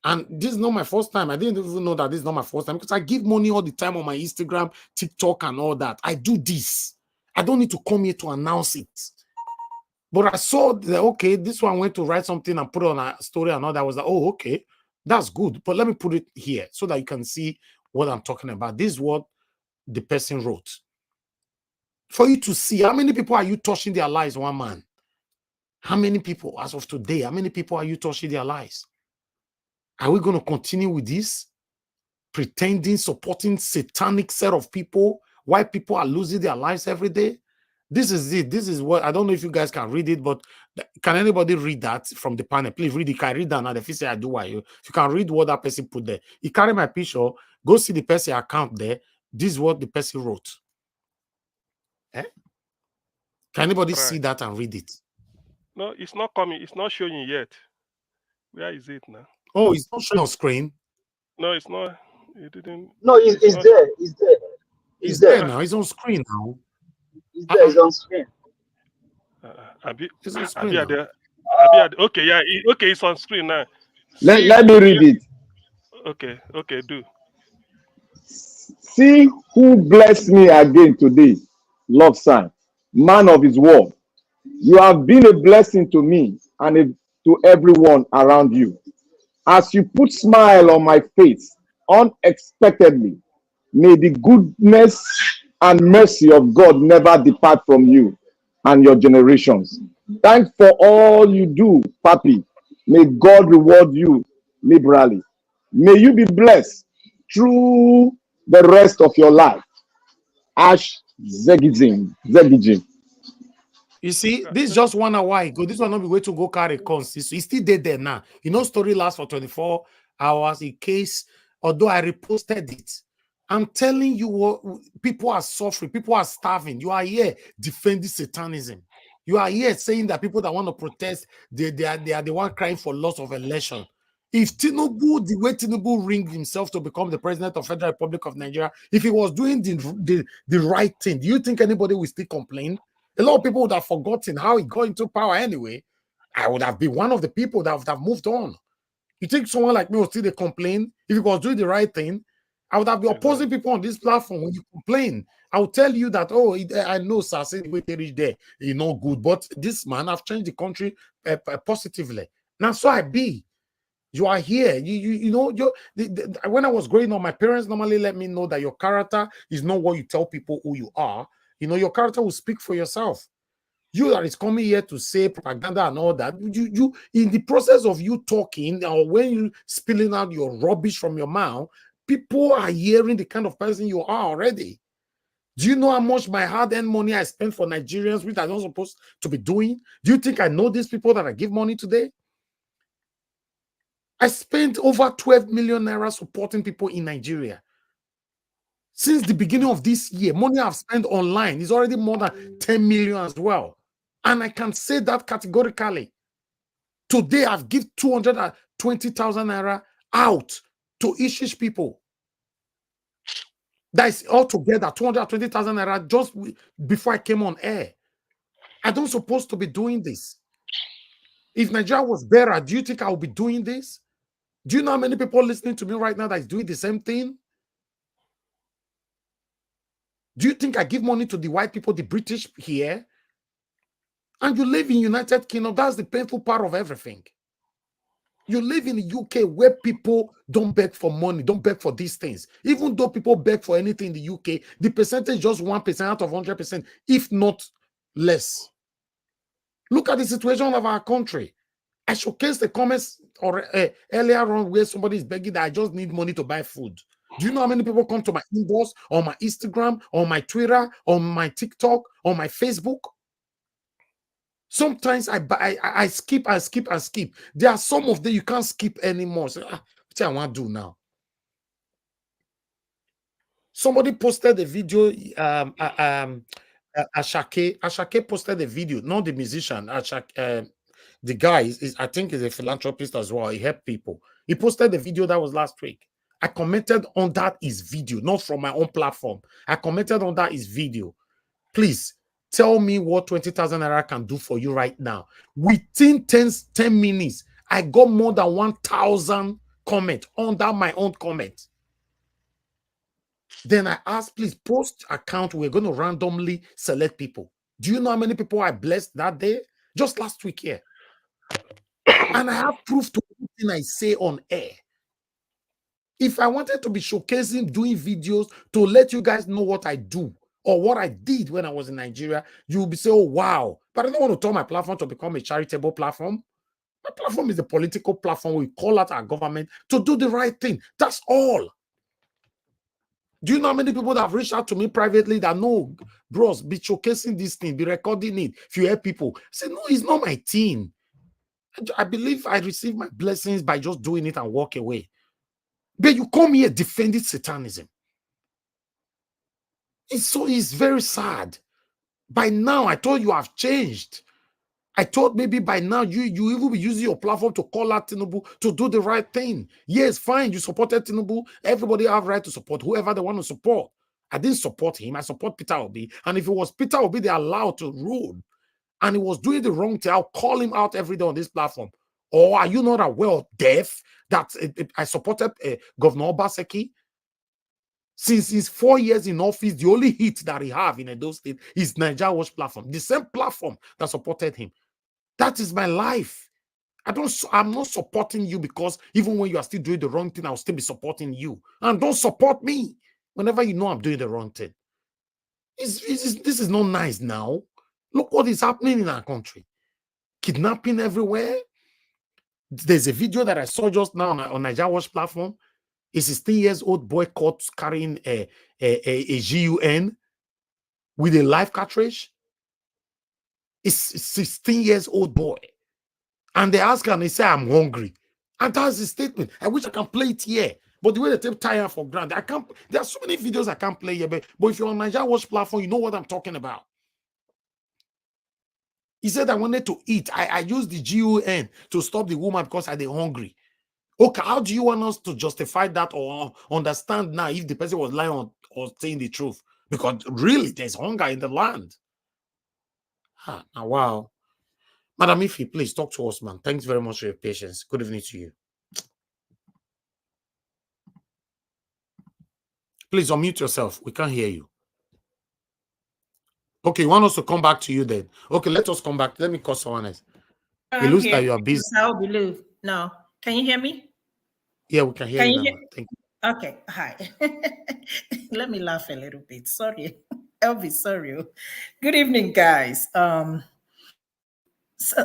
And this is not my first time. I didn't even know that this is not my first time because I give money all the time on my Instagram, TikTok, and all that. I do this. I don't need to come here to announce it. But I saw that, okay, this one went to write something and put it on a story and all that. I was like, oh, okay, that's good. But let me put it here so that you can see what I'm talking about. This is what the person wrote. For you to see, how many people are you touching their lives, one man? How many people, as of today, how many people are you touching their lives? Are we going to continue with this? Pretending, supporting satanic set of people, why people are losing their lives every day? This is it. This is what, I don't know if you guys can read it, but can anybody read that from the panel? Please read it. Can I read that now? If you say I do, why you? If you can read what that person put there. He carry my picture, go see the person account there. This is what the person wrote. Eh? Can anybody see that and read it? No, it's not coming. It's not showing yet. Where is it now? Oh, it's not showing on screen. No, it's not. It didn't. No, it's there. It's there. It's there now. It's on screen now. It's there. It's on screen. It's on screen now. Okay, yeah. Okay, it's on screen now. Let me read it. Okay, do. See who blessed me again today, love sign, man of his word. You have been a blessing to me and to everyone around you. As you put smile on my face unexpectedly, may the goodness and mercy of God never depart from you and your generations. Thanks for all you do, Papi. May God reward you liberally. May you be blessed through the rest of your life. Ash Zegijim. You see, this is just 1 hour ago. This one not be way to go carry cons. It's still there now. You know, story lasts for 24 hours in case, although I reposted it. I'm telling you what, people are suffering, people are starving. You are here defending satanism. You are here saying that people that want to protest, they are the one crying for loss of election. If Tinubu, the way Tinubu ringed himself to become the president of Federal Republic of Nigeria, if he was doing the right thing, do you think anybody will still complain? A lot of people would have forgotten how he got into power anyway. I would have been one of the people that would have moved on. You think someone like me will still complain? If he was doing the right thing, I would have been opposing people on this platform. When you complain, I will tell you that, oh, I know, sir, saying the way they reach there, you know, good. But this man, I've changed the country positively. Now, so I be. You are here. You know, when I was growing up, my parents normally let me know that your character is not what you tell people who you are. You know, your character will speak for yourself. You that is coming here to say propaganda and all that, you in the process of you talking or when you spilling out your rubbish from your mouth, people are hearing the kind of person you are already. Do you know how much my hard-earned money I spent for Nigerians, which I'm not supposed to be doing? Do you think I know these people that I give money today? I spent over 12 million naira supporting people in Nigeria. Since the beginning of this year, money I've spent online is already more than 10 million as well. And I can say that categorically. Today, I've given 220,000 naira out to each people. That is altogether 220,000 naira just before I came on air. I don't supposed to be doing this. If Nigeria was better, do you think I would be doing this? Do you know how many people listening to me right now that is doing the same thing? Do you think I give money to the white people, the British here? And you live in United Kingdom. That's the painful part of everything. You live in the UK where people don't beg for money, don't beg for these things. Even though people beg for anything in the UK, the percentage is just 1% out of 100%, if not less. Look at the situation of our country. I showcased the comments earlier on where somebody is begging that I just need money to buy food. Do you know how many people come to my inbox, on my Instagram, on my Twitter, on my TikTok, on my Facebook? Sometimes I skip. There are some of them you can't skip anymore. So, what I want to do now? Somebody posted a video. Ashake posted a video. Not the musician. The guy is I think is a philanthropist as well. He helped people. He posted the video that was last week. I commented on that his video, not from my own platform. I commented on that his video. Please tell me what 20,000 naira can do for you right now. Within 10 minutes, I got more than 1,000 comments under my own comment. Then I asked, please post account. We're going to randomly select people. Do you know how many people I blessed that day? Just last week here. And I have proof to everything I say on air. If I wanted to be showcasing, doing videos to let you guys know what I do or what I did when I was in Nigeria, you'll be saying, oh, wow. But I don't want to turn my platform to become a charitable platform. My platform is a political platform. We call out our government to do the right thing. That's all. Do you know how many people that have reached out to me privately that know, bros, be showcasing this thing, be recording it? If you help people, I say, no, it's not my thing. I believe I receive my blessings by just doing it and walk away. But you come here defending Satanism. It's very sad. By now, I thought you have changed. I thought maybe by now you even be using your platform to call out Tinubu to do the right thing. Yes, fine, you supported Tinubu. Everybody have right to support whoever they want to support. I didn't support him. I support Peter Obi. And if it was Peter Obi, they're allowed to rule. And he was doing the wrong thing. I'll call him out every day on this platform. Or are you not aware of death that I supported Governor Obaseki? Since he's 4 years in office, the only hit that he have in Edo State is Niger Watch platform, the same platform that supported him. That is my life. I'm not supporting you because even when you are still doing the wrong thing, I'll still be supporting you. And don't support me whenever you know I'm doing the wrong thing. This is not nice now. Look what is happening in our country. Kidnapping everywhere. There's a video that I saw just now on Niger Watch platform. A 16-year-old boy caught carrying a GUN with a live cartridge. It's a 16-year-old boy. And they ask him and they say, I'm hungry. And that's his statement. I wish I can play it here. But the way they take tire for granted, I can't. There are so many videos I can't play here. But if you're on Niger Watch platform, you know what I'm talking about. He said I wanted to eat. I used the GUN to stop the woman because I was hungry. Okay, how do you want us to justify that or understand now if the person was lying or saying the truth? Because really, there's hunger in the land. Wow. Madam Ifi, please talk to us, man. Thanks very much for your patience. Good evening to you. Please unmute yourself. We can't hear you. Okay, you want us to come back to you then? Okay, let us come back. Let me call someone else. It looks like you are busy. No. Can you hear me? Yeah, we can hear you now. Thank you. Okay, hi. Let me laugh a little bit. Sorry. Elvis, sorry. Good evening, guys.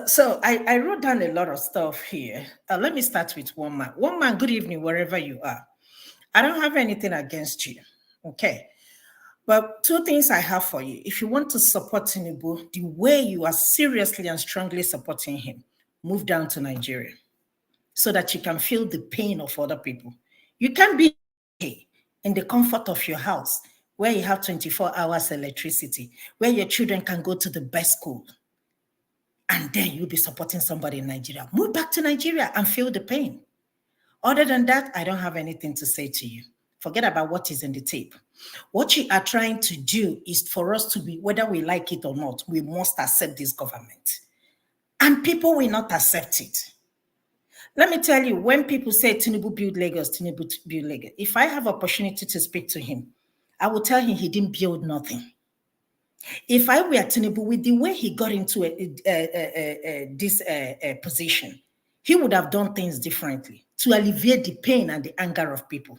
So I wrote down a lot of stuff here. Let me start with one man. One man, good evening, wherever you are. I don't have anything against you, okay? But two things I have for you. If you want to support Tinubu the way you are seriously and strongly supporting him, move down to Nigeria so that you can feel the pain of other people. You can be in the comfort of your house where you have 24 hours electricity, where your children can go to the best school. And then you'll be supporting somebody in Nigeria. Move back to Nigeria and feel the pain. Other than that, I don't have anything to say to you. Forget about what is in the tape. What you are trying to do is for us to be, whether we like it or not, we must accept this government. And people will not accept it. Let me tell you, when people say Tinubu build Lagos, Tinubu build Lagos, if I have opportunity to speak to him, I will tell him he didn't build nothing. If I were Tinubu, with the way he got into this position, he would have done things differently to alleviate the pain and the anger of people.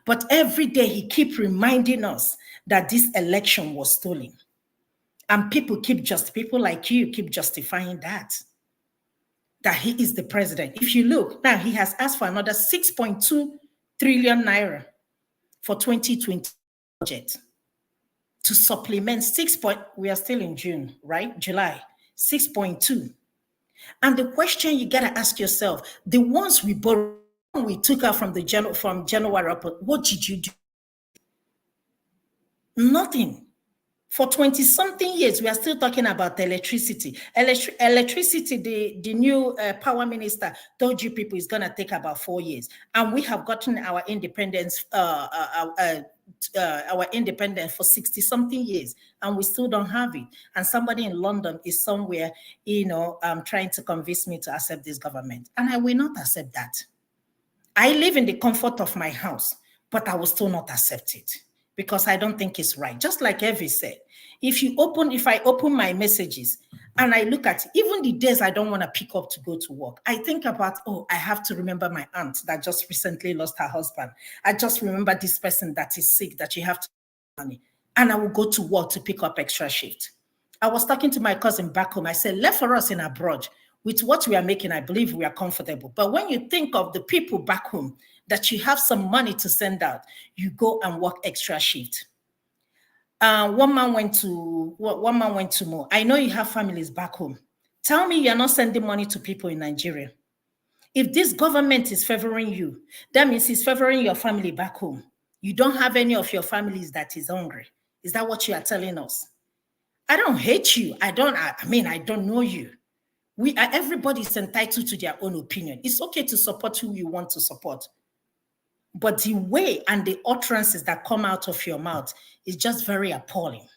But every day he keeps reminding us that this election was stolen. And people like you keep justifying that he is the president. If you look, now he has asked for another 6.2 trillion naira for 2020 budget to supplement we are still in June, right? July, 6.2. And the question you got to ask yourself, the ones we borrowed, we took out from January up, what did you do? Nothing. For 20-something years, we are still talking about electricity. Electricity, the new power minister told you people it's going to take about 4 years. And we have gotten our independence for 60-something years, and we still don't have it. And somebody in London is somewhere, trying to convince me to accept this government. And I will not accept that. I live in the comfort of my house, but I will still not accept it, because I don't think it's right. Just like Evie said, if I open my messages and I look at even the days I don't want to pick up to go to work, I think about, I have to remember my aunt that just recently lost her husband. I just remember this person that is sick, that you have to money. And I will go to work to pick up extra shift. I was talking to my cousin back home. I said, left for us in abroad, with what we are making, I believe we are comfortable. But when you think of the people back home, that you have some money to send out, you go and work extra shift. One man went to Mo. I know you have families back home. Tell me you're not sending money to people in Nigeria. If this government is favoring you, that means it's favoring your family back home. You don't have any of your families that is hungry. Is that what you are telling us? I don't hate you. I don't know you. Everybody's entitled to their own opinion. It's okay to support who you want to support. But the way and the utterances that come out of your mouth is just very appalling.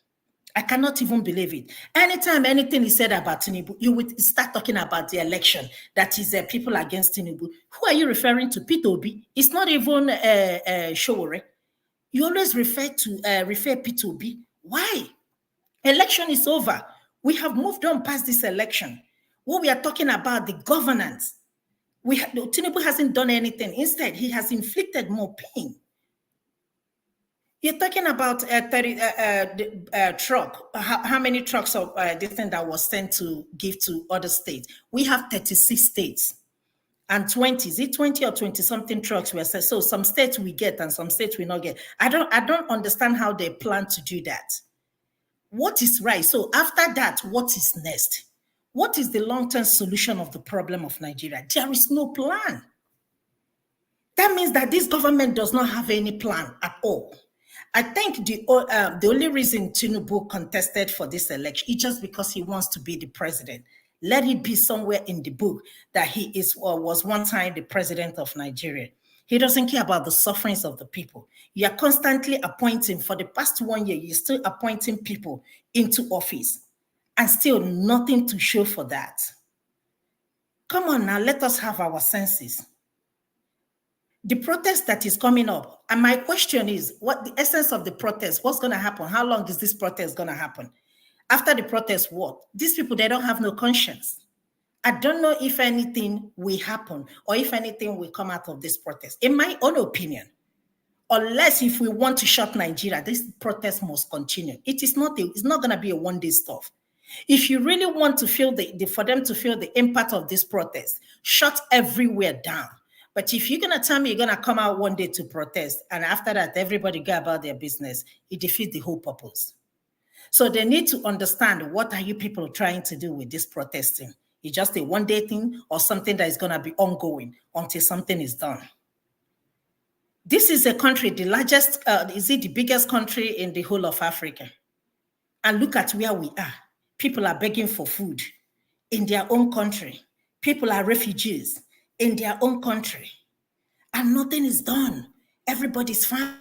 I cannot even believe it. Anytime anything is said about Tinubu, you would start talking about the election, that is people against Tinubu. Who are you referring to? P2B? It's not even Showore. You always refer P2B. Why? Election is over. We have moved on past this election. What we are talking about, the governance. Tinubu hasn't done anything. Instead, he has inflicted more pain. You're talking about truck. How many trucks of this thing that was sent to give to other states? We have 36 states and 20. Is it 20 or 20-something trucks we are sent? So some states we get and some states we not get. I don't understand how they plan to do that. What is right? So after that, what is next? What is the long-term solution of the problem of Nigeria? There is no plan. That means that this government does not have any plan at all. I think the only reason Tinubu contested for this election is just because he wants to be the president. Let it be somewhere in the book that he was one time the president of Nigeria. He doesn't care about the sufferings of the people. You are constantly appointing, for the past 1 year, you're still appointing people into office and still nothing to show for that. Come on now, let us have our senses. The protest that is coming up, and my question is, what the essence of the protest? What's going to happen? How long is this protest going to happen? After the protest, what? These people, they don't have no conscience. I don't know if anything will happen or if anything will come out of this protest. In my own opinion, unless if we want to shut Nigeria, this protest must continue. It's not going to be a one-day stuff. If you really want to feel for them to feel the impact of this protest, shut everywhere down. But if you're going to tell me you're going to come out one day to protest, and after that, everybody go about their business, it defeats the whole purpose. So they need to understand, what are you people trying to do with this protesting? It's just a one-day thing or something that is going to be ongoing until something is done. This is a country, the largest, is it the biggest country in the whole of Africa? And look at where we are. People are begging for food in their own country. People are refugees in their own country. And nothing is done. Everybody's fine.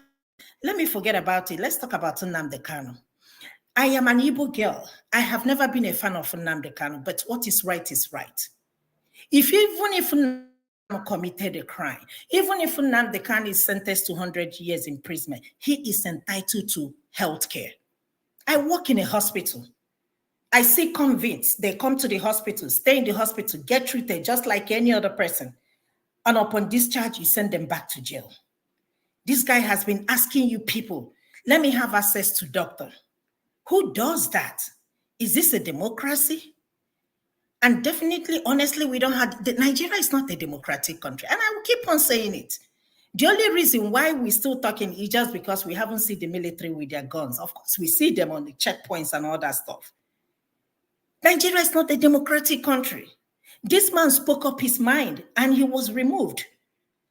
Let me forget about it. Let's talk about Nnamdi Kanu. I am an Igbo girl. I have never been a fan of Nnamdi Kanu, but what is right is right. Even if committed a crime. Even if Nnamdi is sentenced to 100 years imprisonment, he is entitled to health care. I work in a hospital. I see convicts. They come to the hospital, stay in the hospital, get treated just like any other person. And upon discharge, you send them back to jail. This guy has been asking you people, let me have access to doctor. Who does that? Is this a democracy? And definitely, honestly, we don't have, Nigeria is not a democratic country. And I will keep on saying it. The only reason why we're still talking is just because we haven't seen the military with their guns. Of course, we see them on the checkpoints and all that stuff. Nigeria is not a democratic country. This man spoke up his mind and he was removed.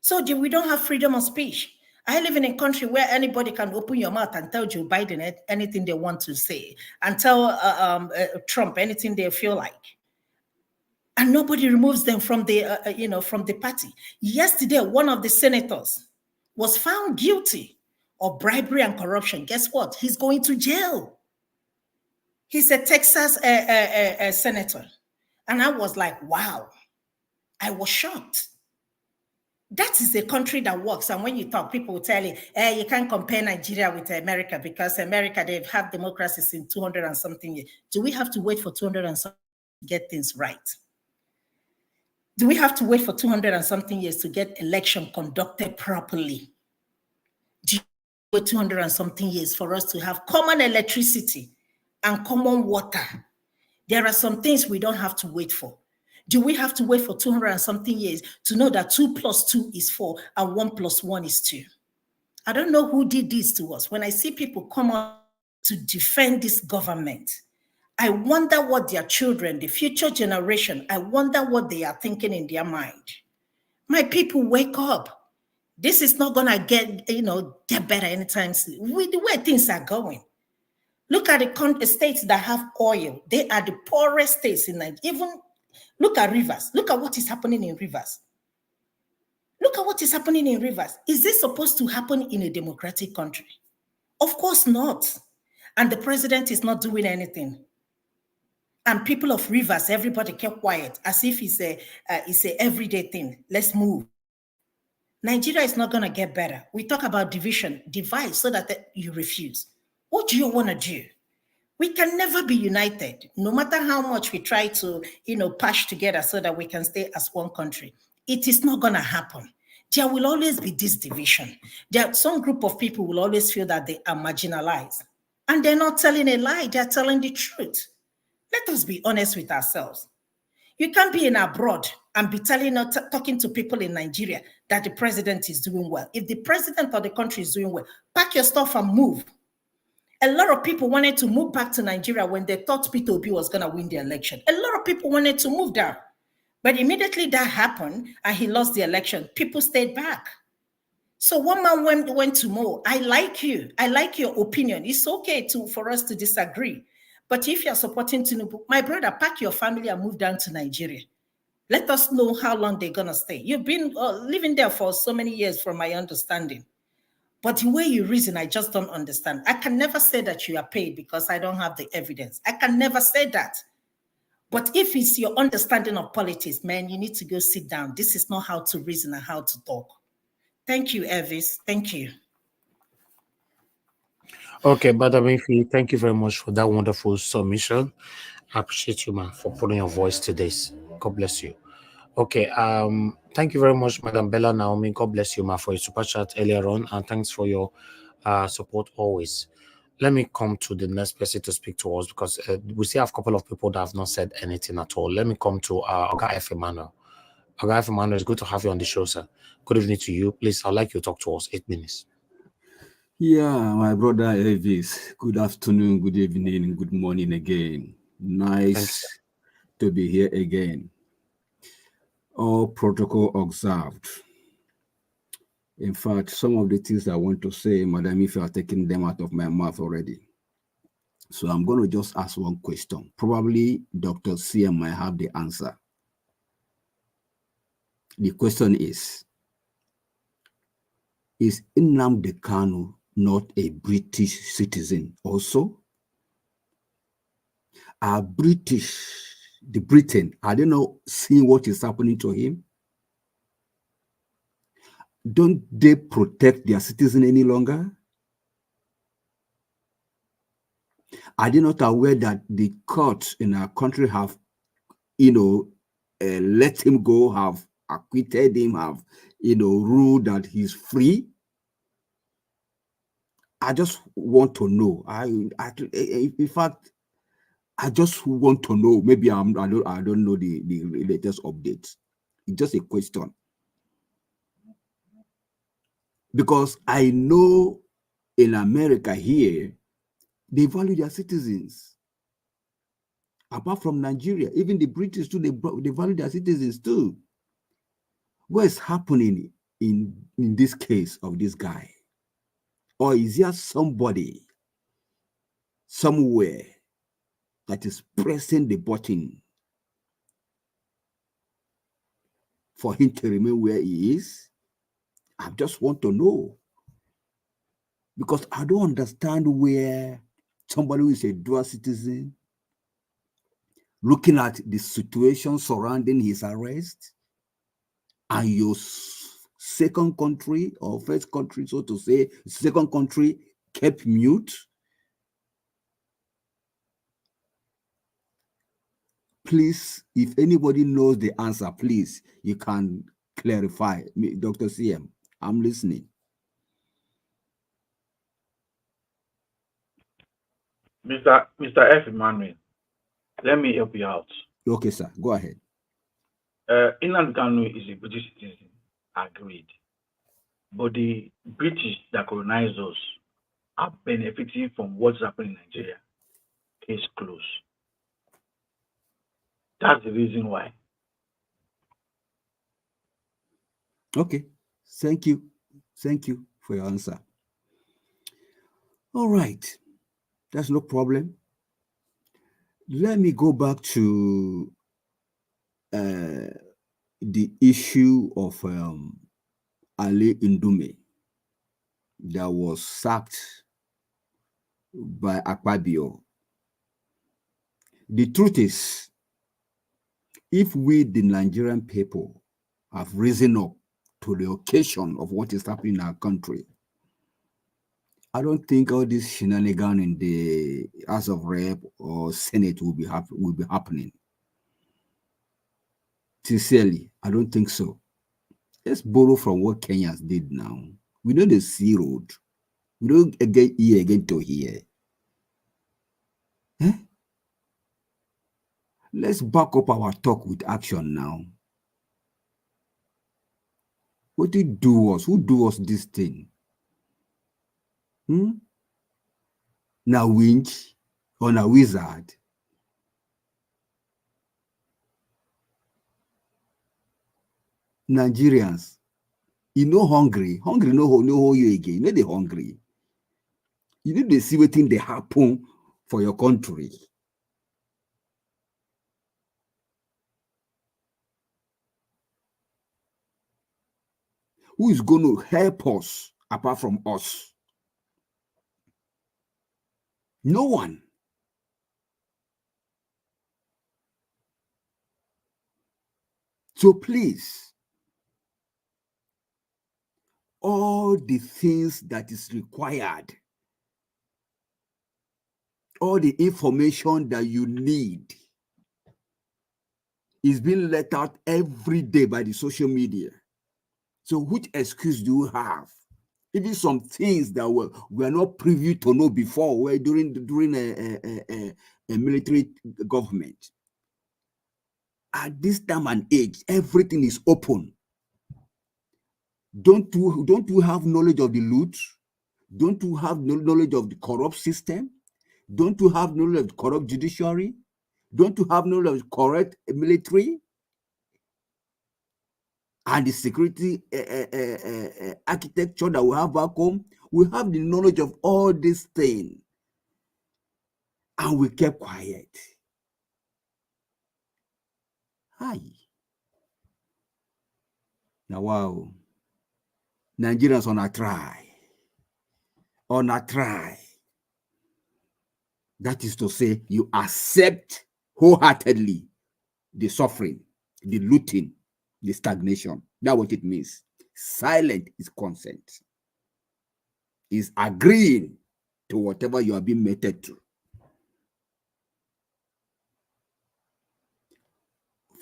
So we don't have freedom of speech. I live in a country where anybody can open your mouth and tell Joe Biden anything they want to say and tell Trump anything they feel like. And nobody removes them from the, from the party. Yesterday, one of the senators was found guilty of bribery and corruption. Guess what? He's going to jail. He's a Texas senator. And I was like, wow. I was shocked. That is a country that works. And when you talk, people will tell you, you can't compare Nigeria with America because America, they've had democracy since 200 and something years. Do we have to wait for 200 and something to get things right? Do we have to wait for 200 and something years to get election conducted properly? Do you wait 200 and something years for us to have common electricity and common water? There are some things we don't have to wait for. Do we have to wait for 200 and something years to know that 2 + 2 is 4 and 1 + 1 is 2? I don't know who did this to us. When I see people come on to defend this government, I wonder what their children, the future generation, I wonder what they are thinking in their mind. My people, wake up. This is not going to get better anytime soon. With the way things are going. Look at the states that have oil. They are the poorest states in Nigeria. Even look at rivers. Look at what is happening in rivers. Look at what is happening in rivers. Is this supposed to happen in a democratic country? Of course not. And the president is not doing anything. And people of rivers, everybody kept quiet as if it's a everyday thing. Let's move. Nigeria is not going to get better. We talk about division, divide so that you refuse. What do you want to do? We can never be united, no matter how much we try to, patch together so that we can stay as one country. It is not going to happen. There will always be this division. Some group of people will always feel that they are marginalized. And they're not telling a lie, they're telling the truth. Let us be honest with ourselves. You can't be in abroad and be talking to people in Nigeria that the president is doing well. If the president of the country is doing well, pack your stuff and move. A lot of people wanted to move back to Nigeria when they thought Peter Obi was going to win the election. A lot of people wanted to move down. But immediately that happened and he lost the election, people stayed back. So one man went to Mo. I like you. I like your opinion. It's okay for us to disagree. But if you're supporting Tinubu, my brother, pack your family and move down to Nigeria. Let us know how long they're going to stay. You've been living there for so many years from my understanding. But the way you reason, I just don't understand. I can never say that you are paid because I don't have the evidence. I can never say that. But if it's your understanding of politics, man, you need to go sit down. This is not how to reason and how to talk. Thank you, Elvis. Thank you. Okay, Madam Ifi, thank you very much for that wonderful submission. I appreciate you, man, for putting your voice to this. God bless you. Okay, thank you very much, Madam Bella Naomi. God bless you, ma, for your super chat earlier on, and thanks for your support always. Let me come to the next person to speak to us because we still have a couple of people that have not said anything at all. Let me come to Oga F. Emmanuel. Oga F. Emmanuel, it's good to have you on the show, sir. Good evening to you. Please, I'd like you to talk to us. 8 minutes. Yeah, my brother Elvis. Good afternoon, good evening, good morning again. Nice to be here again. All protocol observed. In fact, some of the things I want to say, Madam, if you are taking them out of my mouth already. So I'm going to just ask one question. Probably Dr. CM might have the answer. The question is Nnamdi Kanu not a British citizen also? Are the Britain, are they not seeing what is happening to him? don't they protect their citizens any longer? Are they not aware that the courts in our country have, let him go, have acquitted him, have, ruled that he's free? I just want to know. In fact, I just want to know. Maybe I don't know the latest updates. It's just a question. Because I know in America here, they value their citizens. Apart from Nigeria, even the British too, they value their citizens too. What is happening in this case of this guy? Or is there somebody somewhere that is pressing the button for him to remain where he is? I just want to know. Because I don't understand where somebody who is a dual citizen, looking at the situation surrounding his arrest, and your second country or first country, so to say, second country kept mute. Please, if anybody knows the answer, please, you can clarify. Dr. CM, I'm listening. Mr. F. Emmanuel, let me help you out. Okay, sir. Go ahead. Nnamdi Kanu is a British citizen, agreed. But the British that colonized us are benefiting from what's happening in Nigeria. Case closed. That's the reason why. Okay. Thank you. Thank you for your answer. All right. That's no problem. Let me go back to the issue of Ali Ndume that was sacked by Akpabio. The truth is, if we, the Nigerian people, have risen up to the occasion of what is happening in our country, I don't think all this shenanigan in the House of Rep or Senate will be happening. Sincerely, I don't think so. Let's borrow from what Kenyans did now. We know the sea road. We don't get here again to here. Eh? Let's back up our talk with action now. What did you do us? Who do us this thing? Now winch or now wizard? Nigerians, you know hungry no hold you again. You know they hungry. You need to see what thing they happen for your country. Who is going to help us apart from us? No one. So please, all the things that is required, all the information that you need is being let out every day by the social media. So which excuse do you have? Even some things that we are not privy to know before, during a military government. At this time and age, everything is open. Don't you have knowledge of the loot? Don't you have knowledge of the corrupt system? Don't you have knowledge of the corrupt judiciary? Don't you have knowledge of the correct military? And the security architecture that we have back home? We have the knowledge of all these things. And we kept quiet. Hi. Now, wow. Nigerians on a try. On a try. That is to say, you accept wholeheartedly the suffering, the looting, the stagnation. That's what it means. Silent is consent. Is agreeing to whatever you are being meted to.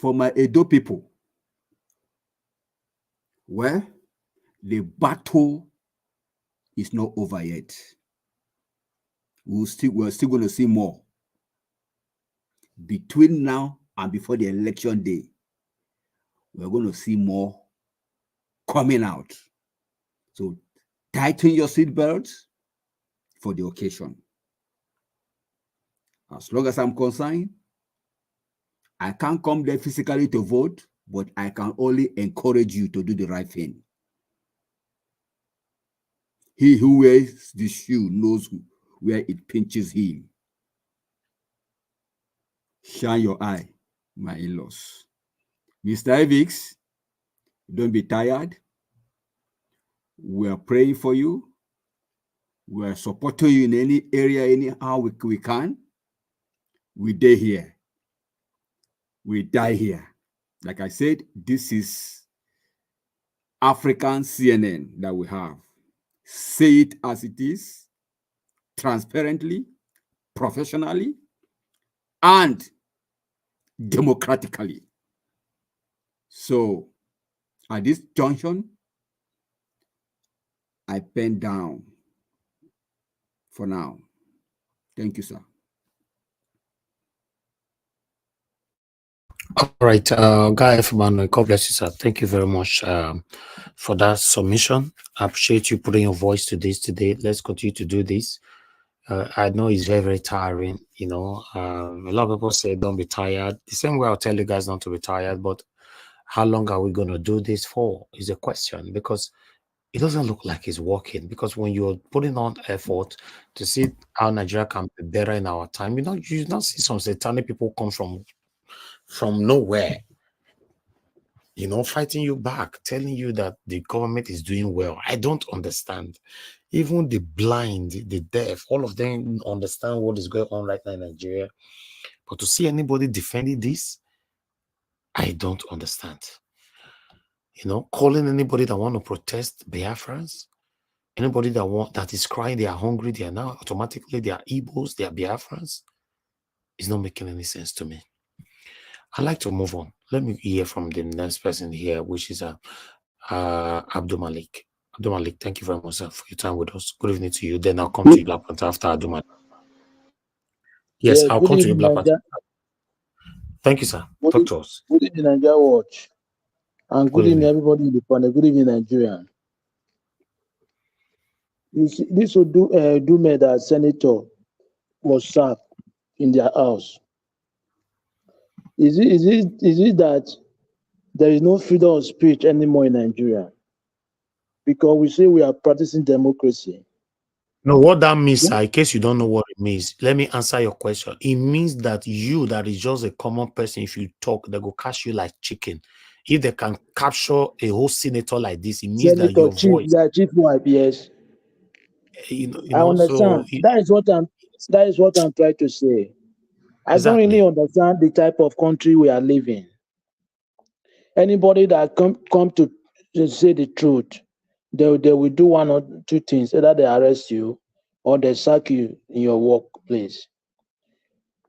For my Edo people, well, the battle is not over yet. We're still going to see more. Between now and before the election day, we're going to see more coming out. So tighten your seatbelts for the occasion. As long as I'm concerned, I can't come there physically to vote, but I can only encourage you to do the right thing. He who wears the shoe knows where it pinches him. Shine your eye, my in-laws. Mr. Evix, don't be tired. We are praying for you. We are supporting you in any area, anyhow we can. We die here. We die here. Like I said, this is African CNN that we have. Say it as it is, transparently, professionally, and democratically. So at this junction, I pen down for now. Thank you, sir. All right, Guy F. God bless you, sir. Thank you very much for that submission. I appreciate you putting your voice to this today. Let's continue to do this. I know it's very, very tiring. You know, a lot of people say don't be tired. The same way I'll tell you guys not to be tired, but how long are we going to do this for is a question, because it doesn't look like it's working. Because when you're putting on effort to see how Nigeria can be better in our time, you don't see some satanic people come from nowhere, you know, fighting you back, telling you that the government is doing well. I don't understand. Even the blind, the deaf, all of them understand what is going on right now in Nigeria. But to see anybody defending this, I don't understand. You know, calling anybody that want to protest Biafrans, anybody that is crying, they are hungry, they are now automatically, they are Igbos, they are Biafrans, it's not making any sense to me. I'd like to move on. Let me hear from the next person here, which is Abdul Malik. Abdul Malik, thank you very much, sir, for your time with us. Good evening to you. Then I'll come to you, Black Panther, after Abdul Malik. Yes, I'll come to you, Black Panther. Thank you, sir. Talk to us. Good evening, Nigeria Watch. And good evening, everybody in the panel. Good evening, Nigeria. You see, this would do Ndume, that senator was sacked in their house. Is it that there is no freedom of speech anymore in Nigeria? Because we say we are practicing democracy. No, what that means, in case you don't know what it means, let me answer your question. It means that you, that is just a common person, if you talk, they go catch you like chicken. If they can capture a whole senator like this, it means senator that your voice. Yeah, chief wife, yes. I understand. So that is what I'm trying to say. I don't really understand the type of country we are living. Anybody that come to say the truth, they will do one or two things. Either they arrest you or they sack you in your workplace.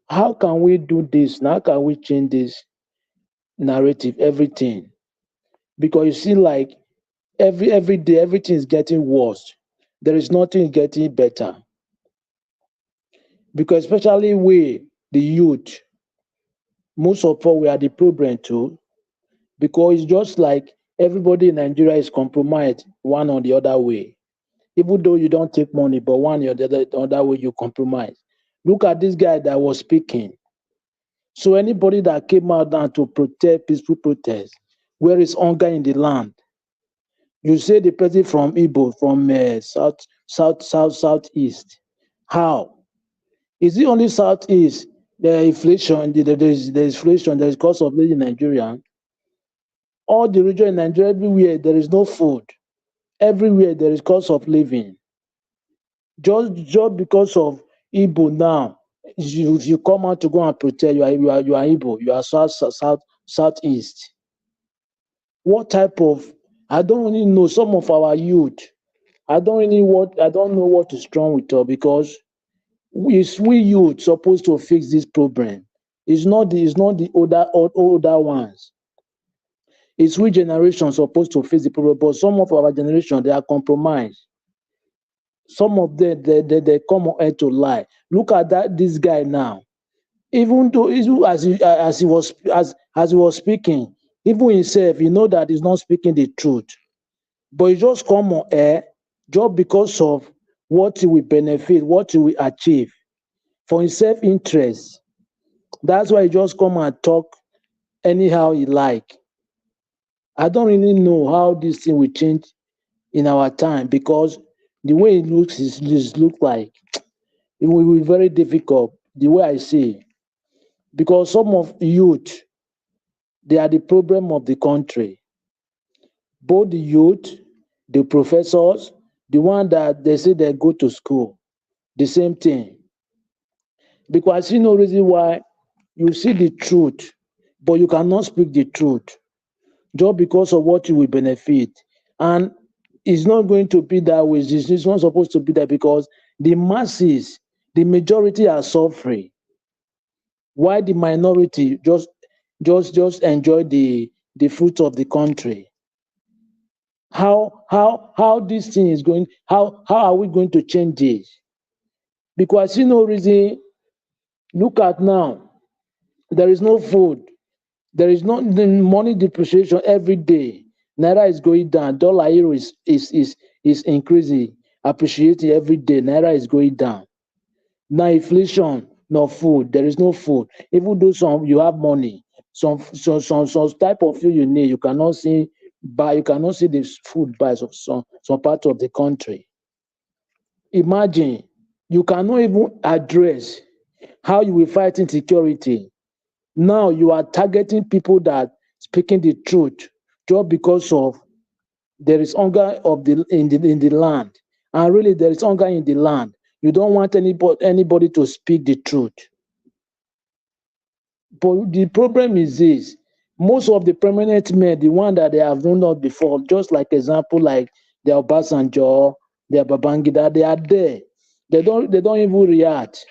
How can we do this? How can we change this narrative, everything? Because you see, like every day, everything is getting worse. There is nothing getting better. Because especially we, the youth, most of all, we are the problem too. Because it's just like everybody in Nigeria is compromised one or the other way. Even though you don't take money, but one or the other way you compromise. Look at this guy that was speaking. So anybody that came out now to protest, peaceful protest, where is hunger in the land? You say the president from Igbo, from southeast. How? Is it only southeast? The inflation, there's inflation, there's cost of living in Nigeria. All the region in Nigeria, everywhere there is no food. Everywhere there is cost of living. Just because of Igbo now, if you come out to go and protest, you are Igbo, you are southeast. What type of I don't really know some of our youth. I don't know what is wrong with us because we youth supposed to fix this problem. It's not the older ones. It's we generation supposed to fix the problem, but some of our generation they are compromised. Some of them they come on air to lie. Look at this guy now. Even though as he was speaking, even himself, he know that he's not speaking the truth. But he just come on air just because of what he will benefit, what he will achieve for his self-interest. That's why he just come and talk anyhow he like. I don't really know how this thing will change in our time because the way it looks is look like it will be very difficult. The way I see, because some of youth they are the problem of the country. Both the youth, the professors, the one that they say they go to school, the same thing. Because I see no reason why you see the truth, but you cannot speak the truth just because of what you will benefit. And it's not going to be that way. It's not supposed to be that because the masses, the majority are suffering. Why the minority just enjoy the fruit of the country? How this thing is going? How are we going to change this? Because I see no reason. Look at now. There is no food. There is no the money depreciation every day. Naira is going down. Dollar euro is increasing, appreciating every day. Naira is going down. Now inflation, no food. There is no food. Even though some you have money, some type of food you need, you cannot see buy. You cannot see the food buys of some part of the country. Imagine you cannot even address how you will fight insecurity. Now you are targeting people that speaking the truth just because of there is hunger in the land, and really there is hunger in the land. You don't want anybody to speak the truth. But the problem is this: most of the permanent men, the one that they have known of before, just like example like the Obasanjo, the Babangida, they are there. They don't even react.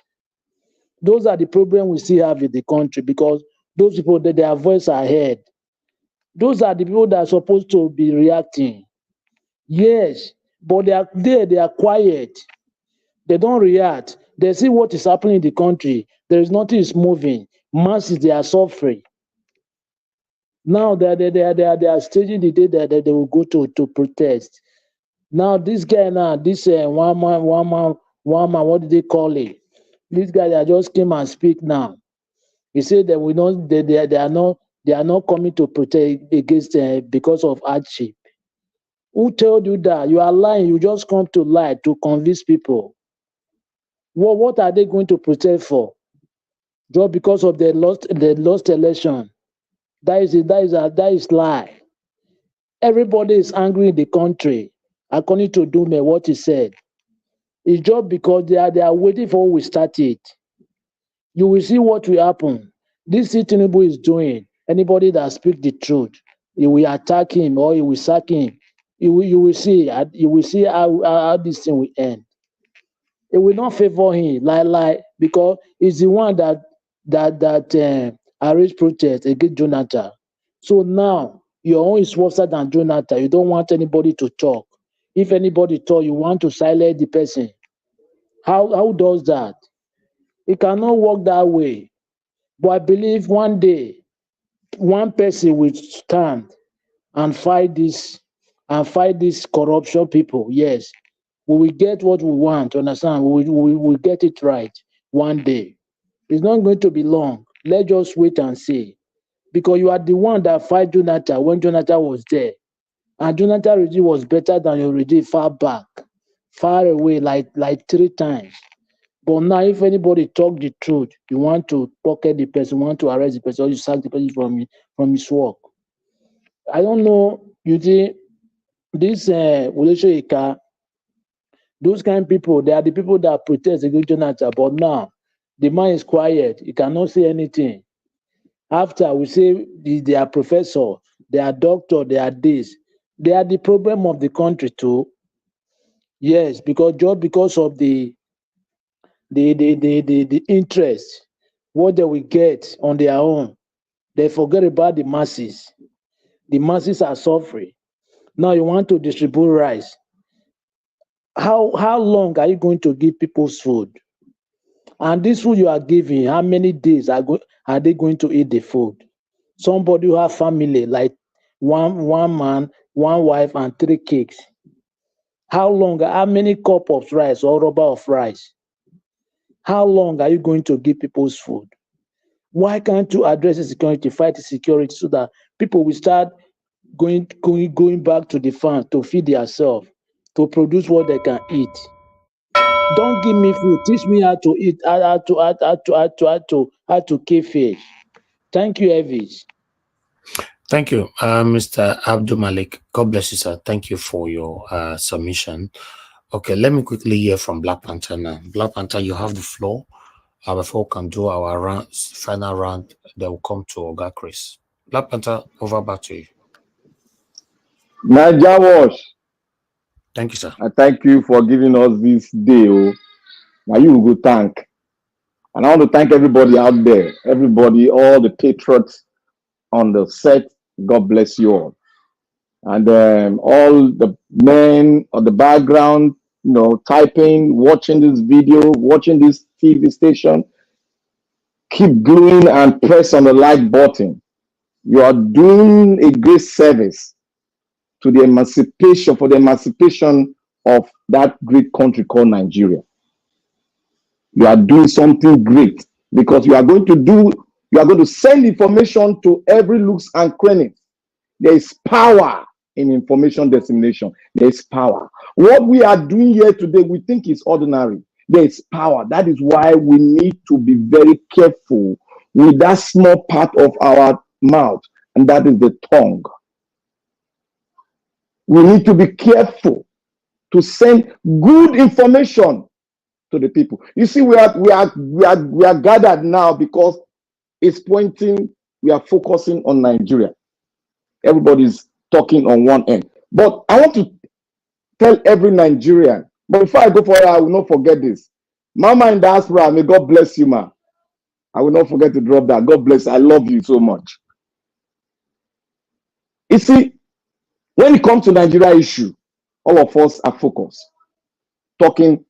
Those are the problems we still have in the country because those people that their voice are heard. Those are the people that are supposed to be reacting. Yes, but they are there, they are quiet. They don't react. They see what is happening in the country. There is nothing is moving. Masses, they are suffering. Now they are staging the day that they will go to protest. Now this guy this one man, what do they call it? This guy that just came and speak now. He said that they are not coming to protest against because of hardship. Who told you that? You are lying. You just come to lie to convince people. What are they going to protest for? Just because of the lost election. That is lie. Everybody is angry in the country, according to Ndume, what he said. It's just because they are waiting for we start it. You will see what will happen. This Tinubu is doing. Anybody that speaks the truth, he will attack him or he will sack him. You will see how this thing will end. It will not favor him, because he's the one that arranged protest against Jonathan. So now your own is worse than Jonathan. You don't want anybody to talk. If anybody talk, you want to silence the person. How does that? It cannot work that way. But I believe one day, one person will stand and fight this corruption people. Yes, we will get what we want. Understand? We will get it right one day. It's not going to be long. Let's just wait and see. Because you are the one that fight Jonathan when Jonathan was there, and Jonathan regime was better than your regime far back, far away, like 3 times. But now, if anybody talk the truth, you want to pocket the person, want to arrest the person, or you sack the person from his work. I don't know. You see, this Ika, those kind of people, they are the people that protest against Jonathan. But now, the man is quiet. He cannot say anything. After we say they are professor, they are doctor, they are this. They are the problem of the country too. Yes, because just because of the interest, what they will get on their own, they forget about the masses. The masses are suffering. Now you want to distribute rice. How long are you going to give people's food? And this food you are giving, how many days are they going to eat the food? Somebody who have family, like one man, one wife, and 3 kids. How many cup of rice or rubber of rice? How long are you going to give people's food? Why can't you address the security, fight the security, so that people will start going back to the farm to feed themselves, to produce what they can eat? Don't give me food. Teach me how to eat, how to keep fish. Thank you, Elvis. Thank you, Mr. Abdul Malik. God bless you, sir. Thank you for your submission. Okay, let me quickly hear from Black Panther now. Black Panther, you have the floor. Before we can do our final round, they will come to Oga Chris. Black Panther, over back to you. Naija Wash. Thank you, sir. I thank you for giving us this day. Oh. Now you will go thank. And I want to thank everybody out there, everybody, all the patriots on the set. God bless you all. And all the men on the background, typing, watching this video, watching this TV station, keep gluing and press on the like button. You are doing a great service to the emancipation, for the emancipation of that great country called Nigeria. You are doing something great because you are going to send information to every looks and crannies. There is power in information dissemination. There is power. What we are doing here today, we think is ordinary. There is power. That is why we need to be very careful with that small part of our mouth, and that is the tongue. We need to be careful to send good information to the people. You see, we are gathered now because it's pointing. We are focusing on Nigeria. Everybody's talking on one end. But I want to tell every Nigerian, but before I go for it, I will not forget this. Mama in diaspora, may God bless you, ma. I will not forget to drop that. God bless. I love you so much. You see, when it comes to Nigeria issue, all of us are focused. Talking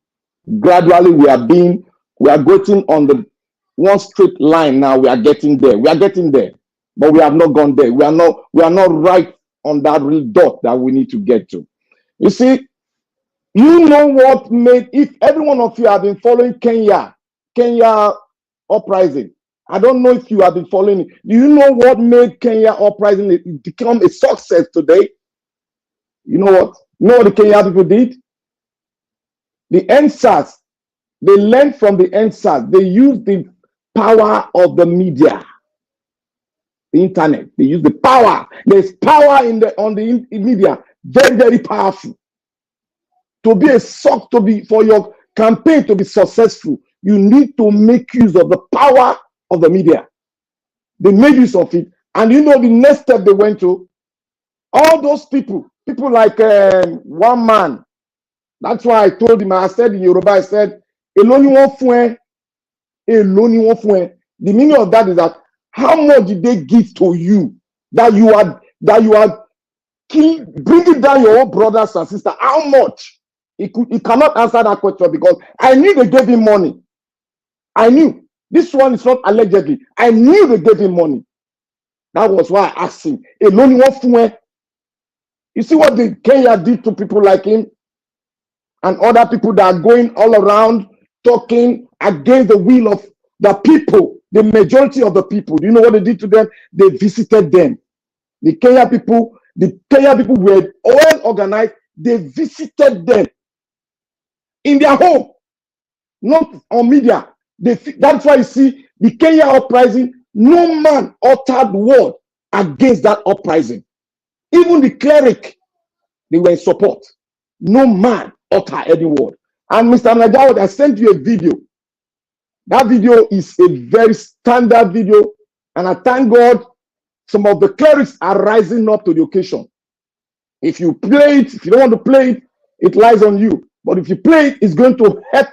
gradually, we are getting on the one straight line now. We are getting there. We are getting there. But we have not gone there. We are not right on that real dot that we need to get to. You see, you know what made, if every one of you have been following Kenya uprising, I don't know if you have been following it. Do you know what made Kenya uprising become a success today? You know what? You know what the Kenya people did? The NSAS, they learned from the NSAS. They used the power of the media. The internet, they use the power. There's power on the media, very, very powerful. For your campaign to be successful, you need to make use of the power of the media. They made use of it, and you know the next step they went to. All those people like one man. That's why I told him. I said in Yoruba, I said, "Eloni won fun e, eloni won fun e." The meaning of that is that, how much did they give to you that you are bringing down your own brothers and sisters? How much? He cannot answer that question because I knew they gave him money. I knew. This one is not allegedly. I knew they gave him money. That was why I asked him. You see what the Kenya did to people like him and other people that are going all around talking against the will of the people, the majority of the people. Do you know what they did to them? They visited them. The Kenya people were well organized. They visited them in their home, not on media. That's why you see the Kenya uprising, no man uttered word against that uprising. Even the cleric, they were in support. No man uttered any word. And Mr. Najawad, I sent you a video. That video is a very standard video, and I thank God some of the clerics are rising up to the occasion. If you play it, if you don't want to play it, it lies on you. But if you play it, it's going to help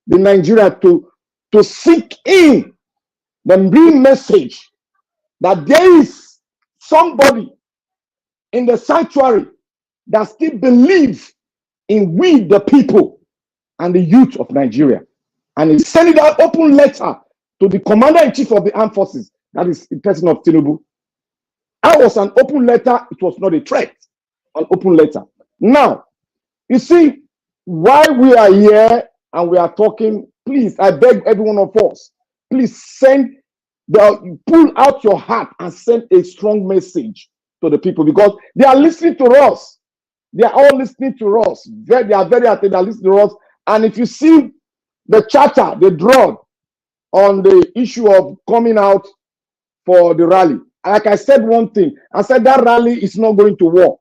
the Nigeria to sink in the real message that there is somebody in the sanctuary that still believes in we the people and the youth of Nigeria. And he sent it an open letter to the commander-in-chief of the armed forces, that is the person of Tinubu. That was an open letter, it was not a threat, an open letter. Now, you see, why we are here and we are talking, please, I beg every one of us, please pull out your heart and send a strong message to the people, because they are listening to us. They are all listening to us. They are very attentive, they are listening to us. And if you see the charter they draw on the issue of coming out for the rally, like I said one thing, I said that rally is not going to work.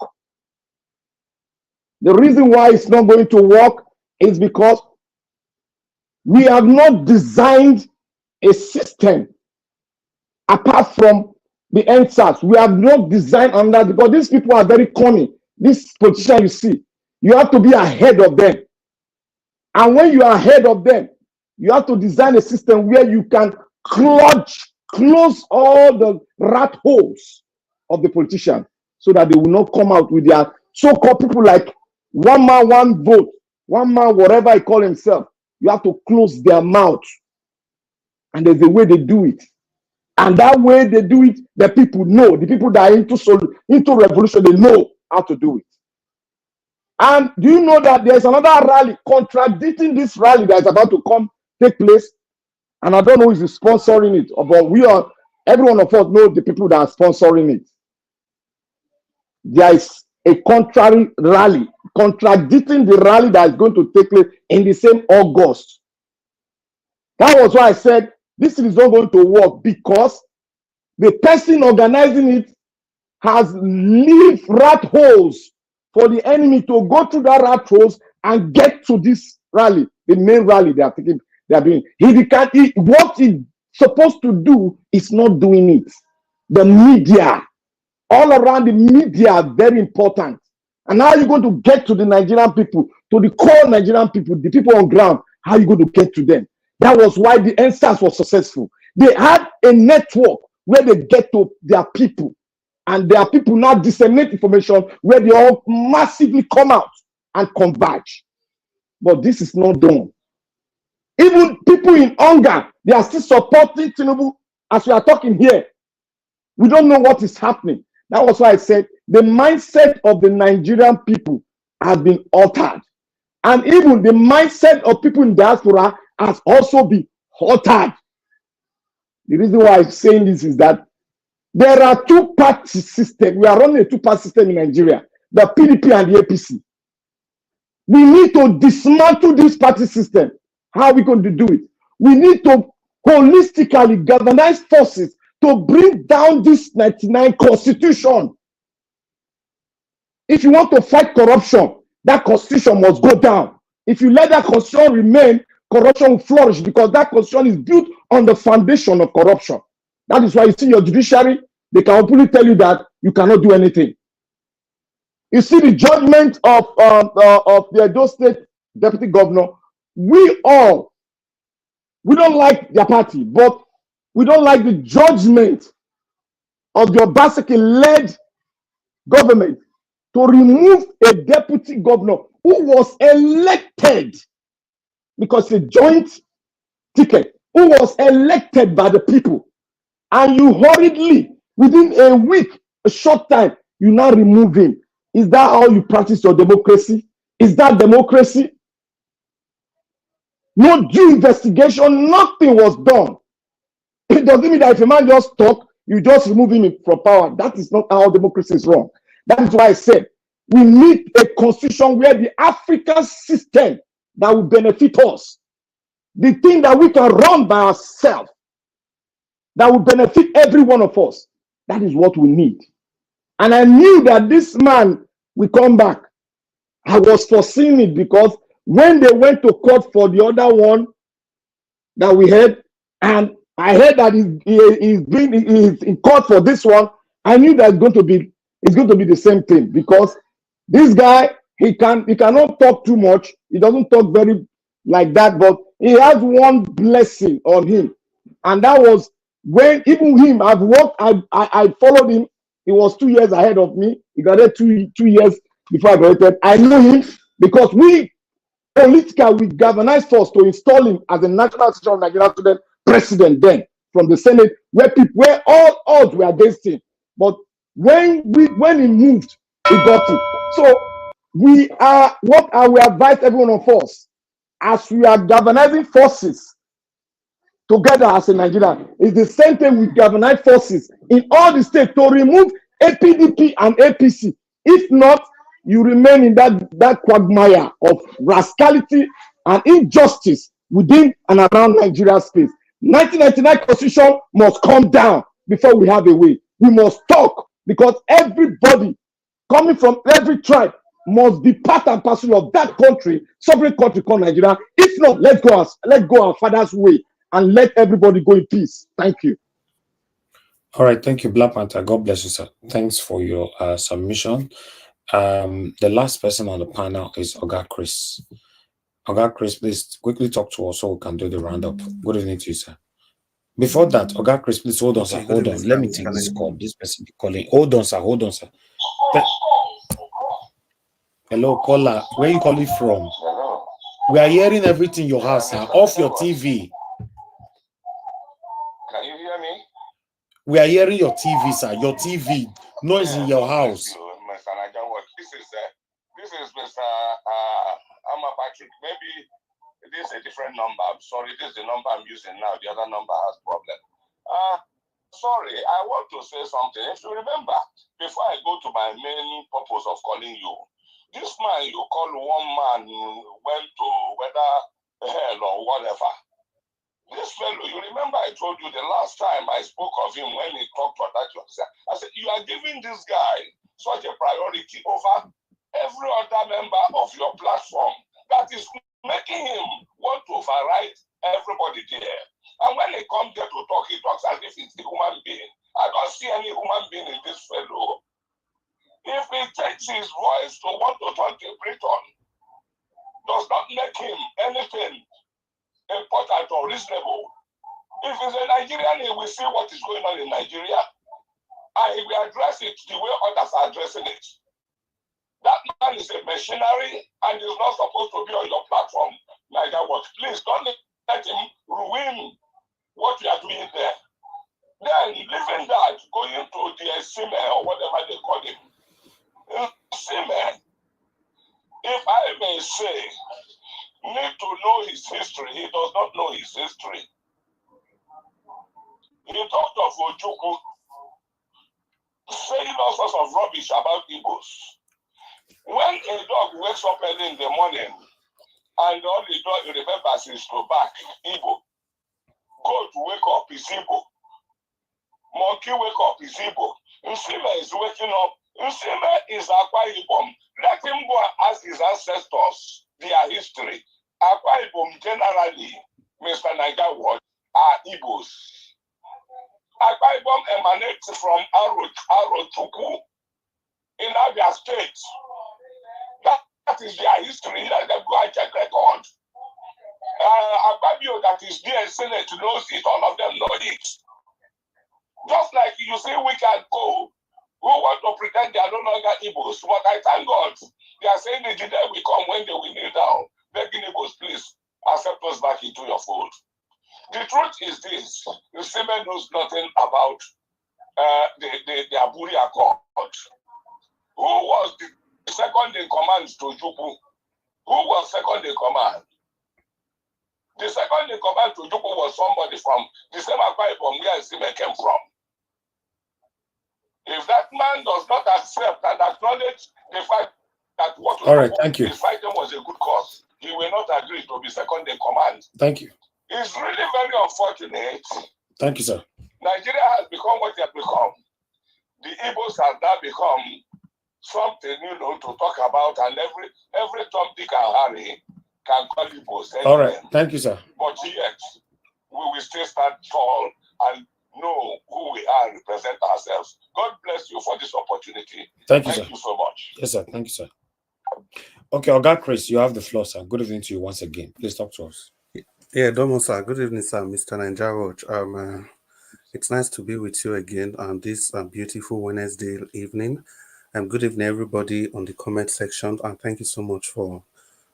The reason why it's not going to work is because we have not designed a system apart from the NSAS. We have not designed on that, because these people are very cunning. This politician you see, you have to be ahead of them. And when you are ahead of them, you have to design a system where you can close all the rat holes of the politician, so that they will not come out with their so-called people like one man, one vote, one man, whatever he call himself. You have to close their mouth. And there's a way they do it. And that way they do it, the people know. The people that are into revolution, they know how to do it. And do you know that there's another rally contradicting this rally that is about to take place? And I don't know who is sponsoring it, but every one of us know the people that are sponsoring it. There is a contrary rally contradicting the rally that is going to take place in the same August. That was why I said this is not going to work, because the person organizing it has left rat holes for the enemy to go through that rat holes and get to this rally, the main rally they are doing. What he's supposed to do is not doing it. The media, all around the media are very important. And how are you going to get to the Nigerian people, to the core Nigerian people, the people on ground? How are you going to get to them? That was why the NSAS was successful. They had a network where they get to their people. And their people now disseminate information where they all massively come out and converge. But this is not done. Even people in hunger, they are still supporting Tinubu as we are talking here. We don't know what is happening. That was why I said the mindset of the Nigerian people has been altered. And even the mindset of people in diaspora has also been altered. The reason why I'm saying this is that there are two-party system. We are running a two-party system in Nigeria, the PDP and the APC. We need to dismantle this party system. How are we going to do it? We need to holistically galvanize forces to bring down this 99 constitution. If you want to fight corruption, that constitution must go down. If you let that constitution remain, corruption will flourish, because that constitution is built on the foundation of corruption. That is why you see your judiciary, they can openly tell you that you cannot do anything. You see the judgment of the Edo State Deputy Governor. We don't like their party, but we don't like the judgment of the Obaseki-led government to remove a deputy governor who was elected, because a joint ticket, who was elected by the people. And you hurriedly, within a week, a short time, you now remove him. Is that how you practice your democracy? Is that democracy? No due investigation, nothing was done. It doesn't mean that if a man just talk, you just remove him from power. That is not how democracy is run. That is why I said we need a constitution where the African system that will benefit us, the thing that we can run by ourselves, that will benefit every one of us. That is what we need. And I knew that this man will come back. I was foreseeing it, because when they went to court for the other one that we had, and I heard that he's in court for this one, I knew that it's going to be the same thing, because This guy, he cannot talk too much. He doesn't talk very like that, but he has one blessing on him. And that was when even him, I followed him. He was 2 years ahead of me. He graduated two years before I graduated. I knew him because we galvanized force to install him as the National Association of Nigerian Student president then from the Senate, where all odds were against him. But when he moved, he got it. So what I will advise everyone of us as we are galvanizing forces together as a Nigerian is the same thing with galvanized forces in all the states to remove APDP and APC. If not, you remain in that quagmire of rascality and injustice within and around Nigeria's space. 1999 Constitution must come down before we have a way. We must talk because everybody coming from every tribe must be part and parcel of that country, sovereign country called Nigeria. If not, let's go our father's way and let everybody go in peace. Thank you. All right, thank you, Black Panther. God bless you, sir. Thanks for your submission. The last person on the panel is Oga Chris. Oga Chris, please quickly talk to us so we can do the roundup. Good evening to you, sir. Before that, Oga Chris, please hold on, sir. Hold on. Let me take this call. This person calling. Hold on, sir. Hold on, sir. Hello, caller. Where are you calling from? We are hearing everything in your house, sir. Off your TV. Can you hear me? We are hearing your TV, sir. Your TV. Noise in your house. This is Mr. Amma Patrick. Maybe this is a different number. I'm sorry. This is the number I'm using now. The other number has problem. Sorry, I want to say something. If you remember, before I go to my main purpose of calling you, this man you call one man went to whether hell or whatever. This fellow, you remember I told you the last time I spoke of him when he talked to that yourself. I said, you are giving this guy such a priority over every other member of your platform that is making him want to override everybody there. And when he comes there to talk, he talks as if he's a human being. I don't see any human being in this fellow. If he takes his voice to want to talk to Britain, does not make him anything important or reasonable. If he's a Nigerian, he will see what is going on in Nigeria, and he will address it the way others are addressing it. That man is a machinery and is not supposed to be on your platform like that. Please don't let him ruin what you are doing there. Then leaving that, going to the Sime or whatever they call him. Sime, if I may say, need to know his history. He does not know his history. He talked of Ojukwu, saying all sorts of rubbish about Igbos. When a dog wakes up early in the morning and all the dog remembers is to back Igbo, goat wake up is Igbo, monkey wake up is Igbo, Nsime is waking up, Nsime is Akwa Ibom. Let him go and ask his ancestors their history. Akwa Ibom generally, Mr. Nigawad, are Igbos. Akwa Ibom emanates from Arochukwu in Abia State. That is their history. Let them go and check record. Akpabio that is there in Senate knows it. All of them know it. Just like you see, we can go who want to pretend they are no longer Igbos. But I thank God they are saying the day will come when they will kneel down, begging Igbos, please accept us back into your fold. The truth is this: the Sime knows nothing about the Aburi Accord. Who was the second in command to Ojukwu? Who was second in command? The second in command to Ojukwu was somebody from the same Akwa Ibom where Sime came from. If that man does not accept and acknowledge the fact that what he's fighting was a good cause, he will not agree to be second in command. Thank you. It's really very unfortunate. Thank you, sir. Nigeria has become what it has become. The Igbos have now become something, to talk about, and every Tom, Dick, and Harry can call Igbos. All right. Thank you, sir. But yet, we will still stand tall and know who we are and represent ourselves. God bless you for this opportunity. Thank you, sir. Thank you so much. Yes, sir. Thank you, sir. Okay, Oga Chris, you have the floor, sir. Good evening to you once again. Please talk to us. Yeah, Domo, sir. Good evening, sir. Mr. Ninja. It's nice to be with you again on this beautiful Wednesday evening. Good evening, everybody on the comment section, and thank you so much for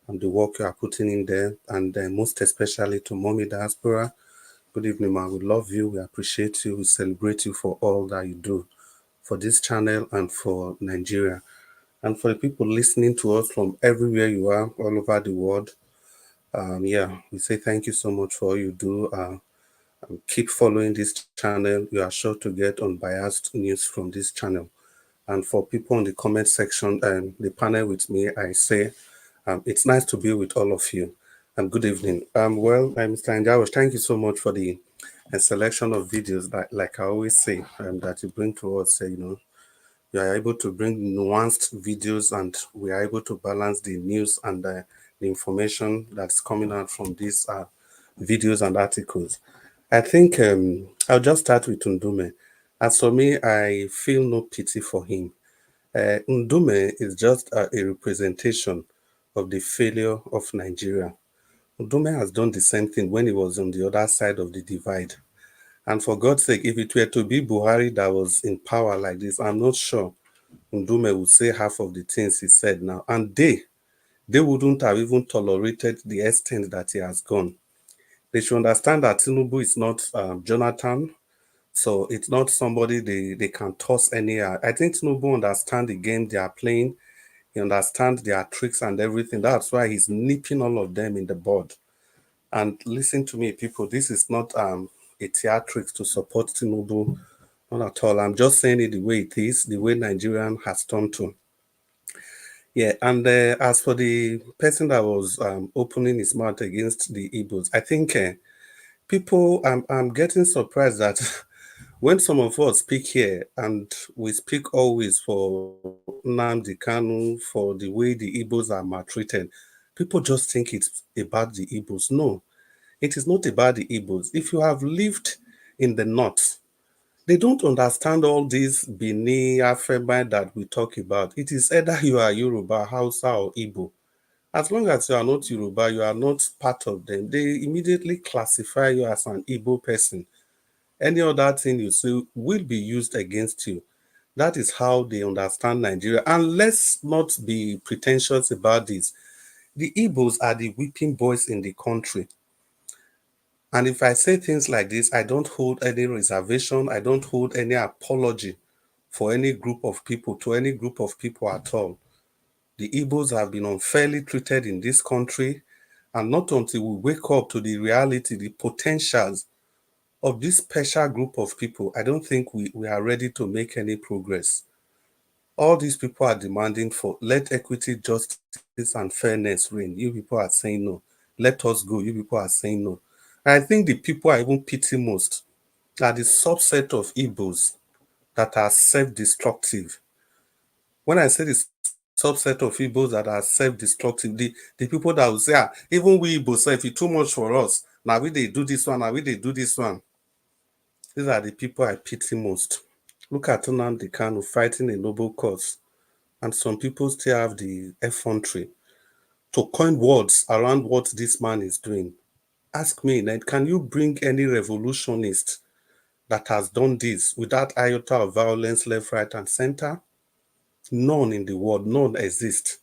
the work you are putting in there, and most especially to Mommy Diaspora. Good evening, man. We love you. We appreciate you. We celebrate you for all that you do for this channel and for Nigeria. And for the people listening to us from everywhere you are, all over the world, we say thank you so much for all you do. Keep following this channel. You are sure to get unbiased news from this channel. And for people in the comment section and the panel with me, I say it's nice to be with all of you. Good evening. Mr. Njawosh, thank you so much for the selection of videos that, like I always say, that you bring to us. You are able to bring nuanced videos, and we are able to balance the news and the information that's coming out from these videos and articles. I think I'll just start with Ndume. As for me, I feel no pity for him. Ndume is just a representation of the failure of Nigeria. Ndume has done the same thing when he was on the other side of the divide. And for God's sake, if it were to be Buhari that was in power like this, I'm not sure Ndume would say half of the things he said now. And they wouldn't have even tolerated the extent that he has gone. They should understand that Tinubu is not Jonathan, so it's not somebody they can toss anyhow. I think Tinubu understands the game they are playing. He understands their tricks and everything. That's why he's nipping all of them in the bud. And listen to me, people, this is not a theatrics to support Tinubu, not at all. I'm just saying it the way it is, the way Nigerian has turned to. Yeah, and as for the person that was opening his mouth against the Igbos, I think people, I'm getting surprised that when some of us speak here and we speak always for Nnamdi Kanu, for the way the Igbos are maltreated, people just think it's about the Igbos. No, it is not about the Igbos. If you have lived in the north, they don't understand all these Bini, Afema that we talk about. It is either you are Yoruba, Hausa, or Igbo. As long as you are not Yoruba, you are not part of them. They immediately classify you as an Igbo person. Any other thing you say will be used against you. That is how they understand Nigeria. And let's not be pretentious about this. The Igbos are the whipping boys in the country. And if I say things like this, I don't hold any reservation. I don't hold any apology for any group of people, to any group of people at all. The Igbos have been unfairly treated in this country. And not until we wake up to the reality, the potentials of this special group of people, I don't think we are ready to make any progress. All these people are demanding for let equity, justice, and fairness reign. You people are saying no. Let us go. You people are saying no. I think the people I even pity most are the subset of Igbos that are self-destructive. When I say the subset of Igbos that are self-destructive, the people that will say, even we Igbos say, if it's too much for us, now we they do this one, now we they do this one. These are the people I pity most. Look at Nnamdi Kanu fighting a noble cause, and some people still have the effrontery to coin words around what this man is doing. Ask me, Ned, can you bring any revolutionist that has done this without iota of violence left, right, and center? None in the world, none exist.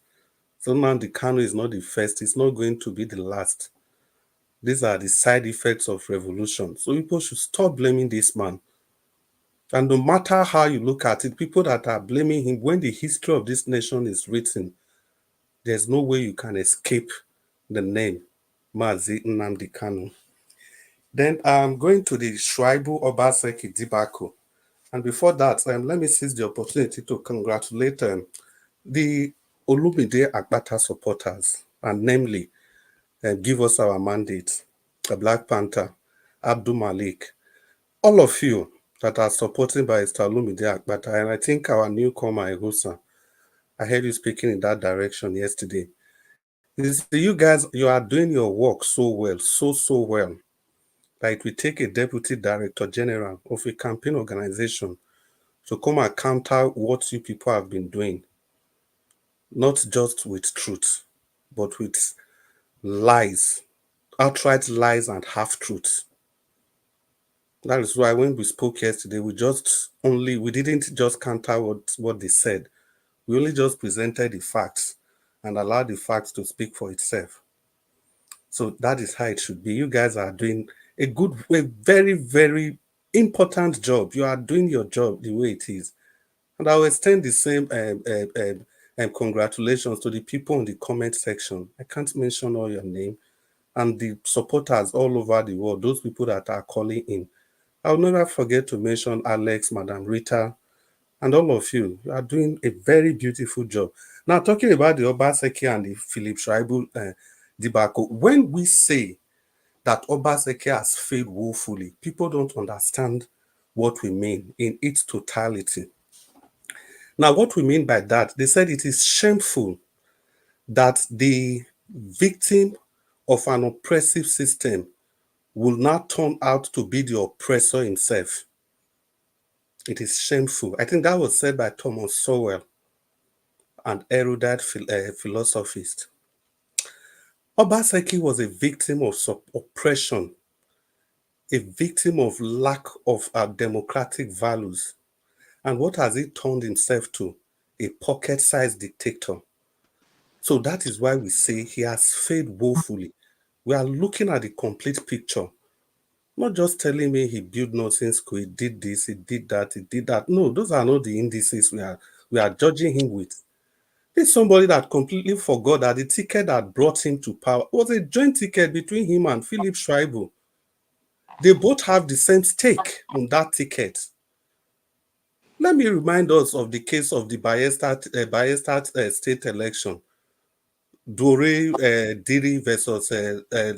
So Nnamdi Kanu is not the first, it's not going to be the last. These are the side effects of revolution. So people should stop blaming this man. And no matter how you look at it, people that are blaming him, when the history of this nation is written, there's no way you can escape the name Mazi Nnamdi Kanu. Then I'm going to the Shaibu Obaseki debacle. And before that, let me seize the opportunity to congratulate the Olumide Agbata supporters, and namely, Give Us Our Mandate, the Black Panther, Abdul Malik, all of you that are supported by Mr. Olumide Agbata, and I think our newcomer, Egusa, I heard you speaking in that direction yesterday. You see, you guys, you are doing your work so well, so well. that it will take a deputy director general of a campaign organization to come and counter what you people have been doing, not just with truth, but with lies, outright lies and half-truths. That is why when we spoke yesterday, we didn't just counter what they said. We only just presented the facts and allowed the facts to speak for itself. So that is how it should be. You guys are doing a very, very important job. You are doing your job the way it is. And I will extend the same congratulations to the people in the comment section. I can't mention all your name. And the supporters all over the world, those people that are calling in. I'll never forget to mention Alex, Madam Rita, and all of you. You are doing a very beautiful job. Now, talking about the Obaseki and the Philip Shaibu debacle, when we say that Obaseki has failed woefully, people don't understand what we mean in its totality. Now, what we mean by that, they said it is shameful that the victim of an oppressive system will not turn out to be the oppressor himself. It is shameful. I think that was said by Thomas Sowell, an erudite philosophist. Obaseki was a victim of oppression, a victim of lack of democratic values. And what has he turned himself to? A pocket-sized dictator. So that is why we say he has failed woefully. We are looking at the complete picture. Not just telling me he built nursing school, he did this, he did that, he did that. No, those are not the indices we are judging him with. This is somebody that completely forgot that the ticket that brought him to power was a joint ticket between him and Philip Shaibu. They both have the same stake on that ticket. Let me remind us of the case of the Bayelsa state election. Dore Diri versus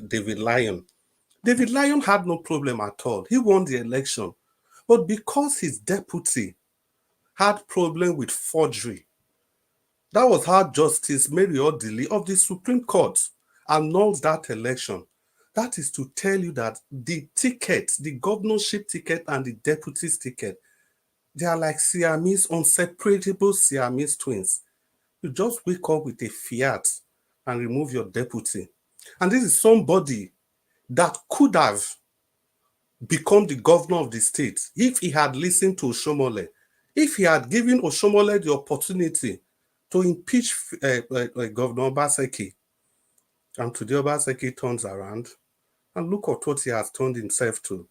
David Lyon. David Lyon had no problem at all. He won the election. But because his deputy had problem with forgery, that was how Justice Mary Odili of the Supreme Court annulled that election. That is to tell you that the ticket, the governorship ticket and the deputy's ticket, they are like Siamese, unseparable Siamese twins. You just wake up with a fiat and remove your deputy. And this is somebody that could have become the governor of the state if he had listened to Oshomole, if he had given Oshomole the opportunity to impeach Governor Obaseki. And today Obaseki turns around and look at what he has turned himself to.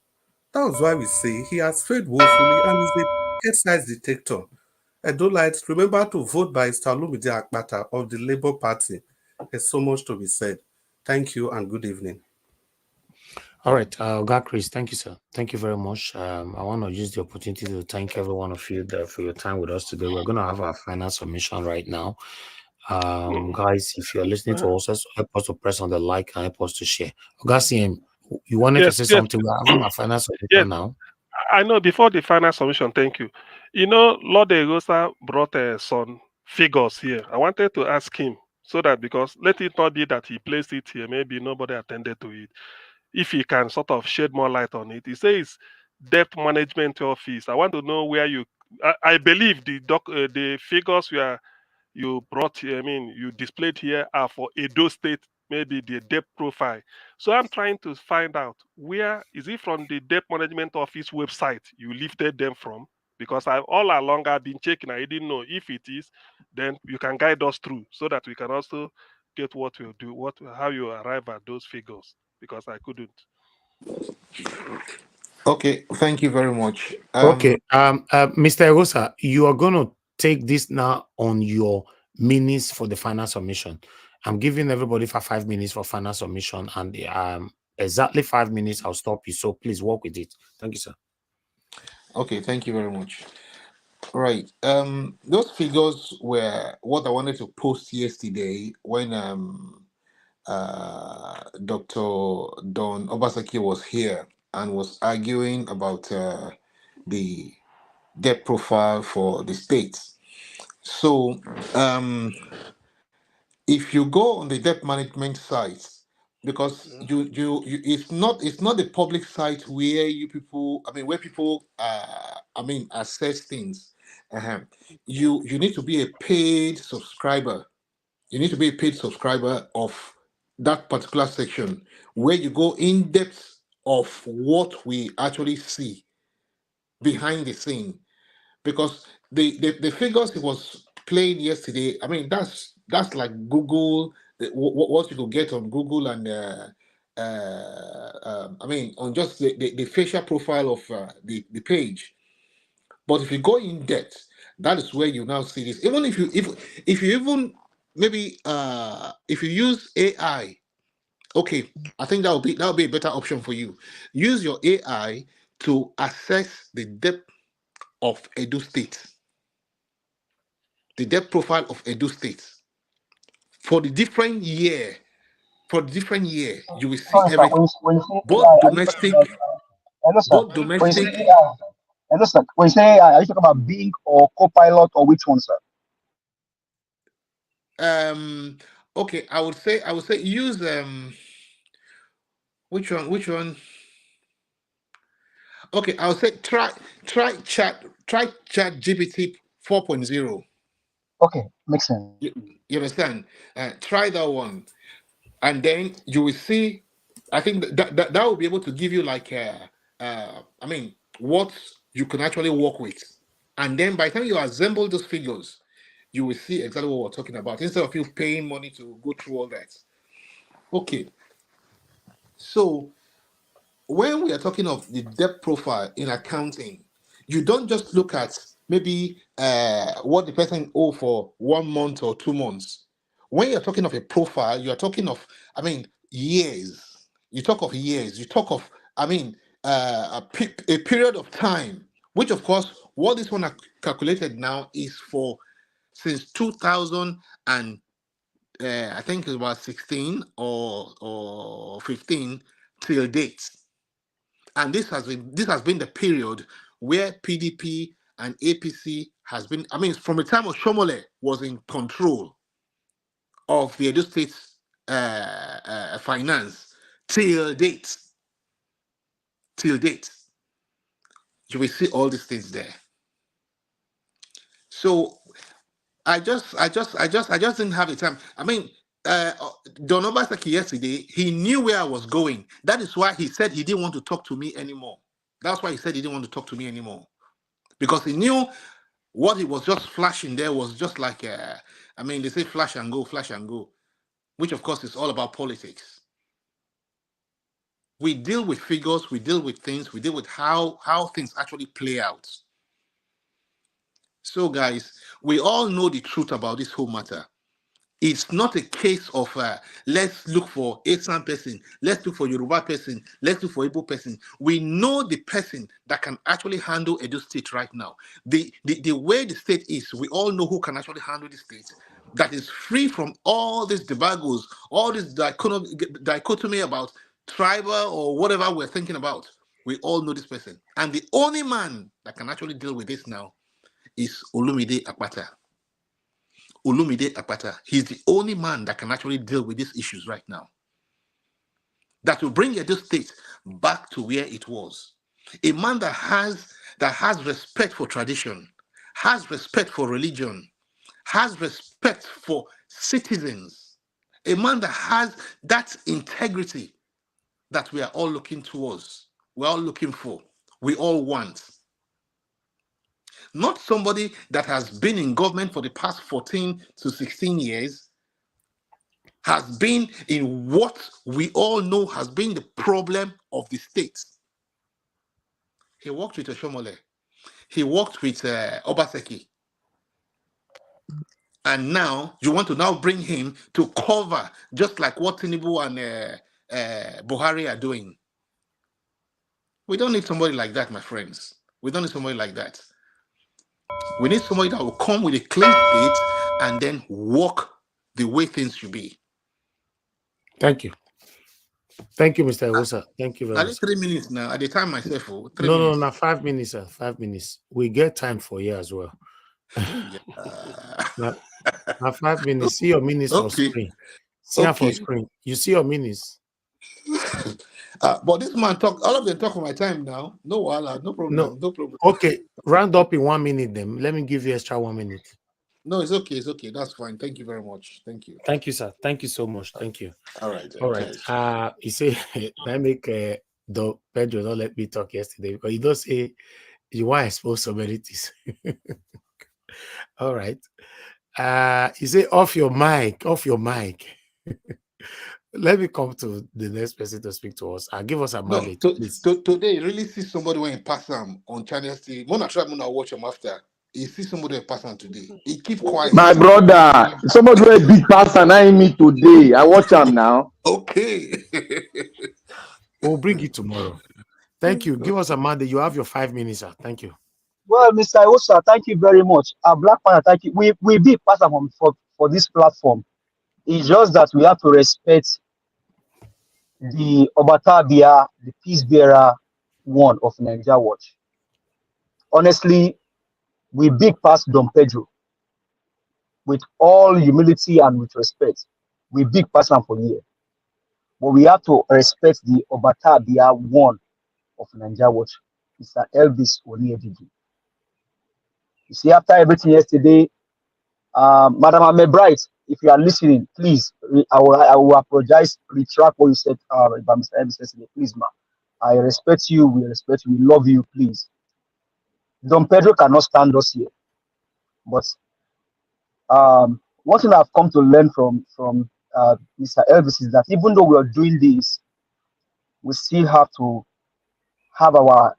That was why we say he has failed woefully and is a pocket-sized dictator. Edolites, remember to vote by Stalumide Akpata of the Labour Party. There's so much to be said. Thank you and good evening. All right, God, Chris, thank you, sir. Thank you very much. I want to use the opportunity to thank every one of you for your time with us today. We're going to have our final submission right now. Guys, if you're listening to us, help us to press on the like and help us to share. Ogasiim, you wanted to say something? We're having our final submission now. I know before the final submission, thank you. You know, Lord Egosa brought some figures here. I wanted to ask him so that because let it not be that he placed it here, maybe nobody attended to it. If he can sort of shed more light on it. He says debt management office. I want to know where I believe the figures you brought here, you displayed here are for Edo State, maybe the debt profile. So I'm trying to find out where is it from the debt management office website you lifted them from? Because all along I've been checking. I didn't know if it is. Then you can guide us through so that we can also get what we'll do, how you arrive at those figures. Because I couldn't. Okay, thank you very much. Okay, Mr. Egosa, you are going to take this now on your minutes for the final submission. I'm giving everybody for 5 minutes for final submission, and exactly 5 minutes I'll stop you. So please work with it. Thank you, sir. Okay, thank you very much. Right. Those figures were what I wanted to post yesterday when Dr. Don Obaseki was here and was arguing about the debt profile for the states. So if you go on the debt management site, because it's not the public site where you people, where people assess things. You need to be a paid subscriber. You need to be a paid subscriber of that particular section where you go in depth of what we actually see behind the scene. Because the figures he was playing yesterday, that's like Google, what you could get on Google and on just the facial profile of the page. But if you go in depth, that is where you now see this. Even if you even maybe if you use AI, okay, I think that would be a better option for you. Use your AI to assess the depth of Edo State, the depth profile of Edo State for the different year. For the different year, you will see Sorry, sir. everything, When you say both AI, are you talking domestic, about? Hello, sir. both When you say domestic. AI, hello, sir. When you say AI, are you talking about Bing or Copilot or which one, sir? Okay, I would say use which one? Okay, I would say try chat GPT 4.0. Okay, makes sense. You understand? Try that one, and then you will see. I think that will be able to give you like what you can actually work with, and then by the time you assemble those figures, you will see exactly what we're talking about instead of you paying money to go through all that. Okay, so when we are talking of the debt profile in accounting, you don't just look at maybe what the person owe for 1 month or 2 months. When you're talking of a profile, you're talking of, years. You talk of years. You talk of, a period of time, which of course, what this one calculated now is for since 2000 and I think it was 16 or 15 till date. And this has been the period where PDP and APC has been, from the time of Shomole was in control of the Edo State finance till date. Till date. You will see all these things there. So I just didn't have the time. Don Obaseki yesterday, he knew where I was going. That is why he said he didn't want to talk to me anymore. That's why he said he didn't want to talk to me anymore. Because he knew what he was just flashing there was just like, they say flash and go, which of course is all about politics. We deal with figures, we deal with things, we deal with how things actually play out. So guys, we all know the truth about this whole matter. It's not a case of let's look for Esan person, let's look for Yoruba person, let's look for Igbo person. We know the person that can actually handle Edo State right now. The way the state is, we all know who can actually handle the state. That is free from all these debagos, all this dichotomy about tribal or whatever we're thinking about. We all know this person. And the only man that can actually deal with this now is Olumide Akpata. Olumide Akpata. He's the only man that can actually deal with these issues right now. That will bring Edo State back to where it was. A man that has respect for tradition, has respect for religion, has respect for citizens. A man that has that integrity that we are all looking towards, we're all looking for, we all want. Not somebody that has been in government for the past 14 to 16 years, has been in what we all know has been the problem of the state. He worked with Oshomole. He worked with Obaseki. And now you want to now bring him to cover just like what Tinubu and Buhari are doing. We don't need somebody like that, my friends. We don't need somebody like that. We need somebody that will come with a clean state and then walk the way things should be. Thank you. Thank you, Mr. Ewosa. Thank you very much. 3 minutes now. At the time myself, 3 minutes. No, 5 minutes, sir. 5 minutes. We get time for you as well. now 5 minutes. See your minutes on screen. See her for screen. You see your minutes. But this man talk, all of them talk for my time now. No wala, no problem, no problem. Okay, round up in 1 minute then. Let me give you extra 1 minute. No, it's okay, that's fine. Thank you very much. Thank you. Thank you, sir. Thank you so much. Thank you. All right. All right. You say I make the Pedro don't let me talk yesterday because he does say you want to expose so many things. All right. You say off your mic. Let me come to the next person to speak to us and give us a mandate. Today, really see somebody when he pass them on Channel C. Mona try to watch him after. He see somebody when pass him today. He keep quiet. My brother, somebody with a big person, I me today. I watch him now. Okay. We'll bring it tomorrow. Thank you. Give us a mandate. You have your 5 minutes, sir. Thank you. Well, Mr. Osa, thank you very much. Black Panther, thank you. We big person for this platform. It's just that we have to respect the Obatabia, the peace bearer one of Nigeria Watch. Honestly, we big past Don Pedro. With all humility and with respect, we big person for year. But we have to respect the Obatabia one of Nigeria Watch, Mr. Elvis Oniedidi. You see, after everything yesterday, Madam Amebright, if you are listening, please, I will apologize, retract what you said about Mr. Elvis yesterday. Please, ma. I respect you, we respect you, we love you, please. Don Pedro cannot stand us here. But one thing I've come to learn from Mr. Elvis is that even though we are doing this, we still have to have our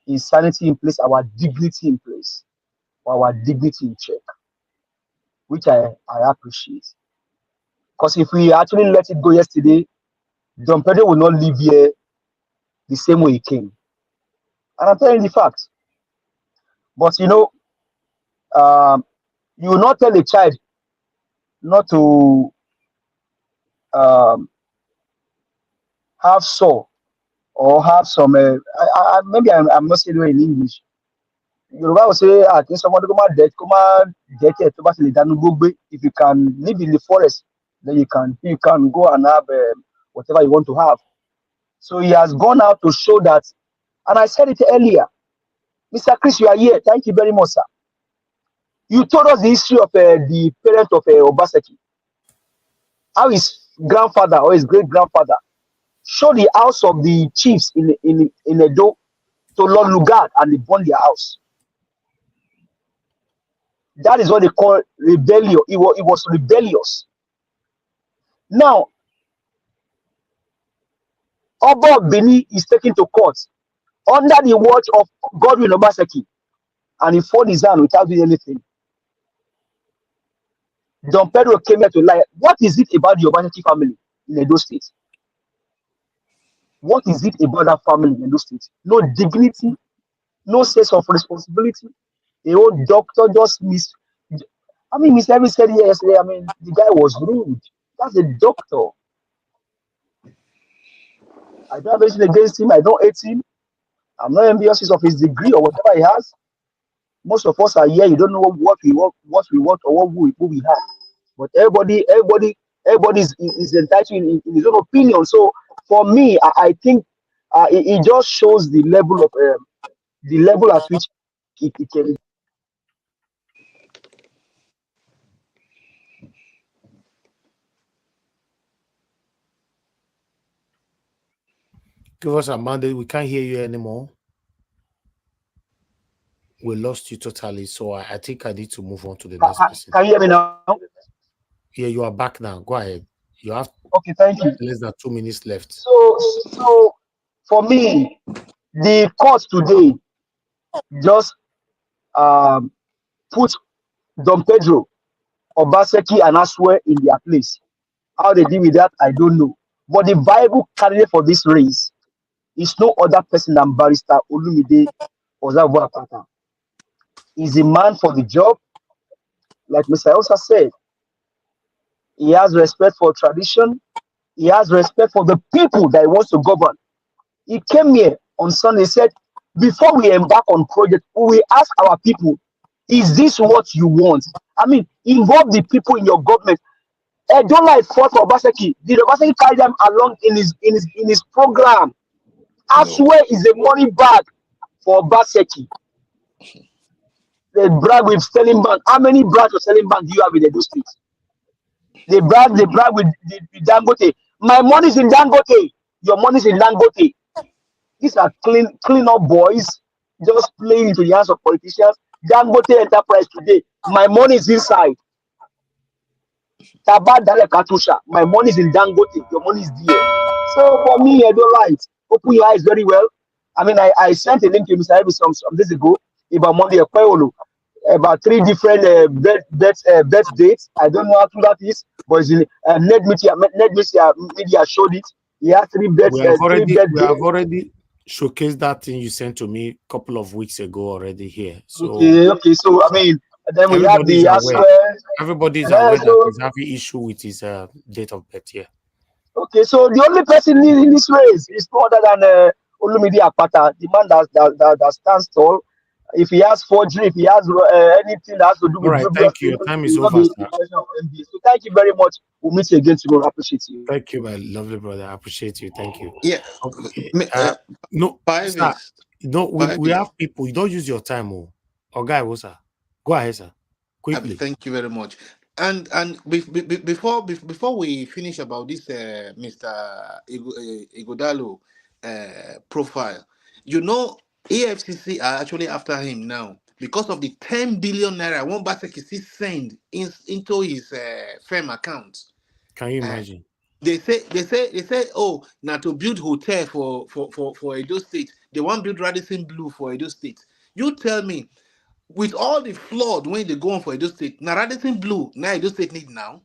insanity in place, our dignity in place, our dignity in check, which I appreciate. Because if we actually let it go yesterday, Don Pedro will not live here the same way he came. And I'm telling you the fact. But you know, you will not tell a child not to have saw or have some. Maybe I'm not saying it in English. Yoruba will say, "I think somebody come out dead, if you can live in the forest, then you can go and have whatever you want to have." So he has gone out to show that, and I said it earlier. Mr. Chris, you are here. Thank you very much, sir. You told us the history of the parent of Obaseki. How his grandfather or his great-grandfather showed the house of the chiefs in Edo to Lord Lugard, and they burned their house. That is what they call rebellion. It was rebellious. Now, Oba Beni is taken to court under the watch of Godwin Obaseki, and he fought his hand without doing anything. Don Pedro came here to lie. What is it about the Obaseki family in Edo State? What is it about that family in Edo State? No dignity, no sense of responsibility. The old doctor just missed. I mean, Mr. Evans said yesterday, I mean, the guy was rude. That's a doctor. I don't have anything against him. I don't hate him. I'm not envious of his degree or whatever he has. Most of us are here. You don't know what we want or what we have. But everybody is entitled in his own opinion. So for me, I think it just shows the level at which it can. Give us a mandate. We can't hear you anymore. We lost you totally. So I think I need to move on to the next person. Can you hear me now? Yeah, you are back now. Go ahead. You have thank you. Less than 2 minutes left. So for me, the court today just put Don Pedro, Obaseki, and Aswe in their place. How they deal with that, I don't know. But the viable candidate for this race is no other person than Barrister Olumide Ozabuapata. He's a man for the job. Like Mr. Elsa said, he has respect for tradition. He has respect for the people that he wants to govern. He came here on Sunday, said, before we embark on project, we ask our people, is this what you want? I mean, involve the people in your government. don't like fought for Obaseki. Did Obaseki carry them along in his program? I swear is the money bag for Obaseki. They brag with selling bank. How many brands of selling bank do you have in the streets? They brag with the Dangote. My money's in Dangote. Your money's in Dangote. These are clean up boys just playing into the hands of politicians. Dangote Enterprise today. My money is inside. Taba Dale Katusha. My money is in Dangote. Your money is there. So for me, I don't lie. Open your eyes very well. I mean, I sent a link to Mr. Evans some days ago about Monday Ekweolu, about 3 different birth dates. I don't know how true that is, but it's in Net Media showed it. He has 3 birth We have dates. already showcased that thing you sent to me a couple of weeks ago already here. So okay. So I mean, then we have the everybody's aware that he's having issue with his date of birth here. Okay, so the only person in this race is no other than Olumide Akpata, the man that stands tall. If he has forgery, if he has anything that has to do with thank you. Your time is over, sir. So thank you very much. We'll meet you again tomorrow. I appreciate you. Thank you, my lovely brother. I appreciate you. Thank you. Yeah. Okay. Sir, we have people. You don't use your time, guy, sir. Go ahead, sir. Quickly. Thank you very much. And before we finish about this Mr. Ighodalo profile, EFCC are actually after him now because of the 10 billion naira one Obaseki send into his firm account. Can you imagine? They say, oh, now to build hotel for Edo State, they want to build Radisson Blue for Edo State. You tell me, with all the flood when they go on for Edo State, now Radisson Blue, now Edo State need now.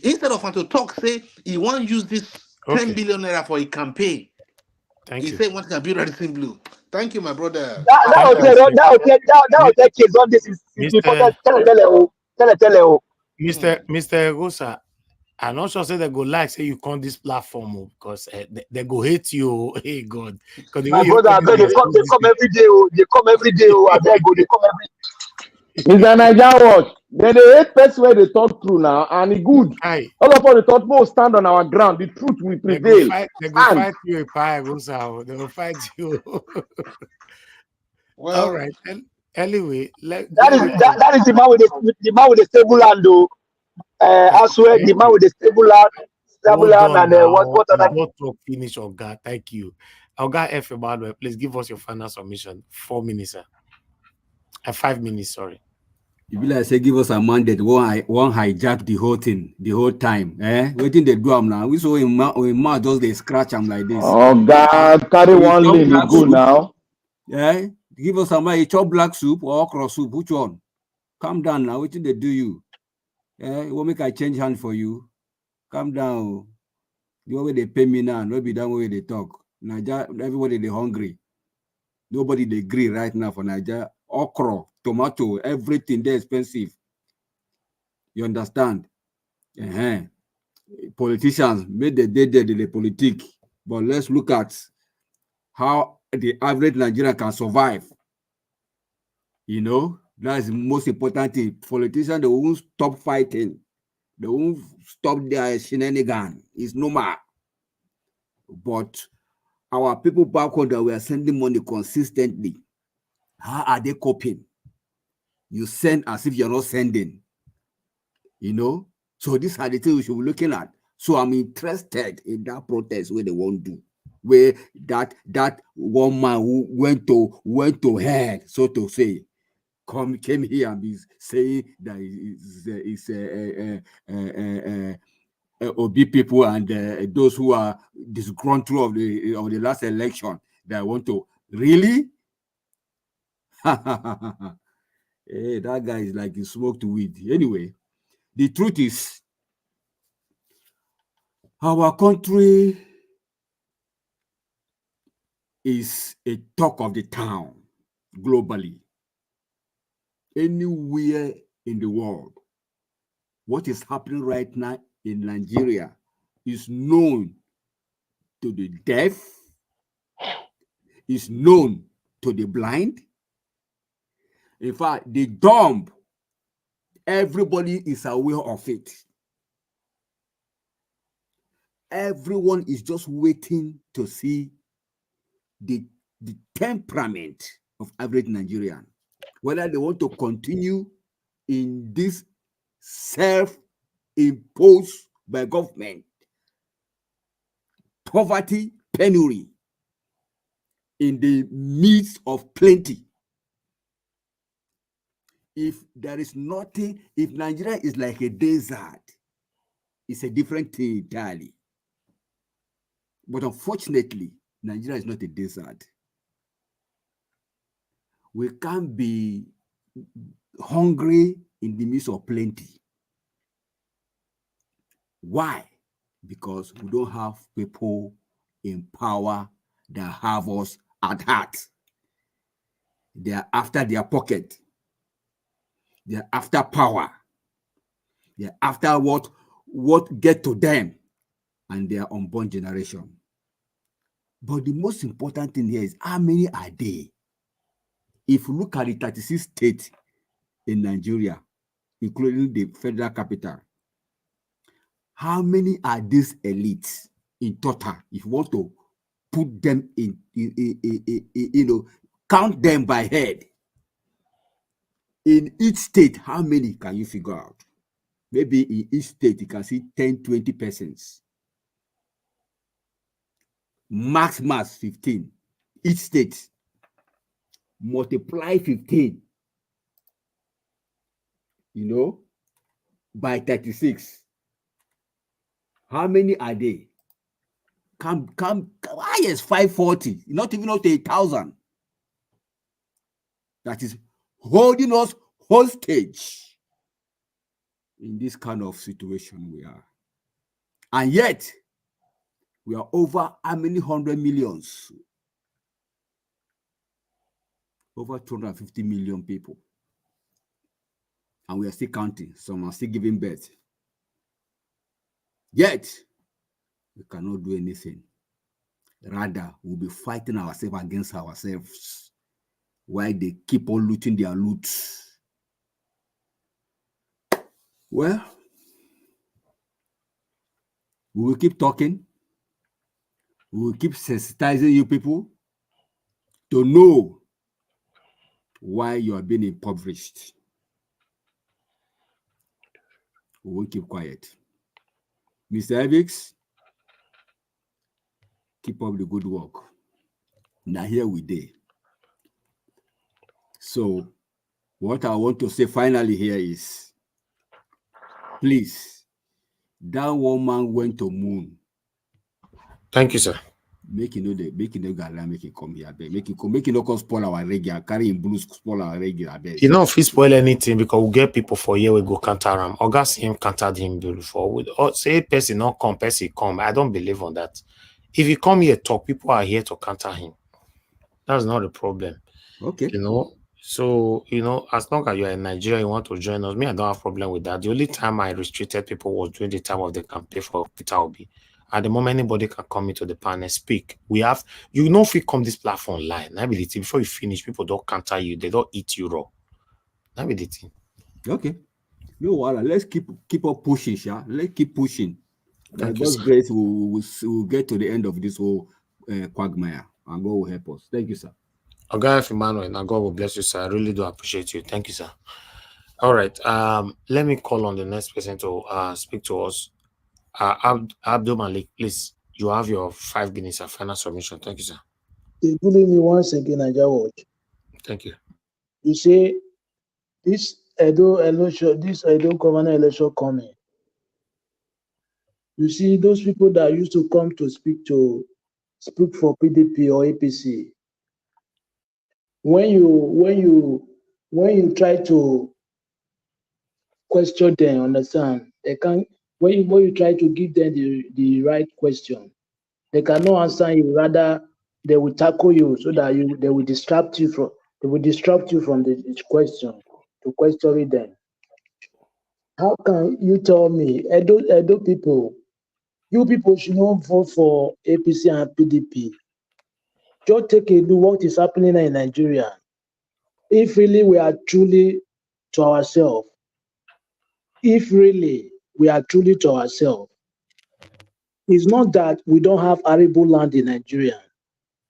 Instead of to talk, say he want to use this 10 billion naira for a campaign. Thank you. He said, "What can be Radisson Blue?" Thank you, my brother. That hotel case on this is important. Mr. Rosa, I'm not sure say they go like say you come this platform because they go hate you. Hey God, because my brother, they come every day. They come every day. I beg you, they come every. Mr. Niger Watch, they hate person where they talk through now, and it good. All of us, they talk more stand on our ground. The truth will prevail. They go fight you a pie, Rosa. They will fight you. Well, all right. Anyway, that is the man with the stable land, though. I swear, the man with the stable land, and what other? Don't talk finish, Oga. Thank you. Oga F. Emmanuel, please give us your final submission. 4 minutes, sir. 5 minutes, sorry. You be like say give us a mandate, one hijack the whole thing, the whole time. Waiting they do them now. We saw him just they scratch him like this. Oh God, carry one lane, you go now. Give us a chop black soup or okra soup. Which one? Calm down now. Waiting they do you. It will make I change hand for you. Calm down. The way they pay me now, not be that way they talk. Niger, everybody they hungry. Nobody they agree right now for Niger. Okra, tomato, everything they're expensive. You understand? Politicians made the day the politique, but let's look at how the average Nigerian can survive. That's the most important thing. Politicians, they won't stop fighting. They won't stop their shenanigans. It's normal. But our people back home that we are sending money consistently, how are they coping? You send as if you're not sending. So these are the things we should be looking at. So I'm interested in that protest where they won't do. Where that one man who went to hell, so to say, came here and be saying that it's OB people and those who are disgruntled of the last election that want to really. Hey, that guy is like he smoked weed. Anyway, the truth is, our country is a talk of the town globally. Anywhere in the world, what is happening right now in Nigeria is known to the deaf, is known to the blind. In fact, the dumb, everybody is aware of it. everyone is just waiting to see the temperament of average Nigerian, whether they want to continue in this self-imposed by government poverty, penury in the midst of plenty. If there is nothing, if Nigeria is like a desert, it's a different thing entirely. But unfortunately, Nigeria is not a desert. We can't be hungry in the midst of plenty. Why? Because we don't have people in power that have us at heart. They are after their pocket. They are after power. They are after what get to them and their unborn generation. But the most important thing here is how many are they? If you look at the 36 states in Nigeria, including the federal capital, how many are these elites in total? If you want to put them in count them by head. In each state, how many can you figure out? Maybe in each state, you can see 10, 20 persons. Max 15. Each state. Multiply 15, by 36. How many are they? Come, yes, 540, not even up to 1,000. That is holding us hostage in this kind of situation we are. And yet, we are over how many 100 millions? Over 250 million people. And we are still counting. Some are still giving birth. Yet, we cannot do anything. Rather, we'll be fighting ourselves against ourselves while they keep on looting their loot. Well, we will keep talking. We will keep sensitizing you people to know why you are being impoverished. We won't keep quiet. Mr. Evix, keep up the good work. Now here we did. So what I want to say finally here is, please, that woman went to moon. Thank you, sir. Make it come here. Make it no come spoil our regular. Carry in blue spoil our regular. You know, if he spoil anything, because we get people for here we go counter him. August him countered him before. Say person not come, person come. I don't believe on that. If you come here talk, people are here to counter him. That's not a problem. Okay. So as long as you are in Nigeria, you want to join us. Me, I don't have a problem with that. The only time I restricted people was during the time of the campaign for Peter Obi. At the moment, anybody can come into the panel, speak. We have, if you come this platform line, before you finish, people don't counter you, they don't eat you raw. Okay. No, let's keep up pushing, Sha. Let's keep pushing. By God's grace, we'll get to the end of this whole quagmire, and God will help us. Thank you, sir. Okay, Emmanuel, now God will bless you, sir. I really do appreciate you. Thank you, sir. All right. Let me call on the next person to speak to us. Abdul Malik, please. You have your 5 minutes of final submission. Thank you, sir. Good evening once again, Nigeria Watch. Thank you. You see, this Edo governor election coming. You see, those people that used to come to speak for PDP or APC. When you try to question them, understand, they can't. When you try to give them the right question, they cannot answer you. Rather, they will tackle you so that they will disrupt you from the question to question them. How can you tell me, Edo people, you people should not vote for APC and PDP? Just take a look what is happening in Nigeria. If really we are truly to ourselves, It's not that we don't have arable land in Nigeria.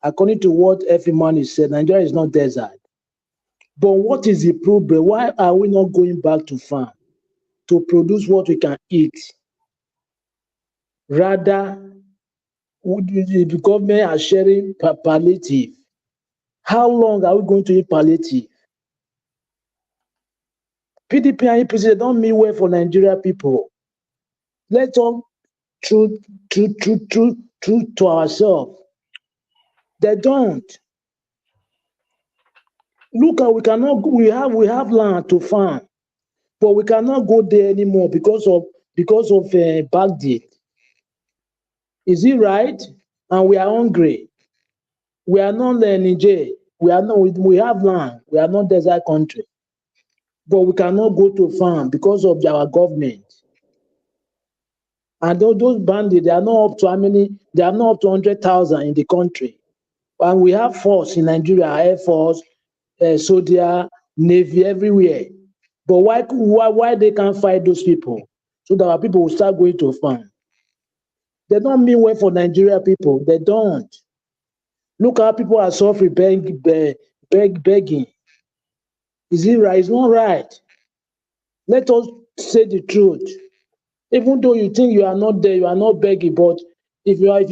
According to what every man is said, Nigeria is not desert. But what is the problem? Why are we not going back to farm to produce what we can eat? Rather, the government are sharing palliative. How long are we going to eat palliative? PDP and APC don't mean well for Nigeria people. Let's talk true to ourselves. They don't. Look, we have land to farm, but we cannot go there anymore because of back deal. Is it right? And we are hungry. We are not Niger. We have land. We are not desert country, but we cannot go to farm because of our government. And those bandits, they are not up to how many? They are not up to 100,000 in the country. And we have force in Nigeria, Air Force, Soldier, Navy, everywhere. But why they can't fight those people? So that our people will start going to farm. They don't mean well for Nigeria people. They don't. Look how people are suffering, begging. Is it right? It's not right. Let us say the truth. Even though you think you are not there, you are not begging, but if you have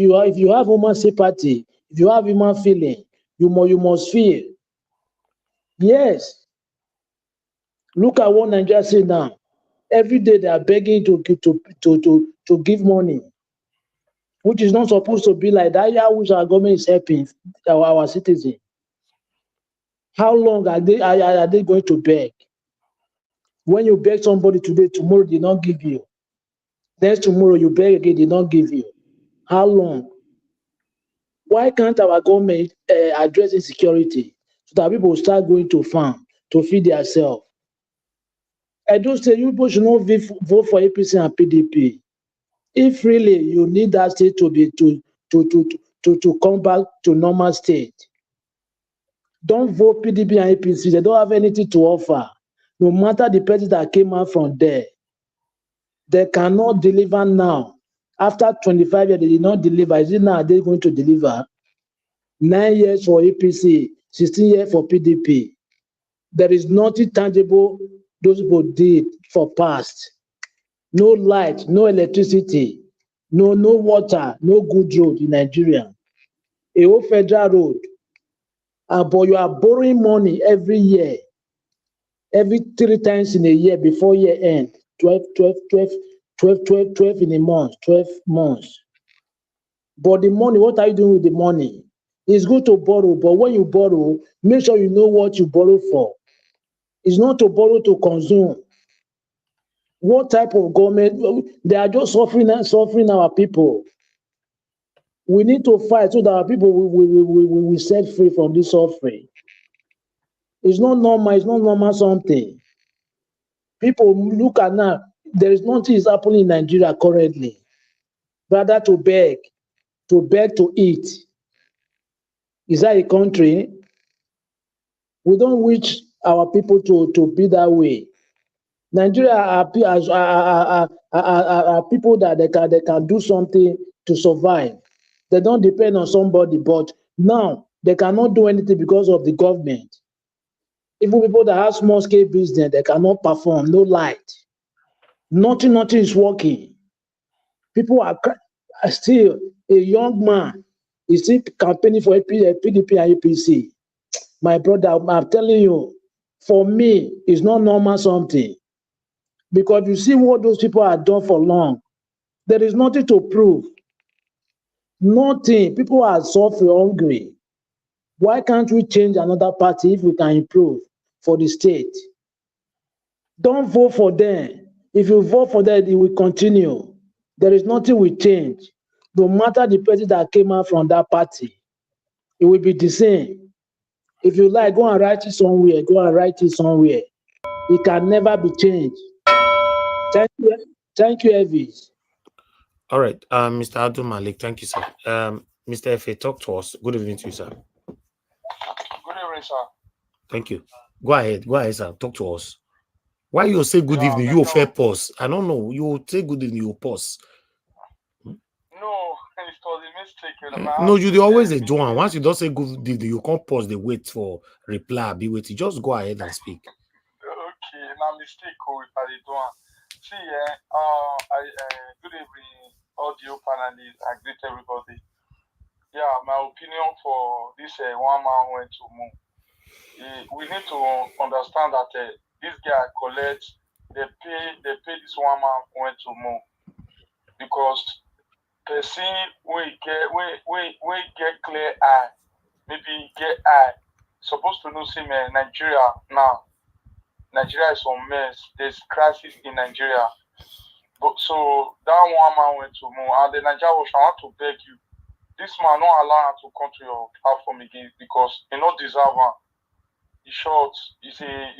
human sympathy, if you have human feeling, you must feel. Yes. Look at what Nigeria say now. Every day they are begging to give money, which is not supposed to be like that. I wish our government is helping our citizens. How long are they going to beg? When you beg somebody today, tomorrow they don't give you. Next tomorrow you beg again, they don't give you. How long? Why can't our government address insecurity so that people will start going to farm to feed themselves? I don't say you people should not vote for APC and PDP. If really you need that state to come back to normal state, don't vote PDP and APC. They don't have anything to offer. No matter the person that came out from there, they cannot deliver now. After 25 years, they did not deliver. Is it now they're going to deliver? 9 years for APC, 16 years for PDP. There is nothing tangible those people did for past. No light, no electricity, no water, no good road in Nigeria. A whole federal road. But you are borrowing money every year, every 3 times in a year before year end. 12 in a month, 12 months. But the money, what are you doing with the money? It's good to borrow, but when you borrow, make sure you know what you borrow for. It's not to borrow to consume. What type of government? They are just suffering our people. We need to fight so that our people will set free from this suffering. It's not normal. It's not normal something. People look at now. There is nothing is happening in Nigeria currently. Rather to beg to eat. Is that a country? We don't wish our people to be that way. Nigeria are people that they can do something to survive. They don't depend on somebody, but now they cannot do anything because of the government. Even people that have small scale business, they cannot perform, no light. Nothing is working. People are still, a young man is still campaigning for PDP and APC. My brother, I'm telling you, for me, it's not normal something. Because you see what those people have done for long. There is nothing to prove. Nothing. People are suffering, hungry. Why can't we change another party if we can improve for the state? Don't vote for them. If you vote for them, it will continue. There is nothing will change. No matter the person that came out from that party, it will be the same. If you like, go and write it somewhere. Go and write it somewhere. It can never be changed. Thank you, Elvis. All right, Mr. Abdul Malik, thank you, sir. Mr. F.A., talk to us. Good evening to you, sir. Good evening, sir. Thank you. Go ahead, sir. Talk to us. Why you say good evening? You fair pause. I don't know. You say good evening, you pause. No, it was a mistake. No, you always do one. Once you don't say good, you can't pause the wait for reply. Be waiting. Just go ahead and speak. Okay, now mistake if I do one. See, good evening, audio panelists. I greet everybody. Yeah, my opinion for this one man went to moon. We need to understand that this guy collects. They pay this one man went to moon because person we get clear eye, maybe get eye. Supposed to know see me Nigeria now. Nigeria is on mess. There's crisis in Nigeria. But so that one man went to moon, and the Nigeria was, I want to beg you, this man not allow him to come to your platform again because he not deserve one. He's short. He's an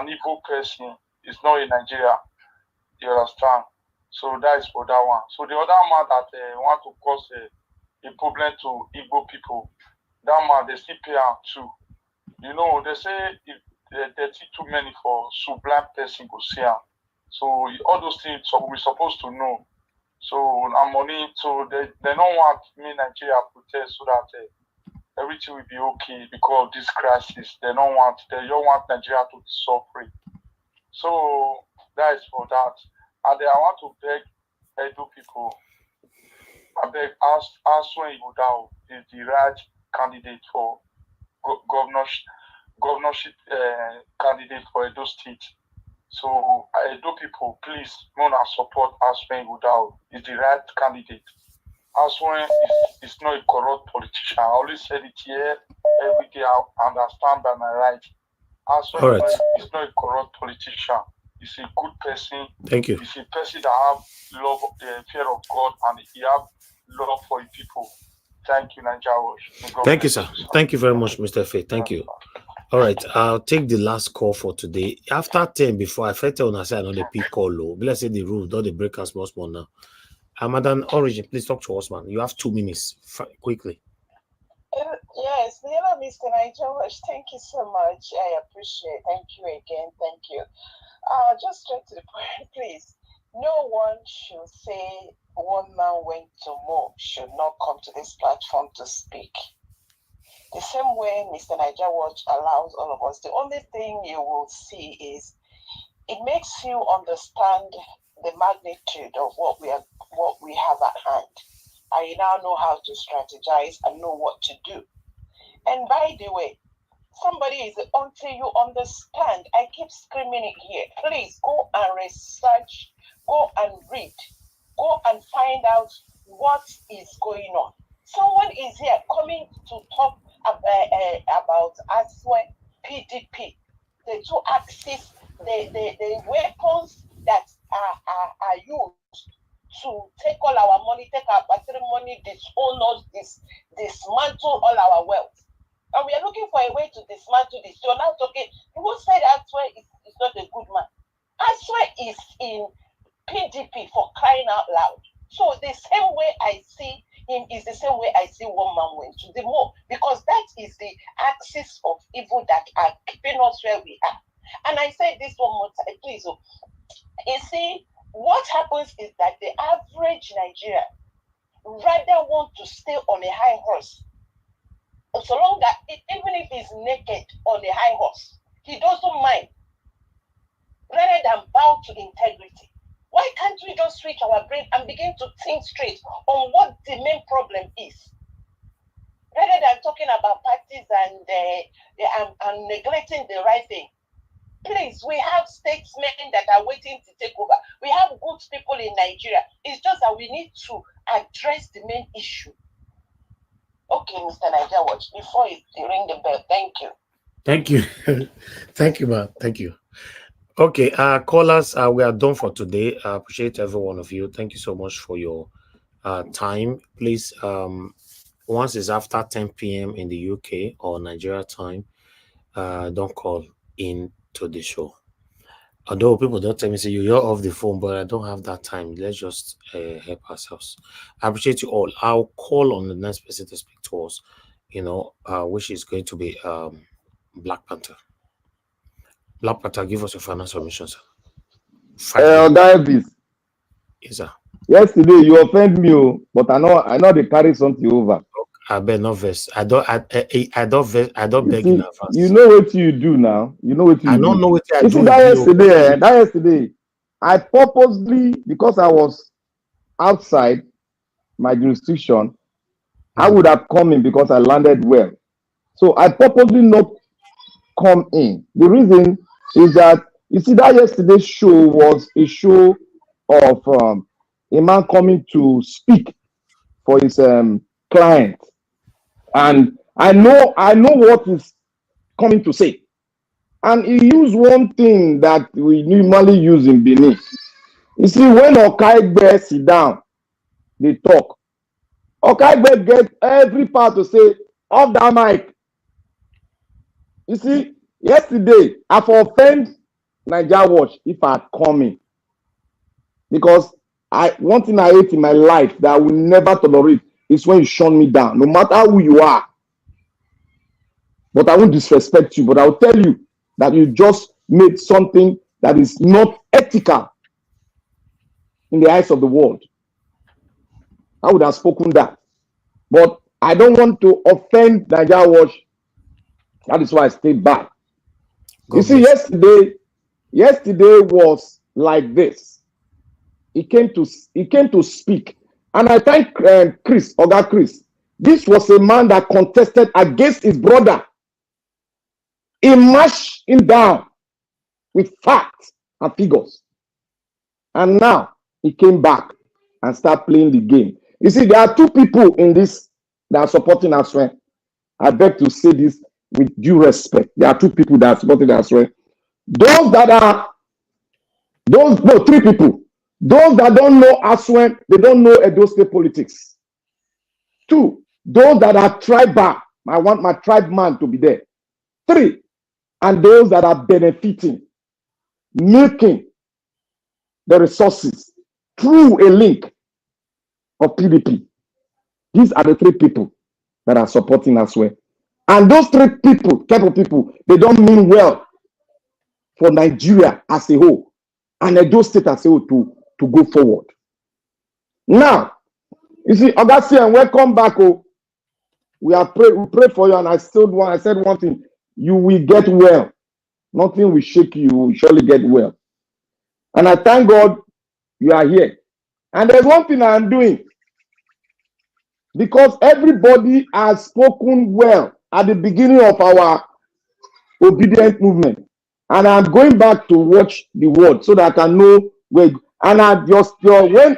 evil person. He's not in Nigeria. You understand? So that is for that one. So the other man that want to cause a problem to Igbo people, that man they still pay him too. You know, they say if they take too many for sublime person go see him. So all those things we're supposed to know. So I'm money. So they don't want me Nigeria protest so that everything will be okay because of this crisis. They don't want Nigeria to be suffering. So that is for that. And then I want to beg Edo people. I beg Aswen Ighodalo is the right candidate for governorship candidate for Edo State. So Edo people, please, Mona support Aswen Ighodalo. Is the right candidate. Aswen is not a corrupt politician. I always said it here every day. I understand by my right. Aswen is not a corrupt politician. He's a good person. Thank you. He's a person that have love, fear of God, and he have love for his people. Thank you, Nigeria. Thank you, sir. Thank you very much, Mr. Faye. Thank you. All right, I'll take the last call for today. After 10, before I felt when I say another peak call low. Let's say the rule, don't the break us more now. Madam Origin, please talk to us, man. You have 2 minutes, quickly. Yes, Mr. Nigeria, thank you so much. I appreciate. Thank you again. Thank you. Just straight to the point, please. No one should say one man went to more should not come to this platform to speak. The same way Mr. Niger Watch allows all of us. The only thing you will see is it makes you understand the magnitude of what we have at hand. And you now know how to strategize and know what to do. And by the way, somebody is until you understand. I keep screaming it here. Please go and research, go and read, go and find out what is going on. Someone is here coming to talk about Aswen PDP, the two axes, the weapons that are used to take all our money, take our patrimony, disown us, dismantle all our wealth. And we are looking for a way to dismantle this. You're now talking, who said Aswen is not a good man? Aswen is in PDP for crying out loud. So the same way I see him is the same way I see one man went to the more, because that is the axis of evil that are keeping us where we are. And I say this one more time, please. You see, what happens is that the average Nigerian rather want to stay on a high horse. So long that even if he's naked on a high horse, he doesn't mind, rather than bow to integrity. Why can't we just switch our brain and begin to think straight on what the main problem is? Rather than talking about parties and neglecting the right thing. Please, we have statesmen that are waiting to take over. We have good people in Nigeria. It's just that we need to address the main issue. Okay, Mr. Niger Watch, before you ring the bell, thank you. Thank you. Thank you, man. Thank you. Okay, callers, we are done for today. I appreciate every one of you. Thank you so much for your time. Please, once it's after 10 p.m. in the UK or Nigeria time, don't call in to the show. Although people don't tell me, say you're off the phone, but I don't have that time. Let's just help ourselves. I appreciate you all. I'll call on the next person to speak to us, which is going to be Black Panther. Black Panther, give us your final submission, sir. Davis. Yes, sir. Yesterday you offend me, but I know they carry something over. I bet no verse. I don't beg in advance. You know what you do now. You know what you do. I don't know what I you do. See that yesterday, I purposely, because I was outside my jurisdiction, I would have come in because I landed well. So I purposely not come in. The reason is that you see that yesterday's show was a show of a man coming to speak for his client, and I know what he's coming to say, and he used one thing that we normally use in Benin. You see, when Okaigbe sit down, they talk. Okaigbe get every part to say off that mic. You see, yesterday I offend Naija Watch if I come in, because one thing I hate in my life that I will never tolerate is when you shun me down, no matter who you are. But I won't disrespect you, but I'll tell you that you just made something that is not ethical in the eyes of the world. I would have spoken that. But I don't want to offend Naija Watch. That is why I stayed back. You see, yesterday was like this. He came to speak. And I thank Chris, Oga Chris. This was a man that contested against his brother. He mashed him down with facts and figures. And now he came back and started playing the game. You see, there are two people in this that are supporting Aswe. I beg to say this with due respect. There are two people that are supporting Aswe. Three people. Those that don't know Aswe, they don't know Edo State politics. Two, those that are tribal. I want my tribe man to be there. Three, and those that are benefiting, milking the resources through a link of PDP. These are the three people that are supporting Aswe. And those three people, type of people, they don't mean well for Nigeria as a whole and Edo State as a whole to go forward. Now, you see, Augustine, and welcome back. Oh, we pray for you, and I said one thing: you will get well. Nothing will shake you. You will surely get well. And I thank God you are here. And there's one thing I'm doing, because everybody has spoken well at the beginning of our obedient movement. And I'm going back to watch the word so that I know where. And I just when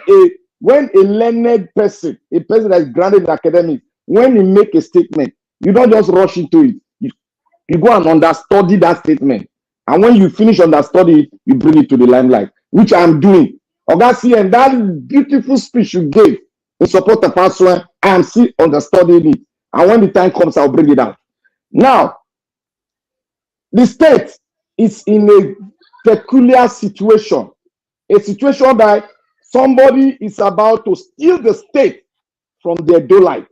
a learned person, a person that is granted in academics, when he make a statement, you don't just rush into it. You go and understudy that statement. And when you finish understudy it, you bring it to the limelight, which I'm doing. Augustine, and that beautiful speech you gave in support of Aswe, I am still understudying it. And when the time comes, I'll bring it out. Now, the state is in a peculiar situation. A situation that somebody is about to steal the state from their daylight.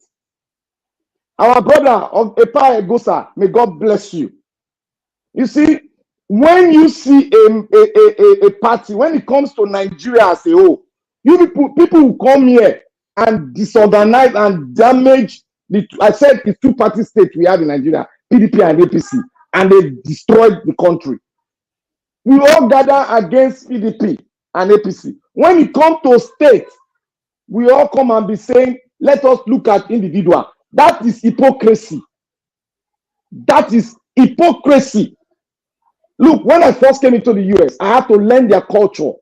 Our brother of Epa Egosa, may God bless you. You see, when you see a party, when it comes to Nigeria as a whole, people who come here and disorganize and damage I said the two-party state we have in Nigeria, PDP and APC, and they destroyed the country. We all gather against PDP and APC. When it comes to states, we all come and be saying, let us look at individual. That is hypocrisy. That is hypocrisy. Look, when I first came into the US, I had to learn their culture.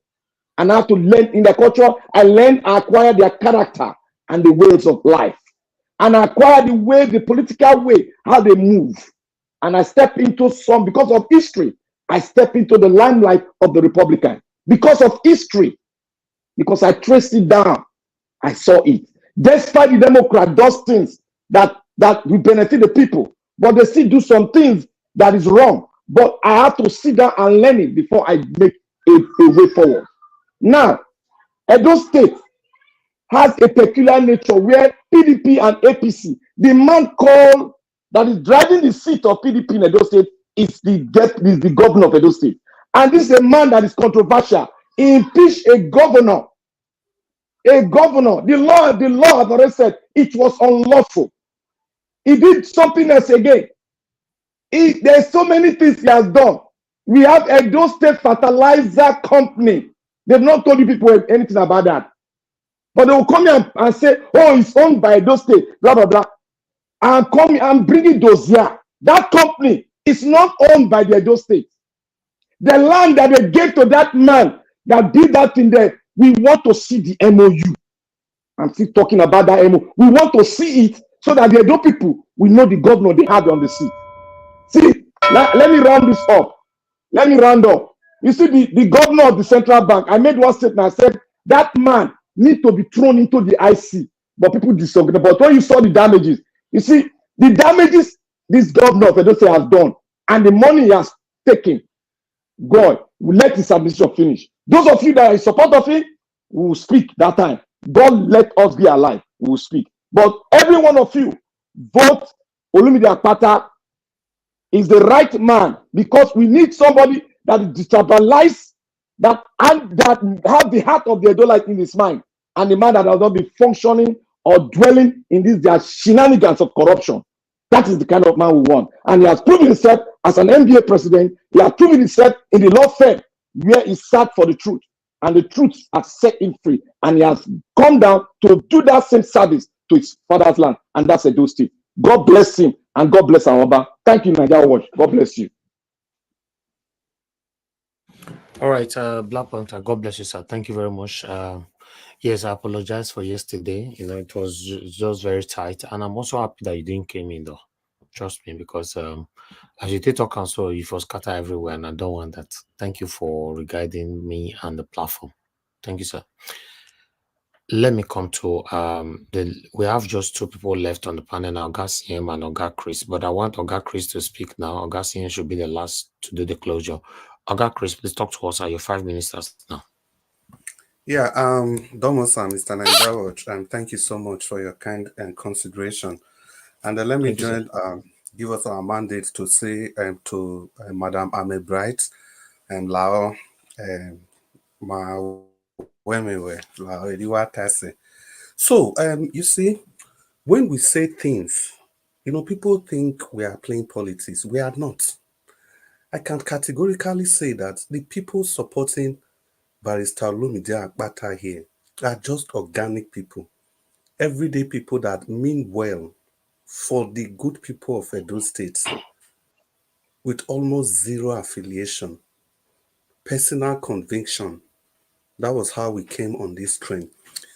And I had to learn in their culture, I acquired their character and the ways of life. And I acquired the political way, how they move. And I step into because of history, I step into the limelight of the Republican. Because of history, because I traced it down, I saw it. Despite the Democrat does things that will benefit the people, but they still do some things that is wrong. But I have to sit down and learn it before I make a way forward. Now, Edo State has a peculiar nature where PDP and APC, the man called that is driving the seat of PDP in Edo State is the governor of Edo State. And this is a man that is controversial. He impeached a governor a governor. The law has already said it was unlawful. He did something else again. There's so many things he has done. We have Edo State Fertilizer Company. They've not told you people anything about that. But they will come here and say, oh, it's owned by Edo State, blah, blah, blah. And come and bring it those here. That company is not owned by the Edo State. The land that they gave to that man that did that thing there, we want to see the MOU. I'm still talking about that MOU. We want to see it so that the Edo people will know the governor they have on the seat. See, let me round this up. Let me round up. You see, the governor of the central bank, I made one statement. I said, that man needs to be thrown into the IC. But people disagree. But when you saw the damages, you see, the damages this governor of Edo State has done and the money he has taken, God will let his administration finish. Those of you that are in support of him, we will speak that time. God let us be alive. We will speak. But every one of you, vote Olumide Akpata is the right man, because we need somebody that is destabilized, that have the heart of the Edo in his mind, and the man that does not be functioning or dwelling in these their shenanigans of corruption. That is the kind of man we want. And he has proven himself as an NBA president. He has proven himself in the law firm where he sat for the truth. And the truth has set him free. And he has come down to do that same service to his father's land. And that's Edo State. God bless him. And God bless our Oba. Thank you, Nigeria Watch. God bless you. All right, Black Panther, God bless you, sir. Thank you very much. Yes, I apologize for yesterday. You know, it was just very tight. And I'm also happy that you didn't come in, though. Trust me, because as you take talk counsel, you was scatter everywhere, and I don't want that. Thank you for regarding me and the platform. Thank you, sir. Let me come to we have just two people left on the panel now, Oga CM and Oga Chris, but I want Oga Chris to speak now. Oga CM should be the last to do the closure. Oga Chris, please talk to us. Are your 5 minutes now? Yeah, Domo-san, Mr. Nigeria, and thank you so much for your kind and consideration. And let me join, give us our mandate to say to Madam Ame Bright and Lao Ma Wemewe, Lao Ediwa Tase. So, you see, when we say things, you know, people think we are playing politics. We are not. I can categorically say that the people supporting Barrister Olumide Akpata here are just organic people, everyday people that mean well for the good people of Edo State, with almost zero affiliation, personal conviction. That was how we came on this train.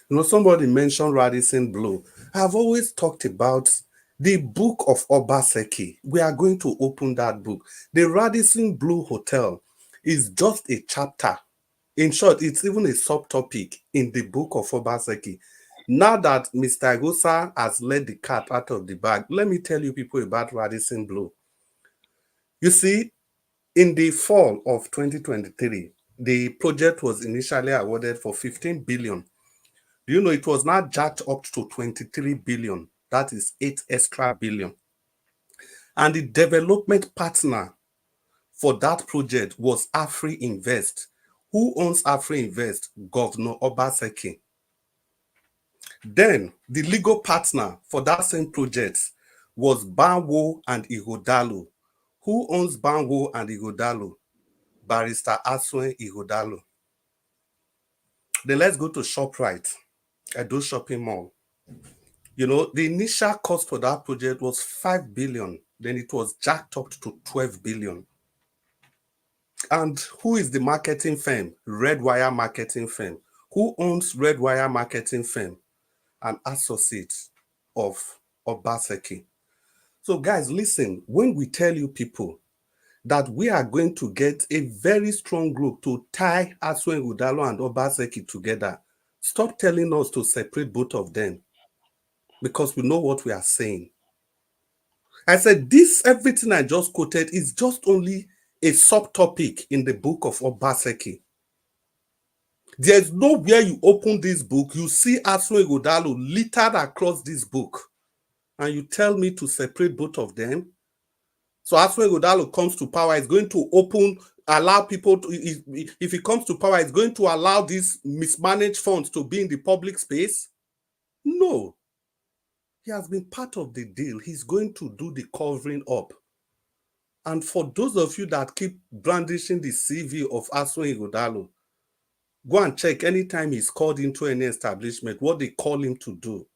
You know, somebody mentioned Radisson Blu. I've always talked about the book of Obaseki. We are going to open that book. The Radisson Blu Hotel is just a chapter. In short, it's even a subtopic in the book of Obaseki. Now that Mr. Agosa has let the cat out of the bag, let me tell you people about Radisson Blu. You see, in the fall of 2023, the project was initially awarded for 15 billion. Do you know it was now jacked up to 23 billion? That is 8 extra billion. And the development partner for that project was Afri Invest. Who owns Afri Invest? Governor Obaseki. Then the legal partner for that same project was Banwo and Igodalo. Who owns Banwo and Igodalo? Barrister Aswen Igodalo. Then let's go to ShopRite, Edo Shopping Mall. You know, the initial cost for that project was 5 billion. Then it was jacked up to 12 billion. And who is the marketing firm? Redwire Marketing Firm. Who owns Redwire Marketing Firm? An associate of Obaseki. So guys, listen, when we tell you people that we are going to get a very strong group to tie Aswen Udalo and Obaseki together, stop telling us to separate both of them, because we know what we are saying. I said this, everything I just quoted is just only a subtopic in the book of Obaseki. There's nowhere you open this book, you see Aswen Udalo littered across this book, and you tell me to separate both of them. So Aswen Udalo comes to power, is going to open allow people to, if it comes to power, it's going to allow these mismanaged funds to be in the public space? No. He has been part of the deal. He's going to do the covering up. And for those of you that keep brandishing the CV of Aso Ighodalo, go and check anytime he's called into any establishment, what they call him to do.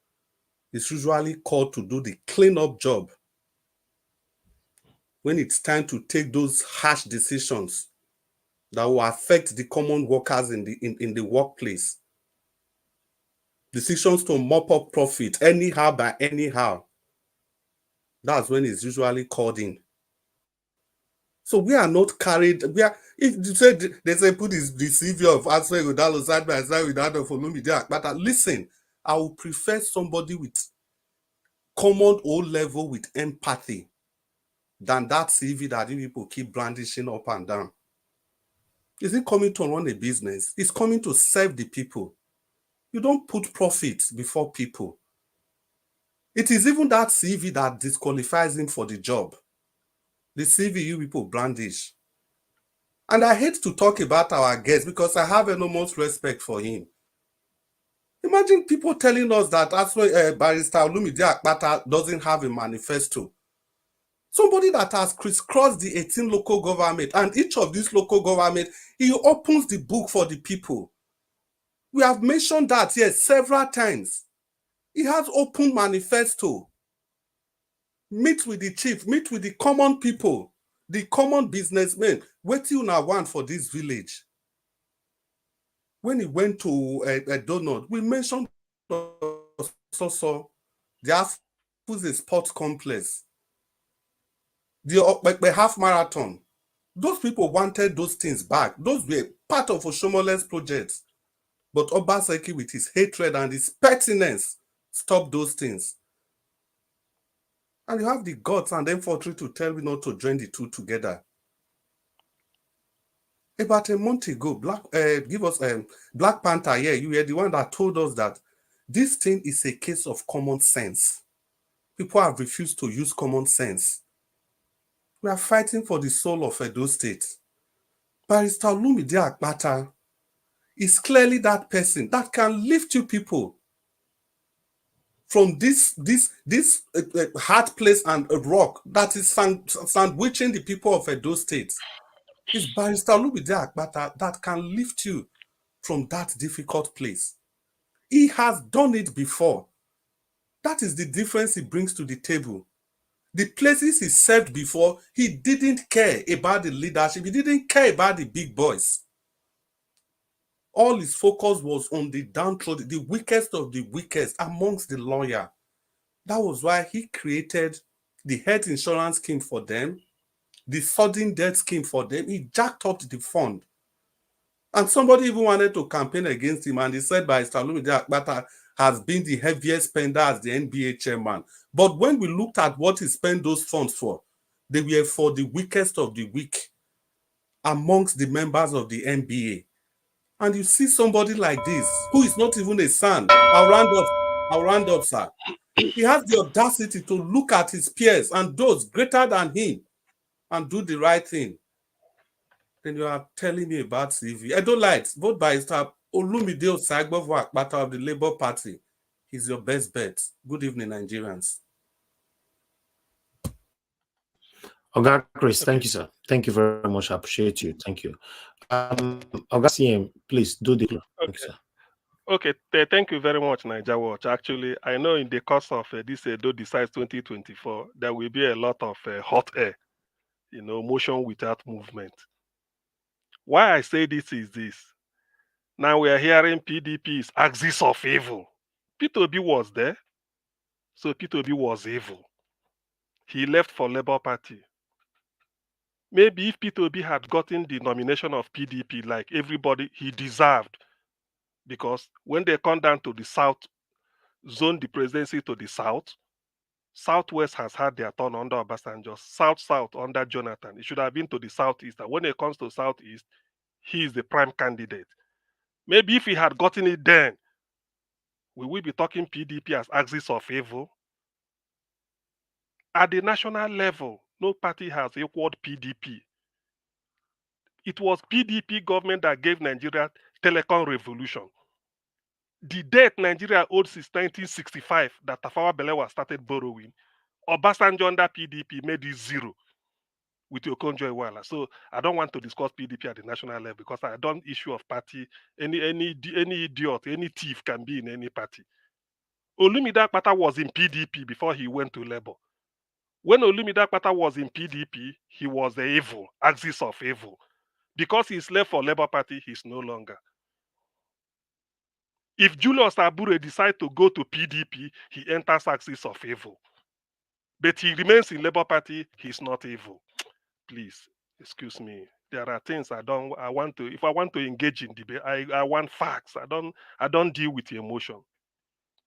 He's usually called to do the cleanup job. When it's time to take those harsh decisions that will affect the common workers in the workplace. Decisions to mop up profit anyhow by anyhow. That's when it's usually called in. So we are not carried. We are. If you say they say put the CV of Aso Ighodalo side by side with that of Olumide, but listen, I would prefer somebody with common O level with empathy than that CV that people keep brandishing up and down. Is it coming to run a business? It's coming to serve the people. You don't put profits before people. It is even that CV that disqualifies him for the job. The CV you people brandish. And I hate to talk about our guest because I have enormous respect for him. Imagine people telling us that Barrister Olumide Akpata doesn't have a manifesto. Somebody that has crisscrossed the 18 local government, and each of these local government, he opens the book for the people. We have mentioned that here several times. He has open manifesto. Meet with the chief, meet with the common people, the common businessmen. What you now want for this village? When he went to a donut, we mentioned also the Afuze Sports Complex, the half marathon. Those people wanted those things back. Those were part of Oshomole's projects. But Obaseki, with his hatred and his pettiness, stopped those things. And you have the guts and then fortune to tell me not to join the two together. About a month ago, Black Panther, yeah, you were the one that told us that this thing is a case of common sense. People have refused to use common sense. We are fighting for the soul of Edo State. Barrister Olumide Akpata is clearly that person that can lift you people from this hard place and a rock that is sandwiching the people of Edo State. It's Barrister Olumide Akpata that can lift you from that difficult place. He has done it before. That is the difference he brings to the table. The places he served before, he didn't care about the leadership. He didn't care about the big boys. All his focus was on the downtrodden, the weakest of the weakest amongst the lawyers. That was why he created the health insurance scheme for them, the sudden death scheme for them. He jacked up the fund. And somebody even wanted to campaign against him, and he said Barrister Olumide Akpata has been the heaviest spender as the NBA chairman. But when we looked at what he spent those funds for, they were for the weakest of the weak amongst the members of the NBA. And you see somebody like this, who is not even a son. I'll round up, sir. He has the audacity to look at his peers and those greater than him and do the right thing. Then you are telling me about CV. I don't like vote by Barrister Olumide Osaigbovo Akpata of the Labour Party. He's your best bet. Good evening, Nigerians. Oga Chris, thank you, sir. Thank you very much. I appreciate you. Thank you. Oga CM, please do the. Okay. Sir. Okay, thank you very much, Niger Watch. Actually, I know in the course of this EDO Decides 2024, there will be a lot of hot air, motion without movement. Why I say this is this. Now we are hearing PDP's axis of evil. P2B was there, so P2B was evil. He left for Labour Party. Maybe if P2B had gotten the nomination of PDP like everybody, he deserved. Because when they come down to the south, zone the presidency to the south, Southwest has had their turn under Obasanjo, South under Jonathan. It should have been to the Southeast. And when it comes to Southeast, he is the prime candidate. Maybe if he had gotten it then, we will be talking PDP as axis of evil. At the national level, no party has equaled PDP. It was PDP government that gave Nigeria telecom revolution. The debt Nigeria owed since 1965 that Tafawa Balewa started borrowing, Obasanjo under PDP made it zero with Okonjo-Iweala. So I don't want to discuss PDP at the national level because I don't issue of party. Any idiot, any thief can be in any party. Olumide Akpata was in PDP before he went to Labour. When Olumide Akpata was in PDP, he was the evil, axis of evil. Because he's left for Labour Party, he's no longer. If Julius Abure decides to go to PDP, he enters axis of evil. But he remains in Labour Party, he's not evil. Please, excuse me. There are things if I want to engage in debate, I want facts. I don't deal with emotion.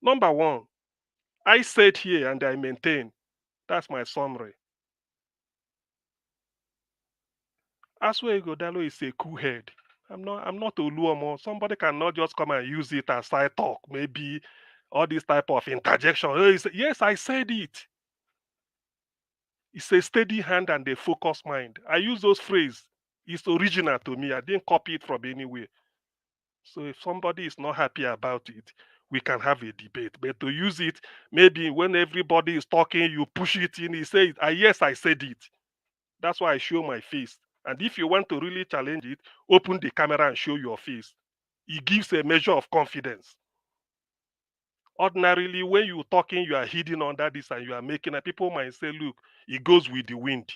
Number one, I said here and I maintain, that's my summary. Aswe Godalo is a cool head. I'm not Oluomo. Somebody cannot just come and use it as side talk. Maybe all this type of interjection. Yes, I said it. It's a steady hand and a focused mind. I use those phrases. It's original to me. I didn't copy it from anywhere. So if somebody is not happy about it, we can have a debate. But to use it, maybe when everybody is talking, you push it in. He says, yes, I said it. That's why I show my face. And if you want to really challenge it, open the camera and show your face. It gives a measure of confidence. Ordinarily, when you're talking, you are hidden under this and you are making it. People might say, look, it goes with the wind.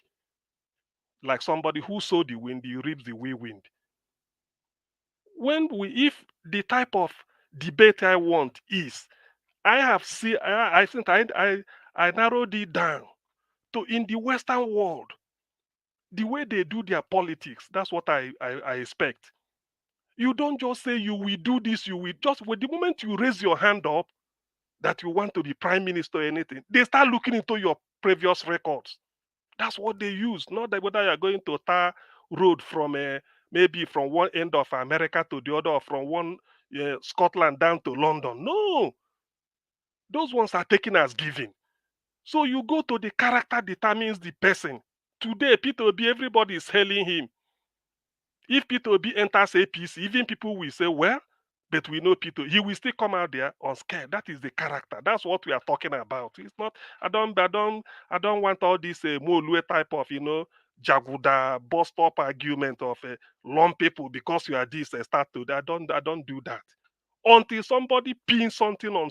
Like somebody who saw the wind, he reaps the wind. If the type of debate I want is, I think I narrowed it down to in the Western world, the way they do their politics, that's what I expect. You don't just say you will do this, you will just, with the moment you raise your hand up that you want to be prime minister or anything, they start looking into your previous records. That's what they use. Not that whether you're going to tar road from maybe from one end of America to the other, or from one Scotland down to London. No, those ones are taken as given. So you go to the character determines the person. Today, Peter Obi, everybody is hailing him. If Peter Obi enters APC, even people will say, well, but we know Peter, he will still come out there unscared. That is the character. That's what we are talking about. It's not, I don't want all this Molue type of, Jaguda bus stop argument of lump people because you are this start to that. I don't do that. Until somebody pins something on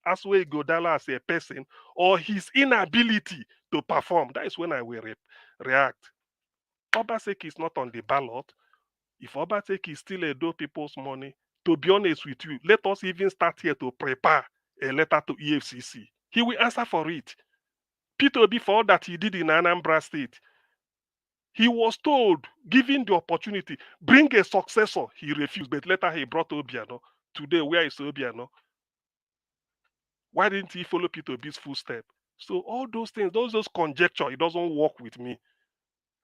Aswe Godala as a person or his inability to perform, that is when I will react. Obaseki is not on the ballot. If Obaseki is still Edo people's money, to be honest with you, let us even start here to prepare a letter to EFCC. He will answer for it. Peter Obi, for all that he did in Anambra State, he was told, given the opportunity, bring a successor. He refused, but later he brought Obiano. Today, where is Obiano? Why didn't he follow Peter Obi's footstep? So all those things, those conjecture, it doesn't work with me.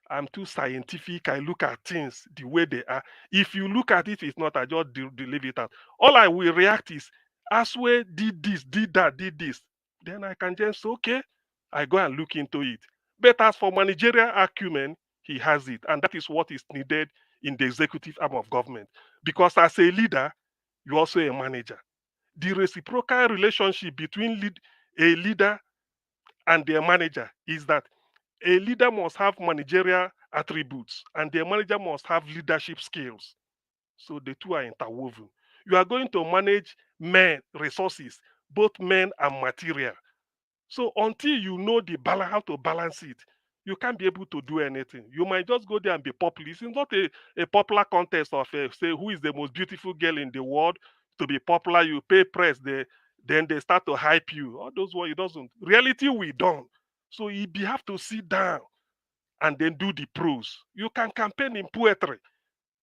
I'm too scientific. I look at things the way they are. If you look at it, it's not, I just leave it out. All I will react is, Aswe did this, did that, did this. Then I can just say, okay, I go and look into it. But as for managerial acumen, he has it. And that is what is needed in the executive arm of government. Because as a leader, you're also a manager. The reciprocal relationship between a leader and their manager is that a leader must have managerial attributes and the manager must have leadership skills. So the two are interwoven. You are going to manage men, resources, both men and material. So until you know how to balance it, you can't be able to do anything. You might just go there and be populist. It's not a popular contest of say who is the most beautiful girl in the world. To be popular, you pay press, then they start to hype you. All those what it doesn't. Reality we don't. So you have to sit down and then do the prose. You can campaign in poetry.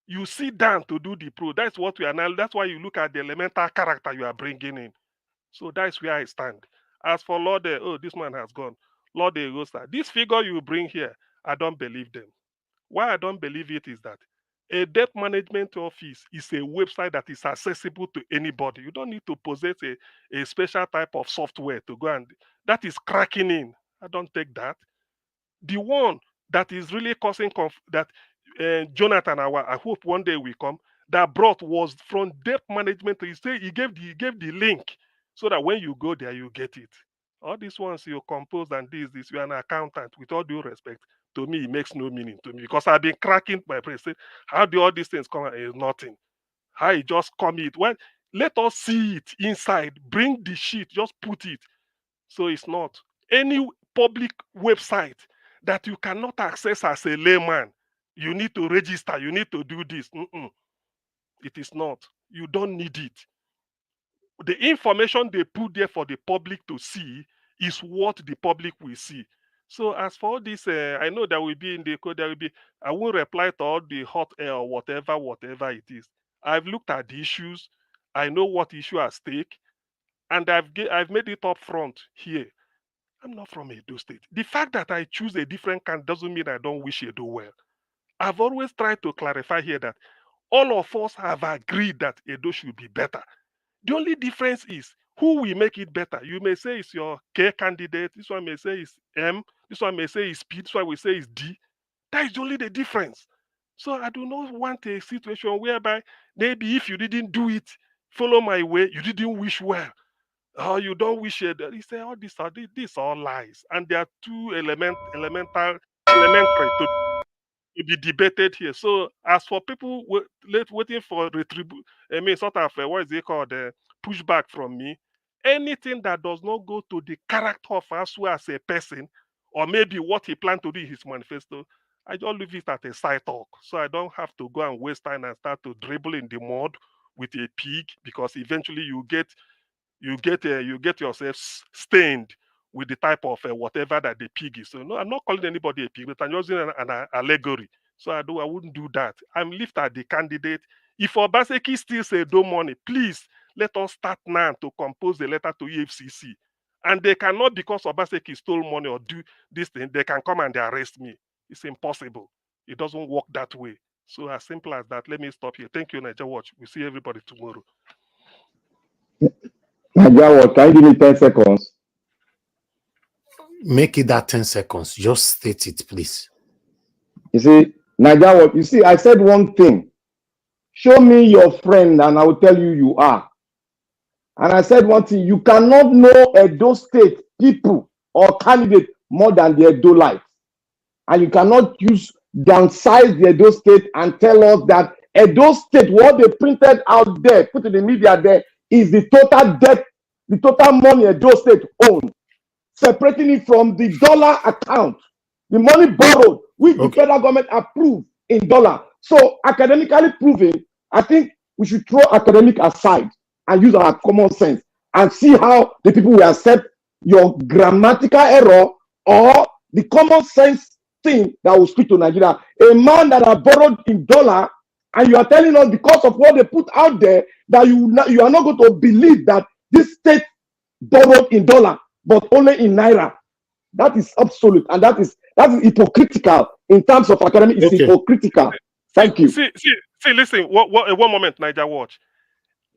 You sit down to do the prose. That's what we are now. That's why you look at the elemental character you are bringing in. So that's where I stand. As for Lord, this man has gone. Lord Egosa, this figure you bring here, I don't believe them. Why I don't believe it is that a debt management office is a website that is accessible to anybody. You don't need to possess a special type of software to go and that is cracking in. I don't take that. The one that is really causing that Jonathan, I hope one day we come, that brought was from debt management. He said he gave the link so that when you go there, you get it. All these ones you compose and this, you are an accountant. With all due respect, to me, it makes no meaning to me because I've been cracking my brain. Say, how do all these things come out? It's nothing. How it just come it? Well, let us see it inside. Bring the sheet, just put it. So it's not any public website that you cannot access as a layman. You need to register. You need to do this. It is not. You don't need it. The information they put there for the public to see is what the public will see. So as for this, I know there will be in the code, there will be, I won't reply to all the hot air or whatever it is. I've looked at the issues. I know what issue at stake. And I've made it up front here. I'm not from Edo State. The fact that I choose a different candidate doesn't mean I don't wish Edo well. I've always tried to clarify here that all of us have agreed that Edo should be better. The only difference is who will make it better. You may say it's your K candidate. This one may say it's M. This one may say it's P. This one will say it's D. That is only the difference. So I do not want a situation whereby maybe if you didn't do it, follow my way, you didn't wish well. Oh, you don't wish it. He said, all these all lies. And there are two elementary to be debated here. So as for people waiting for sort of what is it called, pushback from me, anything that does not go to the character of Asu as a person, or maybe what he planned to do in his manifesto, I just leave it at a side talk. So I don't have to go and waste time and start to dribble in the mud with a pig, because eventually you get yourself stained with the type of whatever that the pig is. So no, I'm not calling anybody a pig, but I'm using an allegory. So I wouldn't do that. I'm left at the candidate. If Obaseki still say no money, please let us start now to compose a letter to EFCC. And they cannot, because Obaseki stole money or do this thing, they can come and they arrest me. It's impossible. It doesn't work that way. So as simple as that. Let me stop here. Thank you, Niger Watch. We'll see everybody tomorrow. Niger Watch, can you give me 10 seconds? Make it that 10 seconds. Just state it, please. You see, Niger Watch, you see, I said one thing. Show me your friend and I will tell you you are. And I said one thing, you cannot know Edo State people or candidate more than the Edo life. And you cannot downsize the Edo State and tell us that Edo State, what they printed out there, put in the media there, is the total debt, the total money Edo State owns, separating it from the dollar account, the money borrowed, which the federal government approved in dollar. So academically proven, I think we should throw academic aside and use our common sense and see how the people will accept your grammatical error or the common sense thing that will speak to Nigeria. A man that has borrowed in dollar, and you are telling us because of what they put out there that you are not going to believe that this state borrowed in dollar but only in naira. That is absolute, and that is hypocritical in terms of academic. It's hypocritical. Thank you. See, listen. One moment, Niger Watch.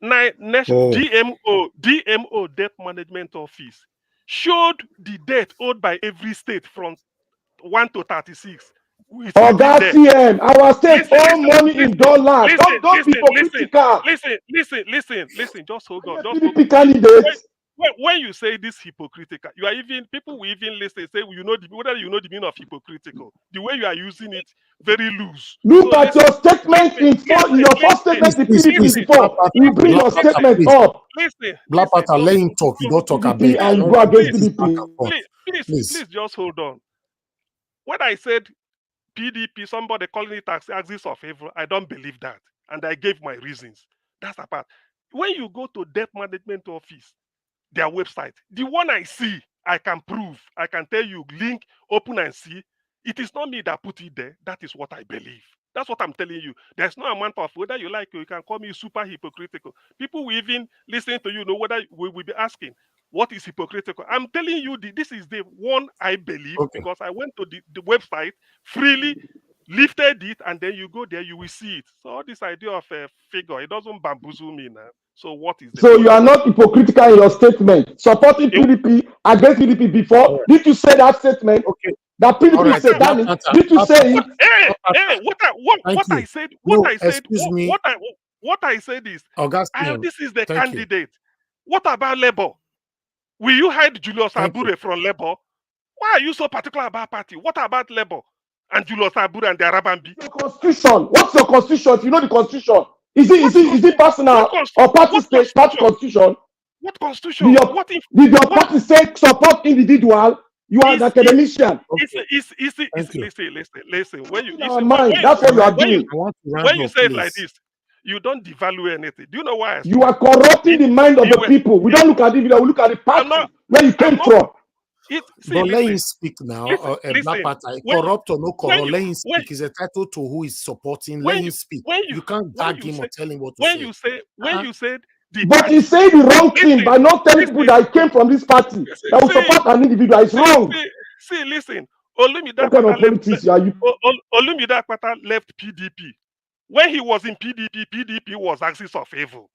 DMO Debt Management Office showed the debt owed by every state from 1 to 36. Oh, that CM, our state own money in dollars. Don't be hypocritical. Listen. Just hold on. PDP candidates. When you say this hypocritical, people will even listen. Say whether you know the meaning of hypocritical. The way you are using it, very loose. Look at your statement in your first statement. The PDP before you bring your statement up. Listen. Black Panther, let him talk. You don't talk about it. And you go against PDP. Please just hold on. When I said PDP, somebody calling it axis of evil, I don't believe that, and I gave my reasons. That's a part. When you go to Debt Management Office, their website, the one I see, I can prove. I can tell you, link, open and see. It is not me that put it there. That is what I believe. That's what I'm telling you. There's no amount of, whether you like it, you can call me super hypocritical. People will even listen to you, know whether we will be asking, what is hypocritical? I'm telling you, this is the one I believe, because I went to the website, freely lifted it, and then you go there, you will see it. So all this idea of a figure, it doesn't bamboozle me now. So what is the So you are not hypocritical in your statement, supporting PDP against PDP before? Did you say that statement? Okay. That PDP All is right, satanic. Pata, Did you say it? Hey, what I said, No, excuse me. what I said is, Augustine, this is the thank you. candidate. What about Labour? Will you hide Julius Abure from Labour? Why are you so particular about party? What about Labour and Julius Abure and the Arabambi? Your constitution. What's your constitution? If you know the constitution, is it personal or party state party constitution? What constitution? Did your party say support individual? You are an academician. Listen. When you that's what you are doing. When you say it like this, you don't devalue anything. Do you know why? You are corrupting the mind of the people. We don't look at individual. We look at the party where you came from. But let him speak now. Corrupt or no corrupt, let him speak. He's entitled to who is supporting. Let him speak. You can't gag him or tell him what to say. When you said but he said the wrong thing by not telling people that he came from this party that will support an individual. It's wrong. Listen. Olumide Akpata left PDP. When he was in PDP was axis of evil.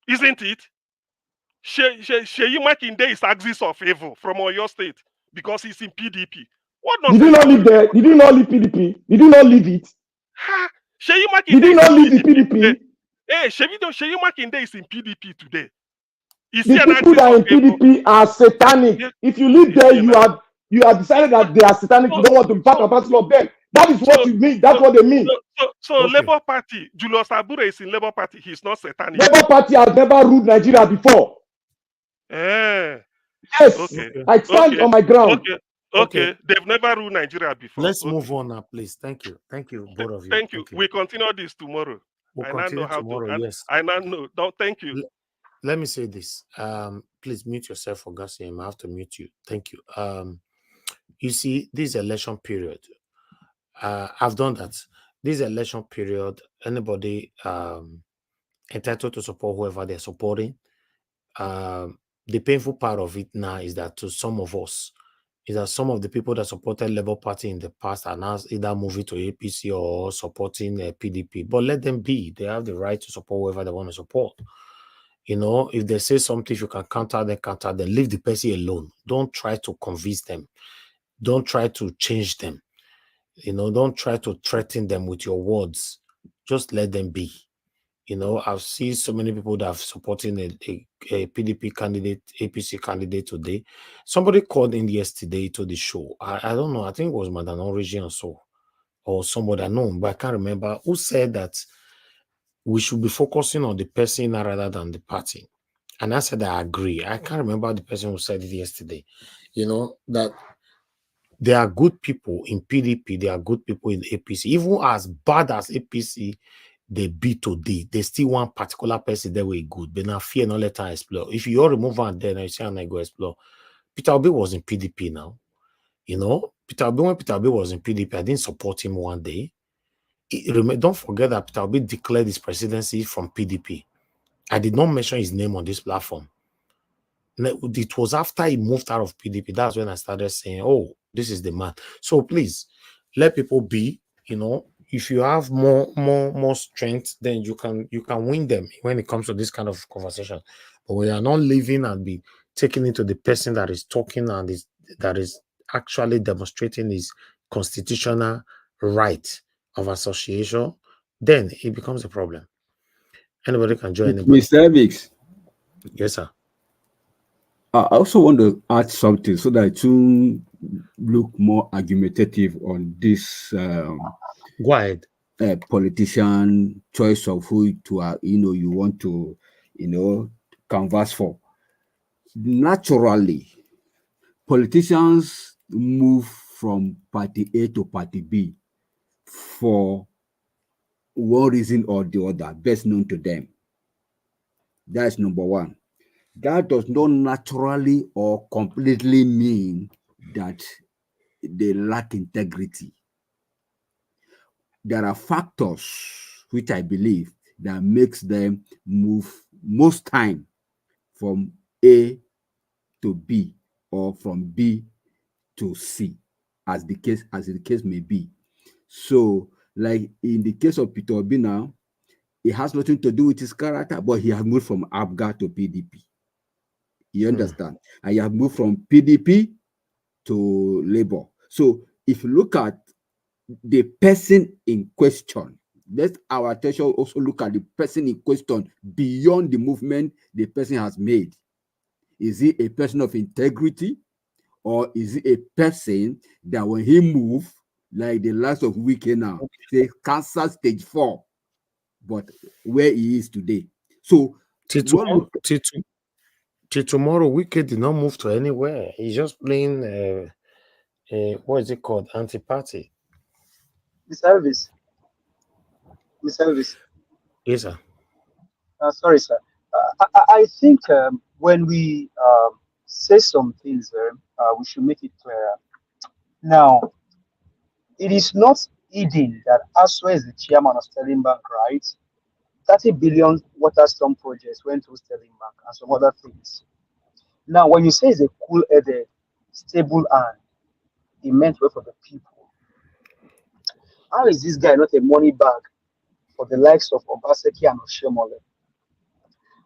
Isn't it? Sheyi Makinde is axis of evil from Oyo State because he's in PDP. Did you not live there? Did you not leave PDP? Did you not leave it? Sheyi Makinde did you not leave the PDP? Hey, Sheyi Makinde is in PDP today. The people that are in PDP are satanic. Yes. If you live there, you have decided that they are satanic. You don't want to be part of them. That is what you mean. That's what they mean. So Labour Party, Julius Abure is in Labour Party. He's not satanic. Labour Party has never ruled Nigeria before. Yes, I stand on my ground. Okay. They've never ruled Nigeria before. Let's move on now, please. Thank you, both of you. Thank you. We continue this tomorrow. We'll continue tomorrow. Yes. I now know. Thank you. Let me say this. Please mute yourself, Augustine. I have to mute you. Thank you. You see, this election period, I've done that. This election period, anybody entitled to support whoever they're supporting. The painful part of it now is that to some of us, is that some of the people that supported Labour Party in the past are now either moving to APC or supporting PDP. But let them be. They have the right to support whoever they want to support. You know, if they say something, if you can counter them, leave the person alone. Don't try to convince them. Don't try to change them. You know, don't try to threaten them with your words. Just let them be. You know, I've seen so many people that are supporting a PDP candidate, APC candidate today. Somebody called in yesterday to the show. I don't know. I think it was Madam Origin or somebody I know, but I can't remember who said that we should be focusing on the person rather than the party. And I said, I agree. I can't remember the person who said it yesterday. You know, that there are good people in PDP. There are good people in APC. Even as bad as APC they be today, there's still one particular person that way good. But now fear not let her explore. If you all remove her then I say and I go explore. Peter Obi was in PDP now. You know, when Peter Obi was in PDP, I didn't support him one day. Don't forget that Peter Obi declared his presidency from PDP. I did not mention his name on this platform. It was after he moved out of PDP. That's when I started saying, oh, this is the man. So please, let people be, you know, if you have more strength, then you can win them when it comes to this kind of conversation. But we are not living and be taking into the person that is talking and that is actually demonstrating his constitutional right of association, then it becomes a problem. Anybody can join anybody. Mr. Evix. Yes, sir. I also want to add something so that to look more argumentative on this. Go ahead. Politician choice of who to you want to canvass for. Naturally, politicians move from party A to party B for one reason or the other, best known to them. That's number one. That does not naturally or completely mean that they lack integrity. There are factors which I believe that makes them move most time from A to B or from B to C, as the case may be. So, like in the case of Peter Obi now, it has nothing to do with his character, but he has moved from APGA to PDP. You understand? And you have moved from PDP to Labour. So if you look at the person in question, let our attention also look at the person in question beyond the movement the person has made. Is he a person of integrity, or is he a person that when he move, like the last of Wike now, say cancer stage 4, but where he is today? So till tomorrow, Wike did not move to anywhere. He's just playing what is it called? Anti-party. The service. The service. Yes, sir. Sorry, sir. I think when we say some things, we should make it clear. Now, it is not hidden that ASWA is the chairman of Sterling Bank, right? 30 billion water storm projects went through Sterling Bank and some other things. Now, when you say it's a cool-headed, stable hand, he meant well for the people. How is this guy not a money bag for the likes of Obaseki and Oshomole?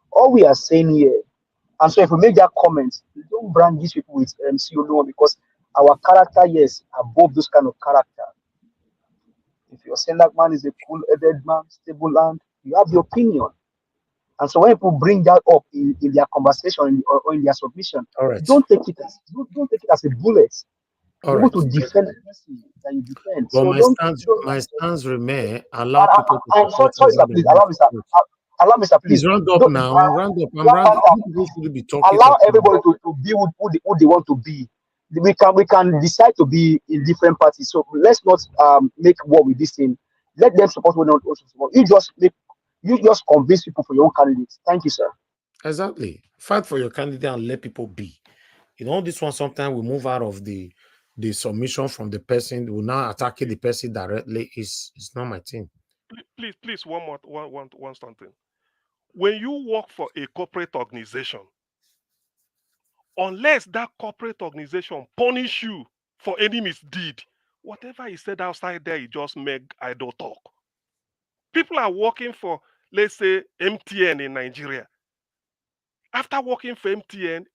All we are saying here, and so if we make that comment, we don't brand these people with MCO because our character, yes, above those kind of character. If you're saying that man is a cool-headed man, stable hand, you have the opinion. And so when people bring that up in their conversation or in their submission, don't take it as a bullet. You're able to defend the person that you defend. But so my stance remain, allow people to support. Sorry, sir, please allow me, sir. Allow me, sir, please. Round up now. Round up. People should be talking. Allow everybody to be who they want to be. We can decide to be in different parties. So let's not make war with this thing. Let them support what they want to support. You just convince people for your own candidates. Thank you, sir. Exactly. Fight for your candidate and let people be. You know, this one sometimes we move out of the submission from the person. We're now attacking the person directly. It's not my thing. Please, one something. When you work for a corporate organization, unless that corporate organization punish you for any misdeed, whatever is said outside there, you just make idle talk. People are working for, let's say, MTN in Nigeria. After working for MTN